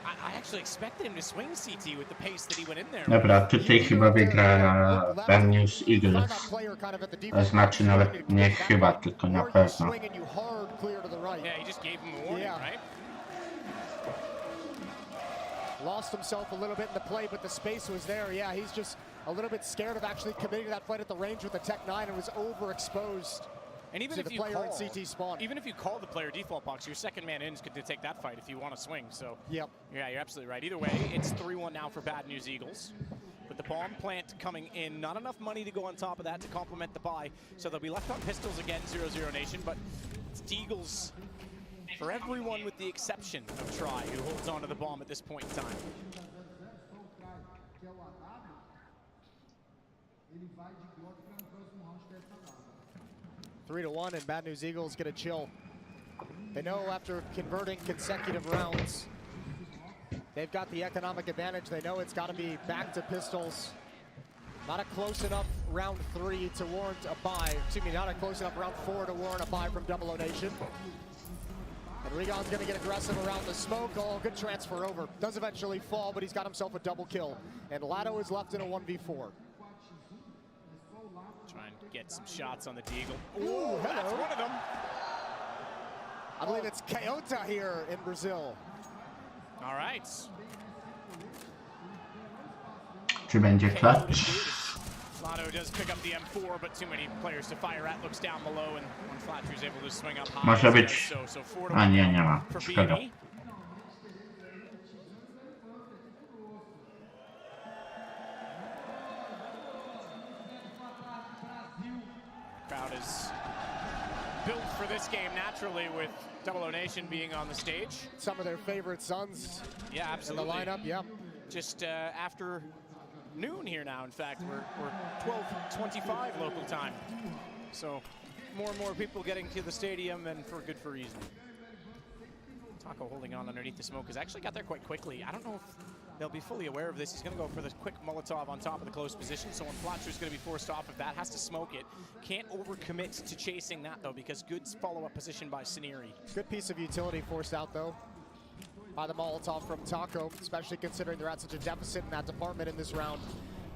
I actually expected him to swing CT with the pace that he went in there. Dobra, tutaj chyba wygra Bad News Eagles. To znaczy nawet nie chyba, tylko na pewno. Yeah, he just gave him a warning, right? Lost himself a little bit in the play, but the space was there. Yeah, he's just a little bit scared of actually committing that fight at the range with the Tech-9 and was overexposed. And even to if the you player call, in CT spawn. Even if you call the player default box, your second man in is going to take that fight if you want to swing. So yep. Yeah, you're absolutely right. Either way, it's 3-1 now for Bad News Eagles. With the bomb plant coming in, not enough money to go on top of that to complement the buy. So they'll be left on pistols again, 0-0 Nation. But it's Eagles for everyone with the exception of Try, who holds on to the bomb at this point in time. 3-1, and Bad News Eagles get a chill. They know after converting consecutive rounds, they've got the economic advantage. They know it's got to be back to pistols. Not a close enough round 3 to warrant a buy. Excuse me, not a close enough round 4 to warrant a buy from Double O Nation. And Regon's going to get aggressive around the smoke. Oh, good transfer over. Does eventually fall, but he's got himself a double kill. And Lado is left in a 1v4. Try and get some shots on the Deagle. Ooh, That's one of them. I believe it's Kayota here in Brazil. All right. Czy będzie clutch? Lado does pick up the M4, but too many players to fire at. Looks down below, and when Flatcher's able to swing up high. Może być. So 4 to A 1 nie ma. for Szkoda. BNE. Crowd is built for this game naturally with Double O Nation being on the stage. Some of their favorite sons Yeah, absolutely. in the lineup, yeah. Just after noon here now, in fact. We're 12:25 local time. So more and more people getting to the stadium, and for good reason. Taco holding on underneath the smoke has actually got there quite quickly. I don't know if they'll be fully aware of this. He's going to go for the quick Molotov on top of the close position. So when Flatcher's going to be forced off of that, has to smoke it. Can't overcommit to chasing that, though, because good follow-up position by Saniri. Good piece of utility forced out, though, by the Molotov from Taco, especially considering they're at such a deficit in that department in this round.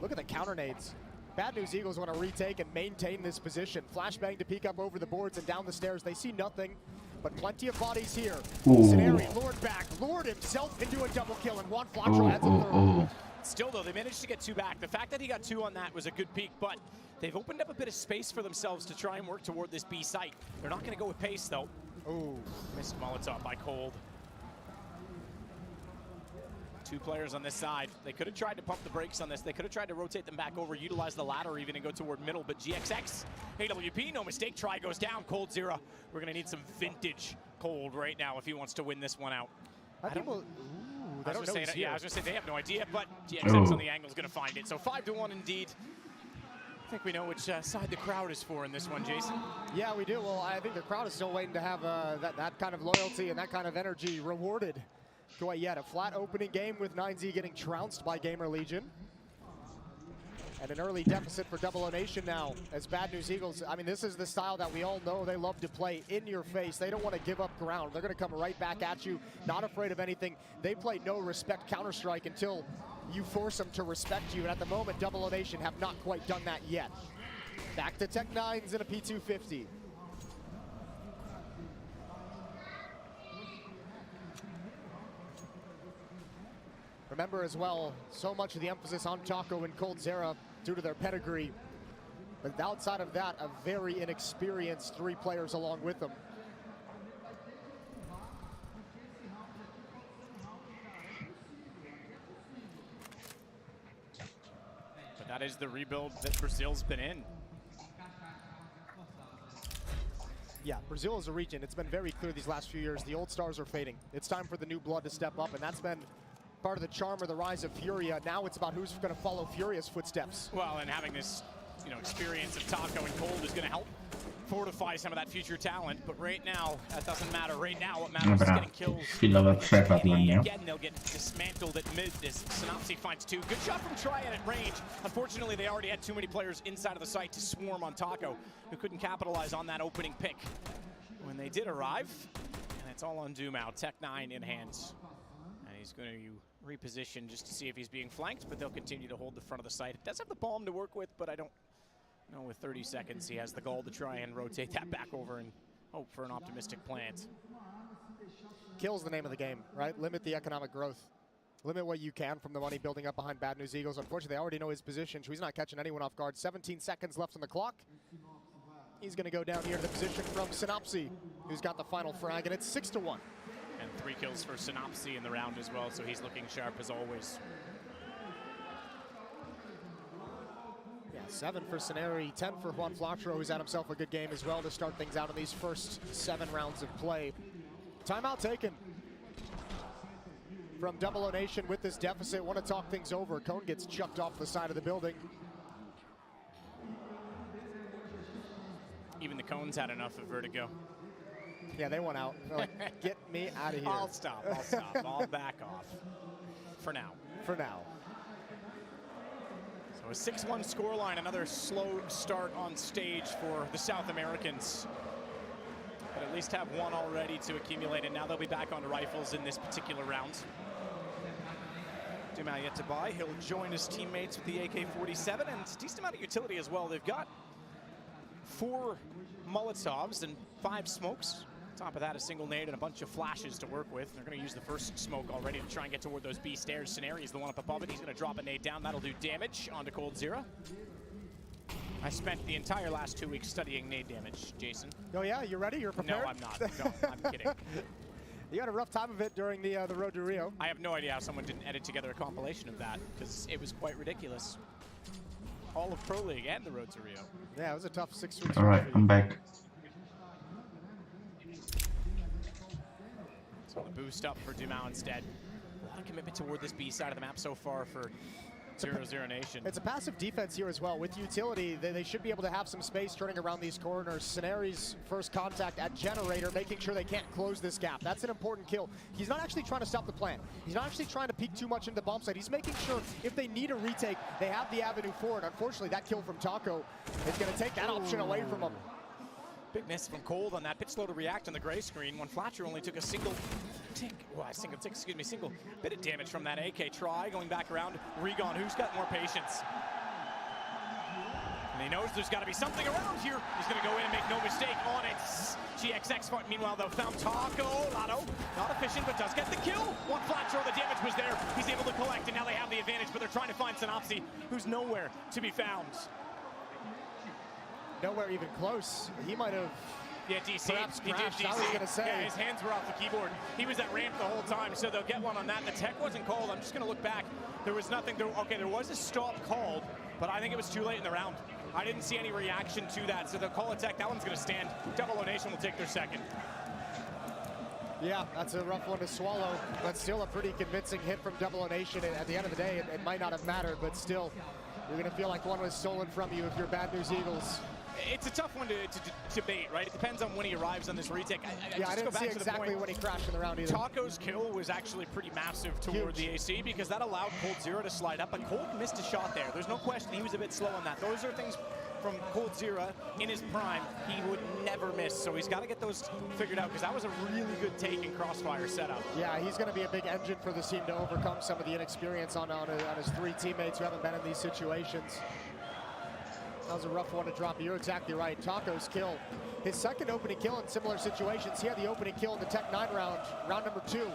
Look at the counter nades. Bad News Eagles want to retake and maintain this position. Flashbang to peek up over the boards and down the stairs. They see nothing, but plenty of bodies here. Saneri lured back, lured himself into a double kill, and Juan Flatcher adds a third. Still, though, they managed to get 2 back. The fact that he got 2 on that was a good peak, but they've opened up a bit of space for themselves to try and work toward this B site. They're not going to go with pace, though. Ooh, missed Molotov by Cold. 2 players on this side. They could have tried to pump the brakes on this. They could have tried to rotate them back over, utilize the ladder even, and go toward middle, but GXX, AWP, no mistake, try goes down. Cold 0. We're going to need some vintage Cold right now if he wants to win this one out. I was going to say, yeah, I was going to say they have no idea, but GXX on the angle is going to find it. So 5-1 indeed. I think we know which side the crowd is for in this one, Jason. Yeah, we do. Well, I think the crowd is still waiting to have that kind of loyalty and that kind of energy rewarded. Quite yet. A flat opening game with 9Z getting trounced by Gamer Legion. And an early deficit for Double O Nation now as Bad News Eagles. I mean, this is the style that we all know they love to play, in your face. They don't want to give up ground. They're going to come right back at you, not afraid of anything. They play no respect Counter-Strike until you force them to respect you. And at the moment, Double O Nation have not quite done that yet. Back to Tech-9s in a P250. Remember as well, so much of the emphasis on Taco and Coldzera due to their pedigree. But outside of that, a very inexperienced 3 players along with them. But that is the rebuild that Brazil's been in. Yeah, Brazil is a region. It's been very clear these last few years. The old stars are fading. It's time for the new blood to step up, and that's been part of the charm or the rise of Furia. Now it's about who's going to follow Furia's footsteps. Well, and having this, experience of Taco and Cold is going to help fortify some of that future talent. But right now, that doesn't matter. Right now, what matters is getting kills. Again, they'll get dismantled at mid as Synopsy finds 2. Good shot from Triad at range. Unfortunately, they already had too many players inside of the site to swarm on Taco, who couldn't capitalize on that opening pick when they did arrive. And it's all on Doomau. Tech-9 in hands. And he's going to reposition just to see if he's being flanked, but they'll continue to hold the front of the site. It does have the bomb to work with, but I don't know, with 30 seconds, he has the goal to try and rotate that back over and hope for an optimistic plant. Kill's the name of the game, right? Limit the economic growth. Limit what you can from the money building up behind Bad News Eagles. Unfortunately, they already know his position, so he's not catching anyone off guard. 17 seconds left on the clock. He's going to go down here to the position from Synopsy, who's got the final frag, and it's 6-1. And 3 kills for Synopsy in the round as well, so he's looking sharp as always. Yeah, 7 for Saneri, 10 for Juan Flatcher, who's had himself a good game as well to start things out in these first 7 rounds of play. Timeout taken from Double O Nation with this deficit. Want to talk things over. Cone gets chucked off the side of the building. Even the Cones had enough of Vertigo. Yeah, they went out. They're like, get me out of here. I'll stop. I'll back off. For now. For now. So a 6-1 scoreline, another slow start on stage for the South Americans. But at least have one already to accumulate, and now they'll be back on rifles in this particular round. Dumau yet to buy. He'll join his teammates with the AK-47 and a decent amount of utility as well. They've got 4 Molotovs and 5 smokes. On top of that, a single nade and a bunch of flashes to work with. They're going to use the first smoke already to try and get toward those B stairs. Scenario is the one up above it. He's going to drop a nade down. That'll do damage onto coldzera. I spent the entire last 2 weeks studying nade damage, Jason. Oh yeah, you ready? You're prepared? No, I'm not. No, I'm kidding. You had a rough time of it during the Road to Rio. I have no idea how someone didn't edit together a compilation of that, because it was quite ridiculous. All of Pro League and the Road to Rio. Yeah, it was a tough 6 weeks. All right, I'm back. So the boost up for Dumau instead. A lot of commitment toward this B side of the map so far for 0-0 Nation. It's a passive defense here as well. With utility, they should be able to have some space turning around these corners. Scenari's first contact at Generator, making sure they can't close this gap. That's an important kill. He's not actually trying to stop the plant. He's not actually trying to peek too much into bomb site. He's making sure if they need a retake, they have the avenue for it. Unfortunately, that kill from Taco is going to take that option away from him. Big miss from Cold on that pitch slow to react on the gray screen when Flatcher only took a single tick, single bit of damage from that AK try. Going back around, Regon, who's got more patience. And he knows there's got to be something around here. He's going to go in and make no mistake on it. GXX, meanwhile, though, found Taco. Lotto, not efficient, but does get the kill. One Flatcher, the damage was there. He's able to collect, and now they have the advantage, but they're trying to find Synopsy, who's nowhere to be found. Nowhere even close. He might have. Yeah, DC. He did DC. I was going to say. Yeah, his hands were off the keyboard. He was at ramp the whole time, so they'll get one on that. The tech wasn't called. I'm just going to look back. There was nothing. Okay, there was a stop called, but I think it was too late in the round. I didn't see any reaction to that, so they'll call a tech. That one's going to stand. Double O Nation will take their second. Yeah, that's a rough one to swallow, but still a pretty convincing hit from Double O Nation. At the end of the day, it might not have mattered, but still, you're going to feel like one was stolen from you if you're Bad News Eagles. It's a tough one to debate, right? It depends on when he arrives on this retake. I didn't see exactly when he crashed in the round either. Taco's kill was actually pretty massive toward the AC because that allowed coldzera to slide up, but Cold missed a shot there. There's no question he was a bit slow on that. Those are things from coldzera in his prime he would never miss, so he's got to get those figured out because that was a really good take in Crossfire setup. Yeah, he's going to be a big engine for this team to overcome some of the inexperience on his 3 teammates who haven't been in these situations. That was a rough one to drop. You're exactly right. Taco's kill. His second opening kill in similar situations. He had the opening kill in the Tech 9 round number 2.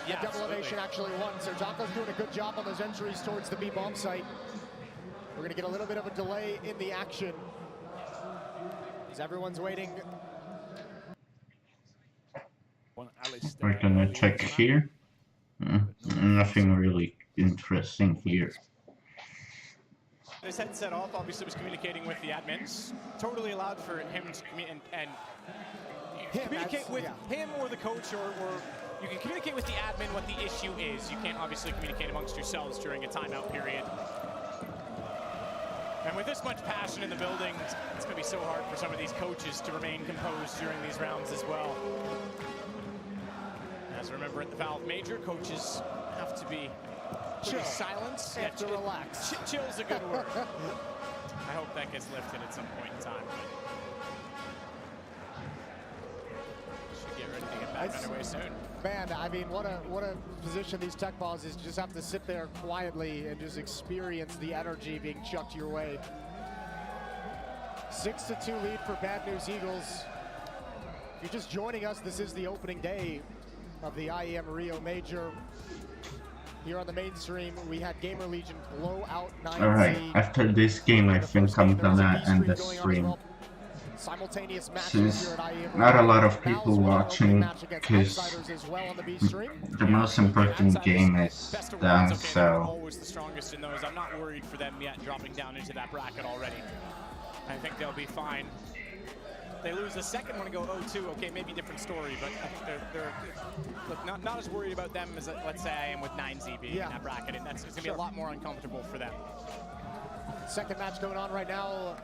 Yeah, Double O Nation actually won. So Taco's doing a good job on those entries towards the B bomb site. We're going to get a little bit of a delay in the action as everyone's waiting. We're going to check here. Nothing really interesting here. His headset off, obviously was communicating with the admins. Totally allowed for him to communicate with him or the coach, or you can communicate with the admin what the issue is. You can't obviously communicate amongst yourselves during a timeout period. And with this much passion in the building, it's going to be so hard for some of these coaches to remain composed during these rounds as well. As remember at the Valve Major, coaches have to be chill. Silence. Have to relax. Chill's a good word. I hope that gets lifted at some point in time. But should get ready to get back underway soon. Man, I mean, what a position these tech balls is. Just have to sit there quietly and just experience the energy being chucked your way. 6-2 lead for Bad News Eagles. If you're just joining us, this is the opening day of the IEM Rio Major. Here on the mainstream, we had Gamer Legion blow out 9Z. Alright, after this game, I think I'm gonna end the stream. Simultaneous matches Since here at IEM. not a lot of people watching, because the most important game is done, so... Always the strongest in those. I'm not worried for them yet dropping down into that bracket already. I think they'll be fine. They lose the second one and go 0-2, okay, maybe different story, but I think they're look, not as worried about them as, let's say, I am with 9Z being in that bracket, and it's going to be a lot more uncomfortable for them. Second match going on right now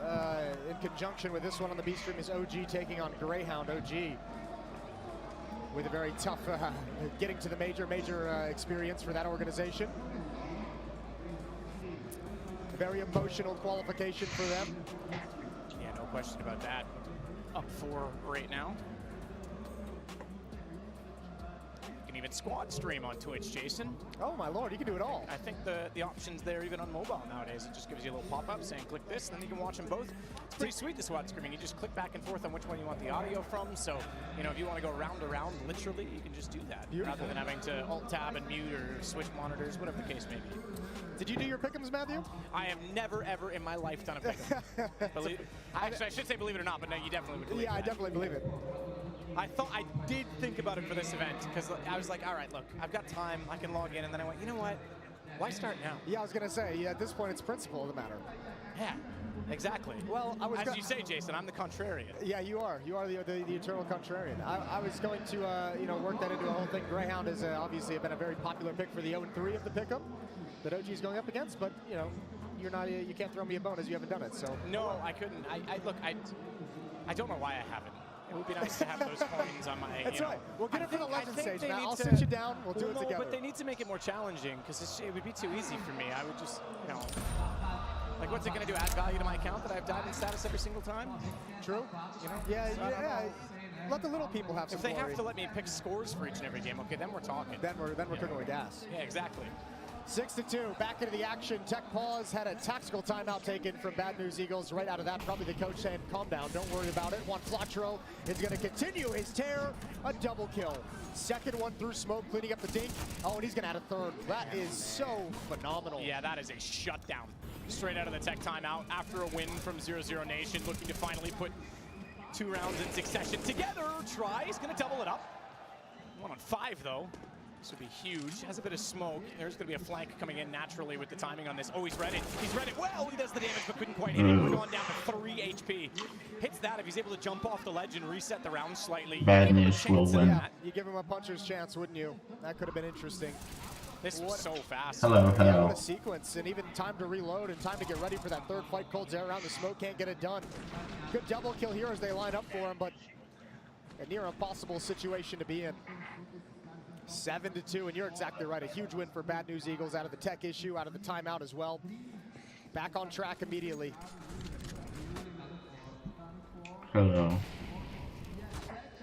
in conjunction with this one on the B stream is OG taking on Greyhound. OG with a very tough getting to the major experience for that organization. A very emotional qualification for them. Yeah, no question about that. Up 4 right now. You can even squad stream on Twitch, Jason. Oh my lord, you can do it all. I think the options there even on mobile nowadays. It just gives you a little pop-up saying click this, and then you can watch them both. It's pretty sweet, the squad streaming. You just click back and forth on which one you want the audio from. So, you know, if you want to go round to round, literally, you can just do that. Beautiful. Rather than having to alt-tab and mute or switch monitors, whatever the case may be. Did you do your pick'ems, Matthew? I have never, ever in my life done a pick'em. Actually, I should say believe it or not, but no, you definitely would believe it. Yeah, I definitely believe it. I did think about it for this event, because I was like, all right, look, I've got time, I can log in, and then I went, you know what? Why start now? Yeah, I was gonna say, yeah, at this point, it's principle of the matter. Yeah, exactly. Well, as you say, Jason, I'm the contrarian. Yeah, you are. You are the eternal contrarian. I was going to, you know, work that into a whole thing. Greyhound has obviously been a very popular pick for the 0-3 of the pick'em that OG is going up against, but you know, you're not. You can't throw me a bone as you haven't done it. So no, I couldn't. Look, I don't know why I haven't. It would be nice to have those coins on my. That's right. We'll get it for the legend stage. Now I'll sit you down. We'll do it together. But they need to make it more challenging, because it would be too easy for me. I would just, you know, like, what's it going to do? Add value to my account that I have diamond status every single time? True. You know? Yeah, So yeah. Let the little people have some If they glory. have to let me pick scores for each and every game, okay, then we're talking. Then we're cooking with gas. Yeah, exactly. 6-2, back into the action. Tech Paws had a tactical timeout taken from Bad News Eagles. Right out of that, probably the coach saying, calm down, don't worry about it. Juan Flatro is going to continue his tear, a double kill. Second one through smoke, cleaning up the dink. Oh, and he's going to add a third. That is so phenomenal. Yeah, that is a shutdown. Straight out of the Tech timeout after a win from 0-0 Nation, looking to finally put 2 rounds in succession together. Try, he's going to double it up. 1 on 5, though. This would be huge. Has a bit of smoke. There's going to be a flank coming in naturally with the timing on this. Oh, he's read it. He's read it well. He does the damage, but couldn't quite hit it. We're going down to 3 HP. Hits that if he's able to jump off the ledge and reset the round slightly. Bad News will win. Yeah, you give him a puncher's chance, wouldn't you? That could have been interesting. This was so fast. Hello. What a sequence, and even time to reload and time to get ready for that third fight. Cold's air around the smoke, can't get it done. Good double kill here as they line up for him, but a near impossible situation to be in. 7-2, and you're exactly right. A huge win for Bad News Eagles out of the Tech issue, out of the timeout as well. Back on track immediately. Hello.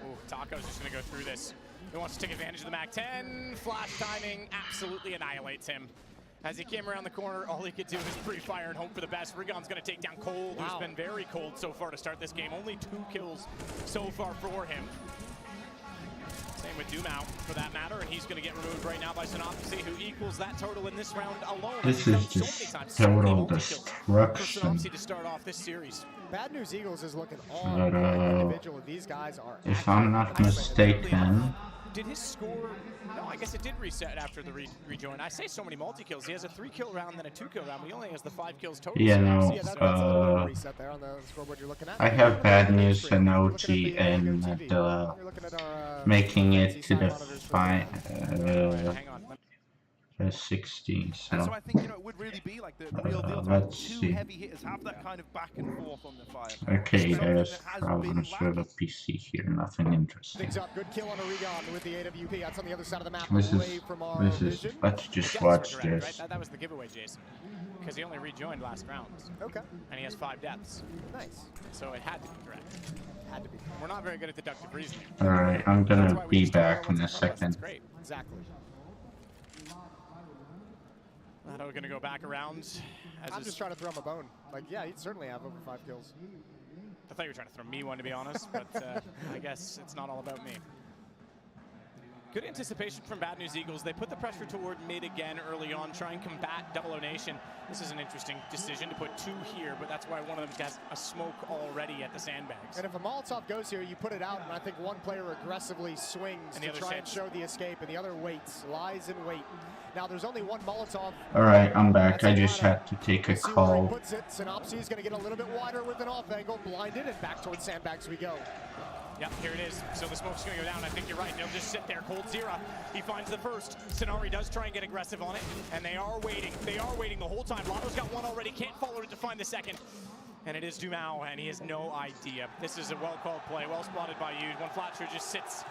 Ooh, Taco's just going to go through this. He wants to take advantage of the MAC-10. Flash timing absolutely annihilates him. As he came around the corner, all he could do was pre-fire and hope for the best. Rigon's going to take down Cold, who's been very cold so far to start this game. Only 2 kills so far for him. Same with Dumao, for that matter, and he's going to get removed right now by Synopsy, who equals that total in this round alone. This is just total destruction. To start off this series. Bad News Eagles is looking on individual. These guys are. If I'm not mistaken. Did his score? No, I guess it did reset after the rejoin. I say so many multi-kills. He has a 3-kill round, then a 2-kill round. But he only has the 5 kills total. Yeah, no. That's a little reset there on the scoreboard you're looking at. I have Bad News and OG and making it to the hang on. 16. So And so I think, you know, it would really be like the real deal to have 2 heavy hitters, have that kind of back and forth on the fire. okay, there's problems with a PC here, nothing interesting. Things up, good kill on Oregon with the AWP. That's on the other side of the map, This away is, from our vision. let's just watch this. Right? That was the giveaway, Jason. Because he only rejoined last round. Okay. And he has 5 deaths. Nice. So it had to be correct. Had to be. We're not very good at deductive reasoning. Alright, I'm gonna be back in a second. Great. Exactly. Now we're going to go back around. I'm just trying to throw him a bone. Like, yeah, he'd certainly have over 5 kills. I thought you were trying to throw me one, to be honest, but I guess it's not all about me. Good anticipation from Bad News Eagles. They put the pressure toward mid again early on, try and combat 00 Nation. This is an interesting decision to put 2 here, but that's why one of them has a smoke already at the sandbags. And if a Molotov goes here, you put it out, and I think one player aggressively swings to try and show the escape, and the other waits, lies in wait. Now, there's only one Molotov. Alright, I'm back. I just had to take a See where call. he puts it. Synopsy is going to get a little bit wider with an off angle, blinded, and back towards sandbags we go. Yep, here it is. So the smoke's going to go down. I think you're right. They'll just sit there. coldzera, he finds the first. Sonari does try and get aggressive on it, and they are waiting. They are waiting the whole time. Lotto's got one already. Can't follow it to find the second. And it is Dumao, and he has no idea. This is a well-called play, well spotted by you. When Flatcher just sits,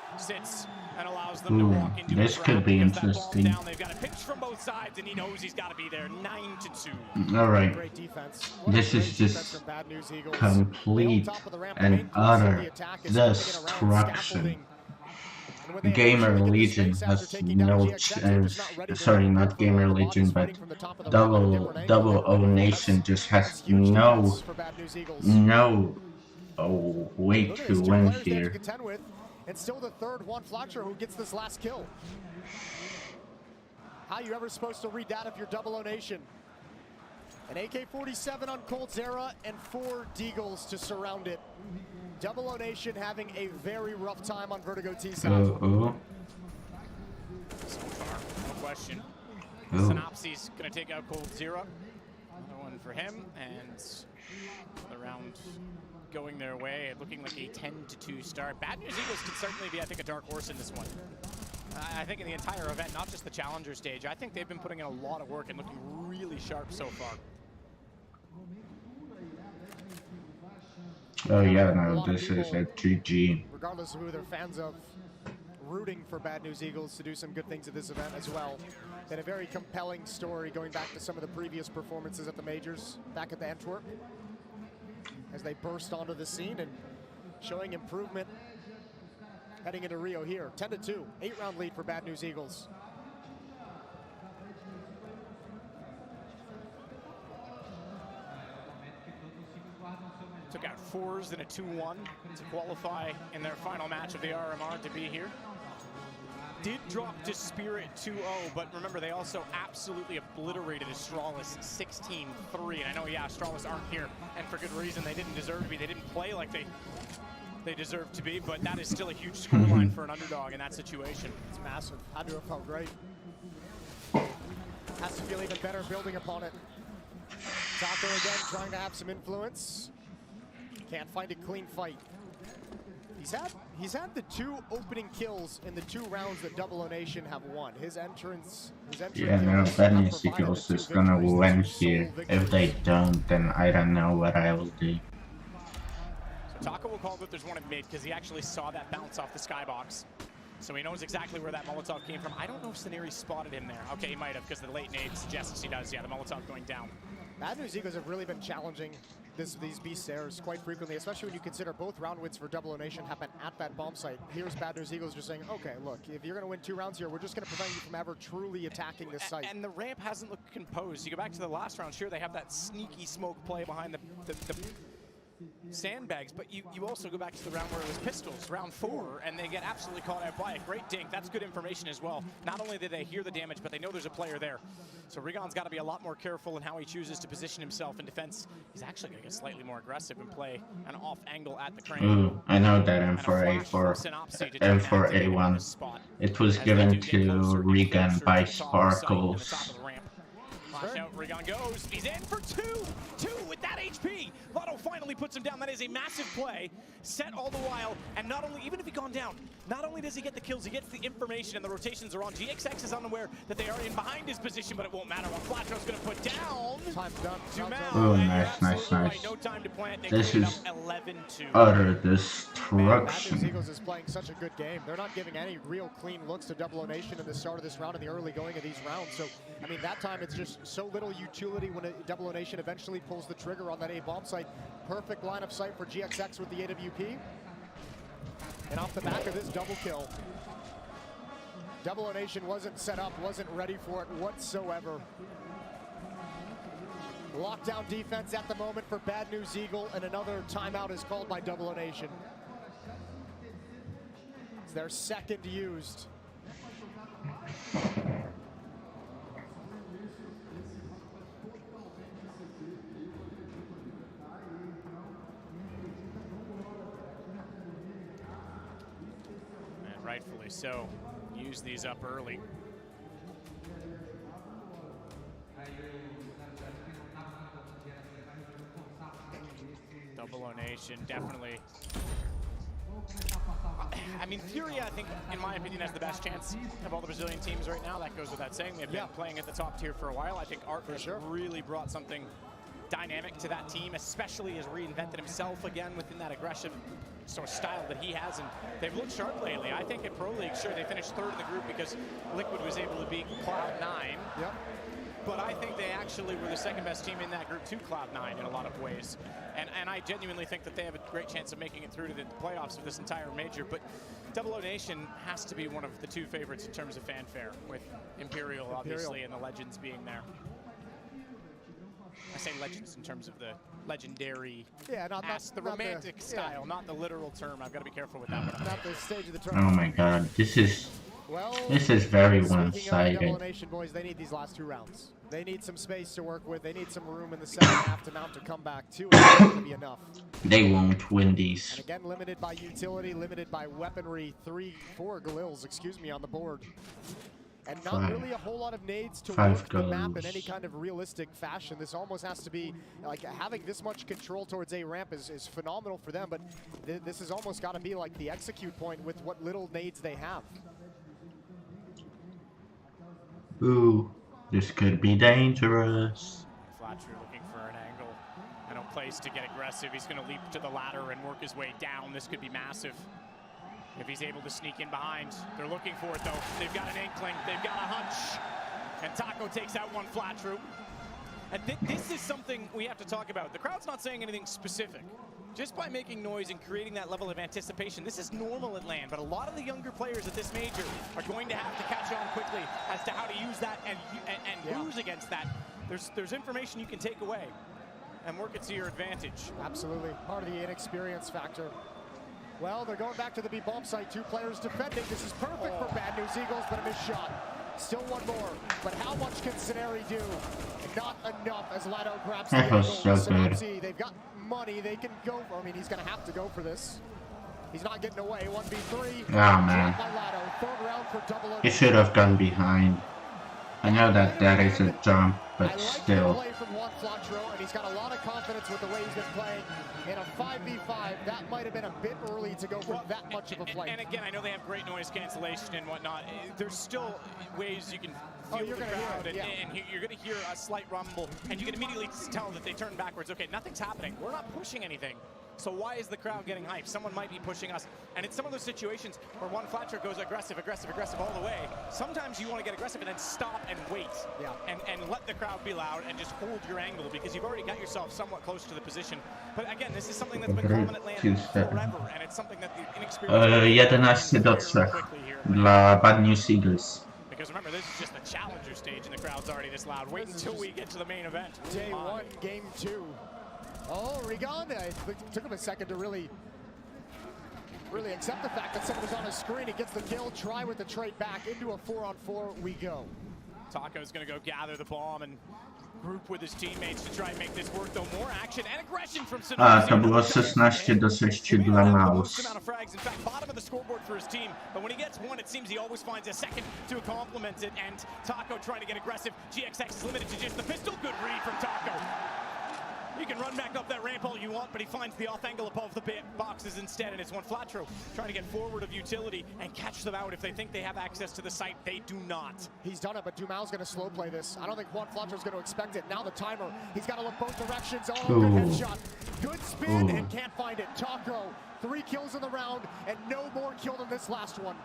and allows them to walk into this could be interesting. down. They've got a pinch from both sides, and he knows he's got to be there. 9-2. All right. This is just complete and utter destruction. Gamer Legion has no sorry, not Gamer Legion, but Double O Nation just has no way to win here. And still the third Juan Flatcher who gets this last kill. How you ever supposed to read that if you're Double O Nation? An AK-47 on coldzera and 4 Deagles to surround it. Double O Nation having a very rough time on Vertigo T-Side. So far, no question. Synopsis going to take out coldzera. Another one for him, and the round going their way, looking like a 10-2 start. Bad News Eagles can certainly be, I think, a dark horse in this one. I think in the entire event, not just the challenger stage, I think they've been putting in a lot of work and looking really sharp so far. Oh yeah, no, this is a GG. Regardless of who they're fans of, rooting for Bad News Eagles to do some good things at this event as well. And a very compelling story going back to some of the previous performances at the majors, back at the Antwerp, as they burst onto the scene and showing improvement heading into Rio here. 10-2, 8-round lead for Bad News Eagles. Took out 4s in a 2-1 to qualify in their final match of the RMR to be here. Did drop to Spirit 2-0, but remember they also absolutely obliterated Astralis 16-3. And I know, yeah, Astralis aren't here, and for good reason. They didn't deserve to be. They didn't play like they deserved to be, but that is still a huge scoreline for an underdog in that situation. It's massive. Hadou have felt great. Has to feel even better building upon it. Taco again trying to have some influence. Can't find a clean fight. He's had the 2 opening kills in the 2 rounds that Double O Nation have won. His entrance yeah, no, Bad News Eagles is gonna win here. If they don't, then I don't know what I will do. So Taco will call that there's one in mid because he actually saw that bounce off the skybox. So he knows exactly where that Molotov came from. I don't know if Saneri spotted him there. Okay, he might have, because the late nade suggests he does. Yeah, the Molotov going down. Bad News Eagles have really been challenging these B stairs quite frequently, especially when you consider both round wins for Double O Nation happen at that bomb site. Here's Bad News Eagles just saying, okay, look, if you're going to win 2 rounds here, we're just going to prevent you from ever truly attacking this site. And the ramp hasn't looked composed. You go back to the last round, sure, they have that sneaky smoke play behind the sandbags, but you also go back to the round where it was pistols, round 4, and they get absolutely caught out by it. Great dink. That's good information as well. Not only did they hear the damage, but they know there's a player there. So Rigon's got to be a lot more careful in how he chooses to position himself in defense. He's actually going to get slightly more aggressive and play an off angle at the crane. I know that M4A1. It was given to Rigon by Sparkles. Flash out, Rigon goes. He's in for 2 with that HP. Lotto finally puts him down. That is a massive play. Set all the while, and not only, even if he gone down, not only does he get the kills, he gets the information, and the rotations are on. GXX is unaware that they are in behind his position, but it won't matter. What Flatcho's going to put down. Time's done. Oh, nice. Right. No time to plant. This is 11-2. utter Bad News destruction. Eagles is playing such a good game. They're not giving any real clean looks to Double O Nation at the start of this round and the early going of these rounds. So, I mean, that time it's just so little utility when Double O Nation eventually pulls the trigger on that A bomb site. Perfect line of sight for GXX with the AWP. And off the back of this double kill, Double O Nation wasn't set up, wasn't ready for it whatsoever. Lockdown defense at the moment for Bad News Eagle, and another timeout is called by Double O Nation. It's their second used. And rightfully so. Use these up early. Double O Nation definitely I mean, Furia, I think, in my opinion, has the best chance of all the Brazilian teams right now. That goes without saying. They've been playing at the top tier for a while. I think Art has really brought something dynamic to that team, especially has reinvented himself again within that aggressive sort of style that he has, and they've looked sharp lately. I think at Pro League, sure, they finished third in the group because Liquid was able to beat Cloud9. Yep. But I think they actually were the second best team in that group to Cloud9 in a lot of ways. And I genuinely think that they have a great chance of making it through to the playoffs of this entire major. But Double O Nation has to be one of the two favorites in terms of fanfare, with Imperial obviously and the Legends being there. I say Legends in terms of the legendary, the romantic style, not the literal term. I've got to be careful with that one. Not the stage of the Oh tournament. my god, this is very one-sided. Double O Nation boys, they need these last 2 rounds. They need some space to work with. They need some room in the second half to mount a comeback too. It's not going to be enough. They won't win these. And again, limited by utility, limited by weaponry. 4 Galils, excuse me, on the board. And not really a whole lot of nades to work the map in any kind of realistic fashion. This almost has to be, like, having this much control towards A ramp is phenomenal for them, but this has almost got to be like the execute point with what little nades they have. Ooh, this could be dangerous. Flatcher looking for an angle and a place to get aggressive. He's going to leap to the ladder and work his way down. This could be massive if he's able to sneak in behind. They're looking for it, though. They've got an inkling. They've got a hunch. And Taco takes out one Flatru. And this is something we have to talk about. The crowd's not saying anything specific. Just by making noise and creating that level of anticipation, this is normal at LAN, but a lot of the younger players at this major are going to have to catch on quickly as to how to use that and lose against that. There's information you can take away and work it to your advantage. Absolutely, part of the inexperience factor. Well, they're going back to the B bomb site. 2 players defending. This is perfect for Bad News Eagles, but a missed shot. Still 1 more, but how much can Ceneri do? Not enough as Lado grabs the angle. Synapsy, they've got money, they can go for, I mean, he's gonna have to go for this. He's not getting away. 1v3. Oh man. He should have gone behind. I know that is a jump, but still. Play from Juan Flatro, and he's got a lot of confidence with the way he's been playing. In a 5v5, that might have been a bit early to go for that much of a play. And again, I know they have great noise cancellation and whatnot. There's still ways you can feel the crowd, and you're going to hear a slight rumble, and you can immediately tell that they turn backwards. Okay, nothing's happening. We're not pushing anything. So why is the crowd getting hyped? Someone might be pushing us. And it's some of those situations where one Flatcher goes aggressive all the way. Sometimes you want to get aggressive and then stop and wait. And let the crowd be loud and just hold your angle because you've already got yourself somewhat close to the position. But again, this is something that's been common at LAN forever, and it's something that the inexperienced 11-3 dla Bad News Eagles. Because remember, this is just the challenger stage and the crowd's already this loud. Wait until we get to the main event. Day 1, game 2. Oh, Rigon, it took him a second to really accept the fact that someone was on his screen. He gets the kill, try with the trade back, into a 4-on-4 we go. Taco's gonna go gather the bomb and group with his teammates to try and make this work, though. More action and aggression from A, to było 16-6 dla Maus. In fact, bottom of the scoreboard for his team, but when he gets one, it seems he always finds a second to complement it, and Taco trying to get aggressive. GXX is limited to just the pistol. Good read from Taco. You can run back up that ramp all you want, but he finds the off angle above the boxes instead, and it's one Flatro trying to get forward of utility and catch them out. If they think they have access to the site, they do not. He's done it, but Dumao's going to slow play this. I don't think Juan Flatro's going to expect it. Now the timer, he's got to look both directions. Oh, good headshot. Good spin and can't find it. Taco, 3 kills in the round, and no more kill than this last one.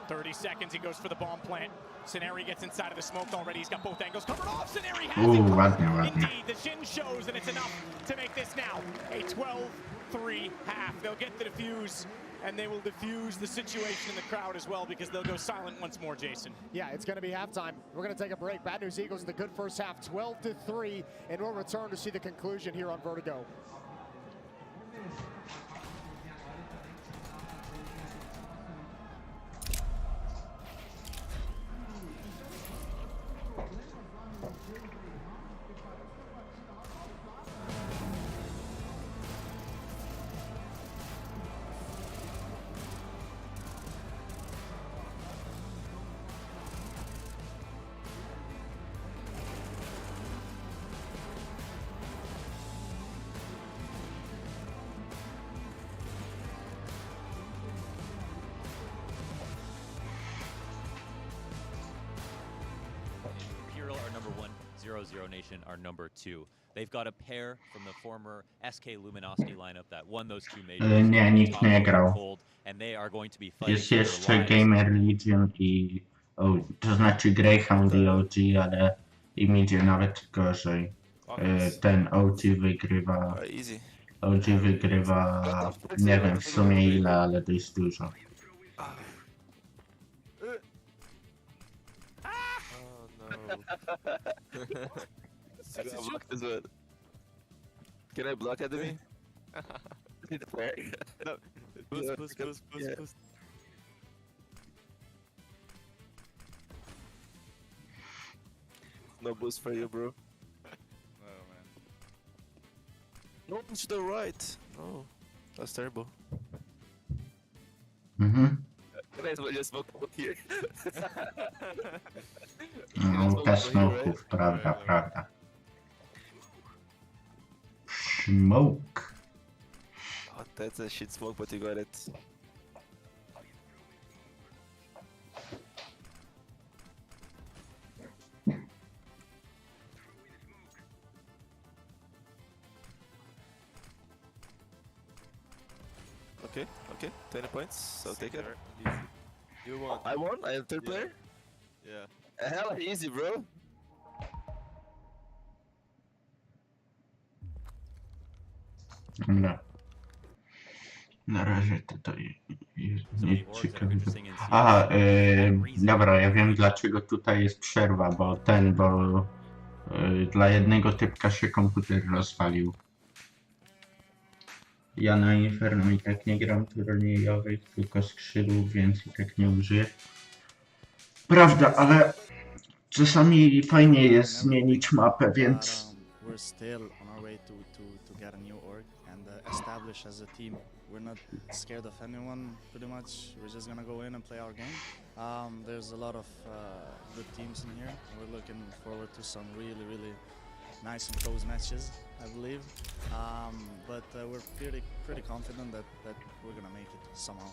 30 seconds, he goes for the bomb plant. Ceneri gets inside of the smoke already. He's got both angles covered off. Ceneri has it covered. Indeed, the shin shows, and it's enough to make this now a 12-3 half. They'll get the defuse, and they will defuse the situation in the crowd as well because they'll go silent once more, Jason. Yeah, it's going to be halftime. We're going to take a break. Bad News Eagles in the good first half, 12-3, and we'll return to see the conclusion here on Vertigo. 0-0 Nation are number 2. They've got a pair from the former SK Luminosity lineup that won those 2 majors. Nie, nikt nie grał. And they are going to be fighting Jest jeszcze Gamer Legion i... to znaczy Greyhound i OG, ale im idzie nawet gorzej. Ten OG wygrywa... OG wygrywa... nie wiem w sumie ile, ale dość dużo. Can I block enemy? Need a player. No. Boost. No boost for you, bro. Oh man. No, to the right. No, that's terrible. Can I just smoke out here? Nauka smoków, prawda. Smoke. Oh, that's a shit smoke, but you got it. Okay, 20 points, I'll take it. You won. I won? I am third player? Yeah. Hell, easy, bro. Dobra. Na razie to jest ciekawe. Aha, dobra, ja wiem dlaczego tutaj jest przerwa, bo dla jednego typka się komputer rozwalił. Ja na Inferno i tak nie gram turniejowych, tylko skrzydłów, więc i tak nie użyję. Prawda, ale czasami fajnie jest zmienić mapę, więc... We're still on our way to get a new org and establish as a team. We're not scared of anyone, pretty much. We're just gonna go in and play our game. There's a lot of good teams in here. We're looking forward to some really nice and close matches, I believe. But we're pretty confident that we're gonna make it somehow.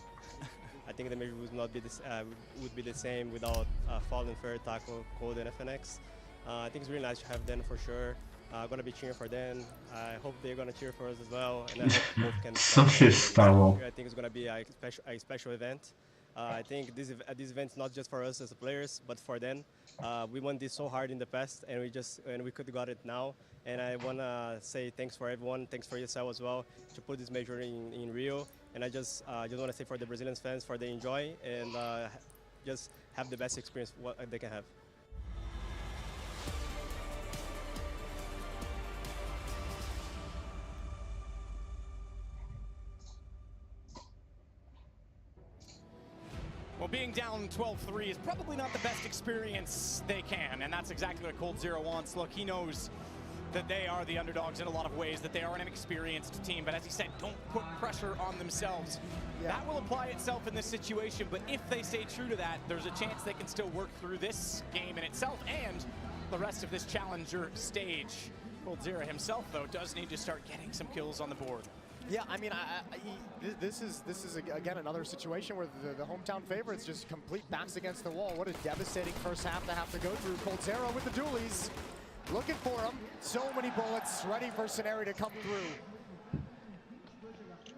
I think the major would be the same without Fallen, Fair, Taco, Cold, and FNX. I think it's really nice to have them for sure. Gonna be cheering for them. I hope they're gonna cheer for us as well. And I hope both can. Co się stało? I think it's gonna be a special event. I think this event's not just for us as players, but for them. We want this so hard in the past, and we could got it now. And I wanna say thanks for everyone. Thanks for yourself as well to put this major in Rio. And I just wanna say for the Brazilian fans, for they enjoy and just have the best experience what they can have. Well, being down 12-3 is probably not the best experience they can, and that's exactly what Cold Zero wants. Look, he knows that they are the underdogs in a lot of ways, that they are an inexperienced team, but as he said, don't put pressure on themselves. Yeah. That will apply itself in this situation, but if they stay true to that, there's a chance they can still work through this game in itself and the rest of this challenger stage. Cold Zero himself, though, does need to start getting some kills on the board. Yeah, I mean, this is again another situation where the hometown favorites just complete backs against the wall. What a devastating first half to have to go through. Cold Zero with the dualies, looking for him. So many bullets, ready for Scenario to come through.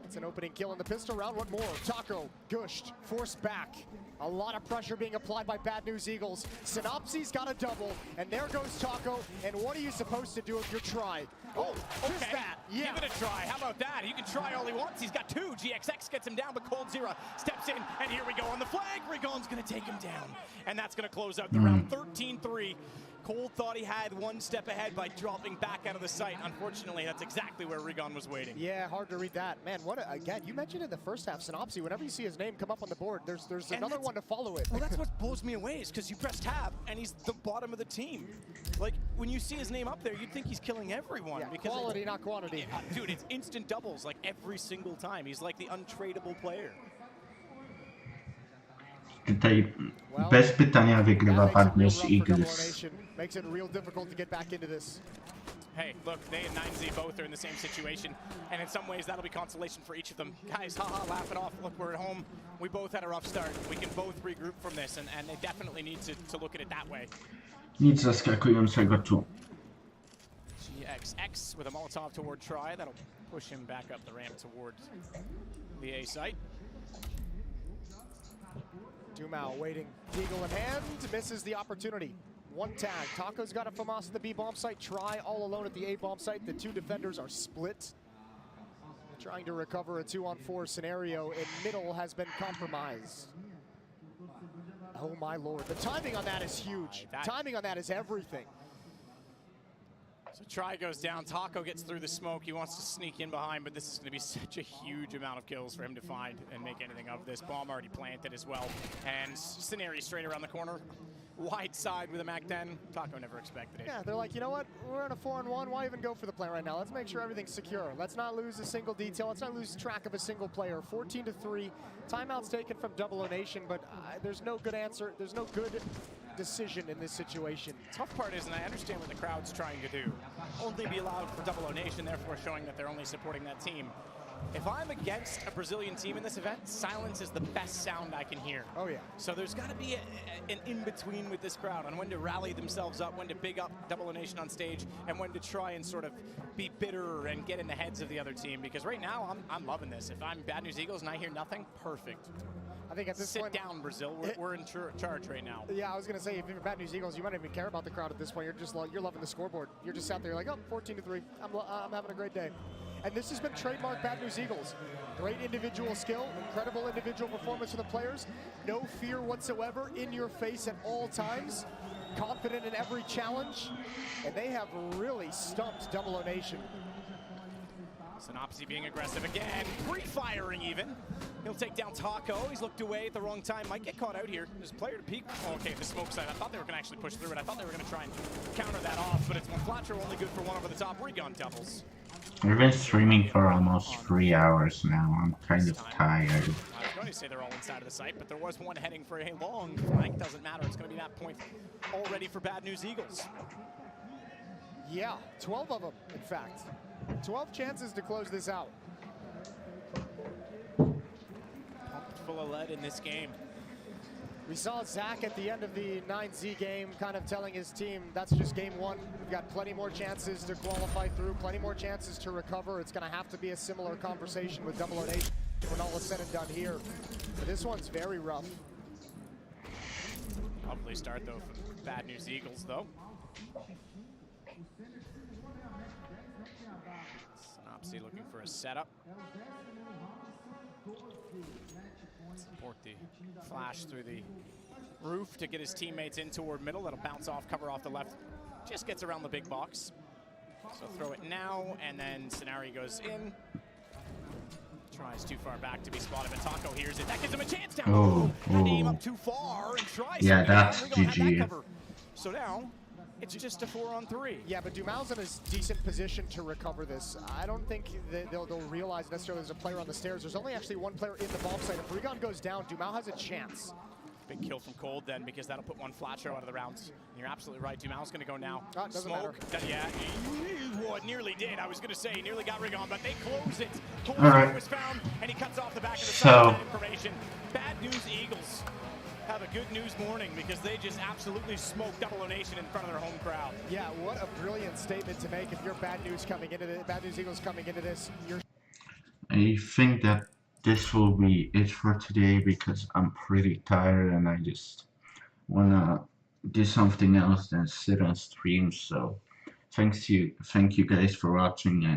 It's an opening kill in the pistol round. What more? Taco, Gushed, forced back. A lot of pressure being applied by Bad News Eagles. Synopsy's got a double, and there goes Taco. And what are you supposed to do if you're tried? Oh, okay. That. Yeah. Give it a try. How about that? He can try all he wants. He's got 2. GXX gets him down, but Cold Zero steps in, and here we go on the flag. Rigon's going to take him down, and that's going to close out the round 13-3. Cold thought he had one step ahead by dropping back out of the sight. Unfortunately, that's exactly where Rigon was waiting. Yeah, hard to read that. Man, again, you mentioned in the first half, Synopsy, whenever you see his name come up on the board, there's another one to follow it. Well, that's what blows me away, is because you press tab, and he's the bottom of the team. Like, when you see his name up there, you'd think he's killing everyone. Yeah, because quality, not quantity. Dude, it's instant doubles, like, every single time. He's like the untradeable player. Tutaj bez pytania wygrywa Bad News Eagles. Makes it real difficult to get back into this. Hey, look, they and 9Z both are in the same situation, and in some ways that'll be consolation for each of them. Guys, haha, laugh it off. Look, we're at home. We both had a rough start. We can both regroup from this, and they definitely need to look at it that way. Nic zaskakującego tu. GXX with a Molotov toward Try. That'll push him back up the ramp towards the A site. Dumao waiting, Deagle in hand, misses the opportunity. One tag, Taco's got a FAMAS at the B bomb site, Try all alone at the A bomb site. The two defenders are split. Trying to recover a 2-on-4 scenario, and middle has been compromised. Oh my lord, the timing on that is huge. Timing on that is everything. So Try goes down, Taco gets through the smoke, he wants to sneak in behind, but this is going to be such a huge amount of kills for him to find and make anything of this. Bomb already planted as well, and Scenario straight around the corner. Wide side with a MAC-10. Taco never expected it. Yeah, they're like, you know what? We're in a 4-on-1. Why even go for the plant right now? Let's make sure everything's secure. Let's not lose a single detail. Let's not lose track of a single player. 14-3. Timeouts taken from Double O Nation, but there's no good answer. There's no good decision in this situation. Tough part is, and I understand what the crowd's trying to do, only be allowed for Double O Nation, therefore showing that they're only supporting that team. If I'm against a Brazilian team in this event, silence is the best sound I can hear. Oh, yeah. So there's got to be an in-between with this crowd on when to rally themselves up, when to big up Double O Nation on stage, and when to try and sort of be bitter and get in the heads of the other team. Because right now, I'm loving this. If I'm Bad News Eagles and I hear nothing, perfect. I think at this point... Sit down, Brazil. We're in charge right now. Yeah, I was going to say, if you're Bad News Eagles, you might not even care about the crowd at this point. You're loving the scoreboard. You're just out there like, oh, 14-3. I'm having a great day. And this has been trademark Bad News Eagles. Great individual skill, incredible individual performance from the players. No fear whatsoever, in your face at all times. Confident in every challenge. And they have really stumped Double O Nation. Synopsy being aggressive again, pre-firing even. He'll take down Taco. He's looked away at the wrong time. Might get caught out here. There's a player to peek. Oh, okay, the smoke side. I thought they were going to actually push through it. I thought they were going to try and counter that off, but it's Flatcher only good for one over the top. Recon doubles. We've been streaming for almost 3 hours now. I'm kind of tired. I was going to say they're all inside of the site, but there was one heading for a long flank. Doesn't matter. It's going to be that point already for Bad News Eagles. Yeah, 12 of them, in fact. 12 chances to close this out. Pumped full of lead in this game. We saw Zach at the end of the 9Z game kind of telling his team, that's just game one. We've got plenty more chances to qualify through, plenty more chances to recover. It's going to have to be a similar conversation with Double O Nation when all is said and done here. But this one's very rough. Lovely start, though, for Bad News Eagles, though. Synopsy looking for a setup. Support the flash through the roof to get his teammates in toward middle. That'll bounce off, cover off the left. Just gets around the big box. So throw it now, and then Scenario goes in. Tries too far back to be spotted, but Taco hears it. That gives him a chance down. Oh, had to aim up too far and tries. Yeah, that's GG. So now it's just a 4-on-3. Yeah, but Dumao's in a decent position to recover this. I don't think that they'll realize necessarily there's a player on the stairs. There's only actually one player in the bomb site. If Regon goes down, Dumao has a chance. Big kill from Cold then, because that'll put one flat show out of the rounds. You're absolutely right. Dumao's going to go now. Doesn't Smoke. Yeah, well, it nearly did. I was going to say he nearly got Regon, but they close it. Cold was found, and he cuts off the back of the side with that information. Bad News Eagles have a good news morning because they just absolutely smoked Double O Nation in front of their home crowd. Yeah, what a brilliant statement to make if you're Bad News coming into this. Bad News Eagles coming into this. I think that this will be it for today because I'm pretty tired and I just wanna do something else than sit on stream. So thank you guys for watching, and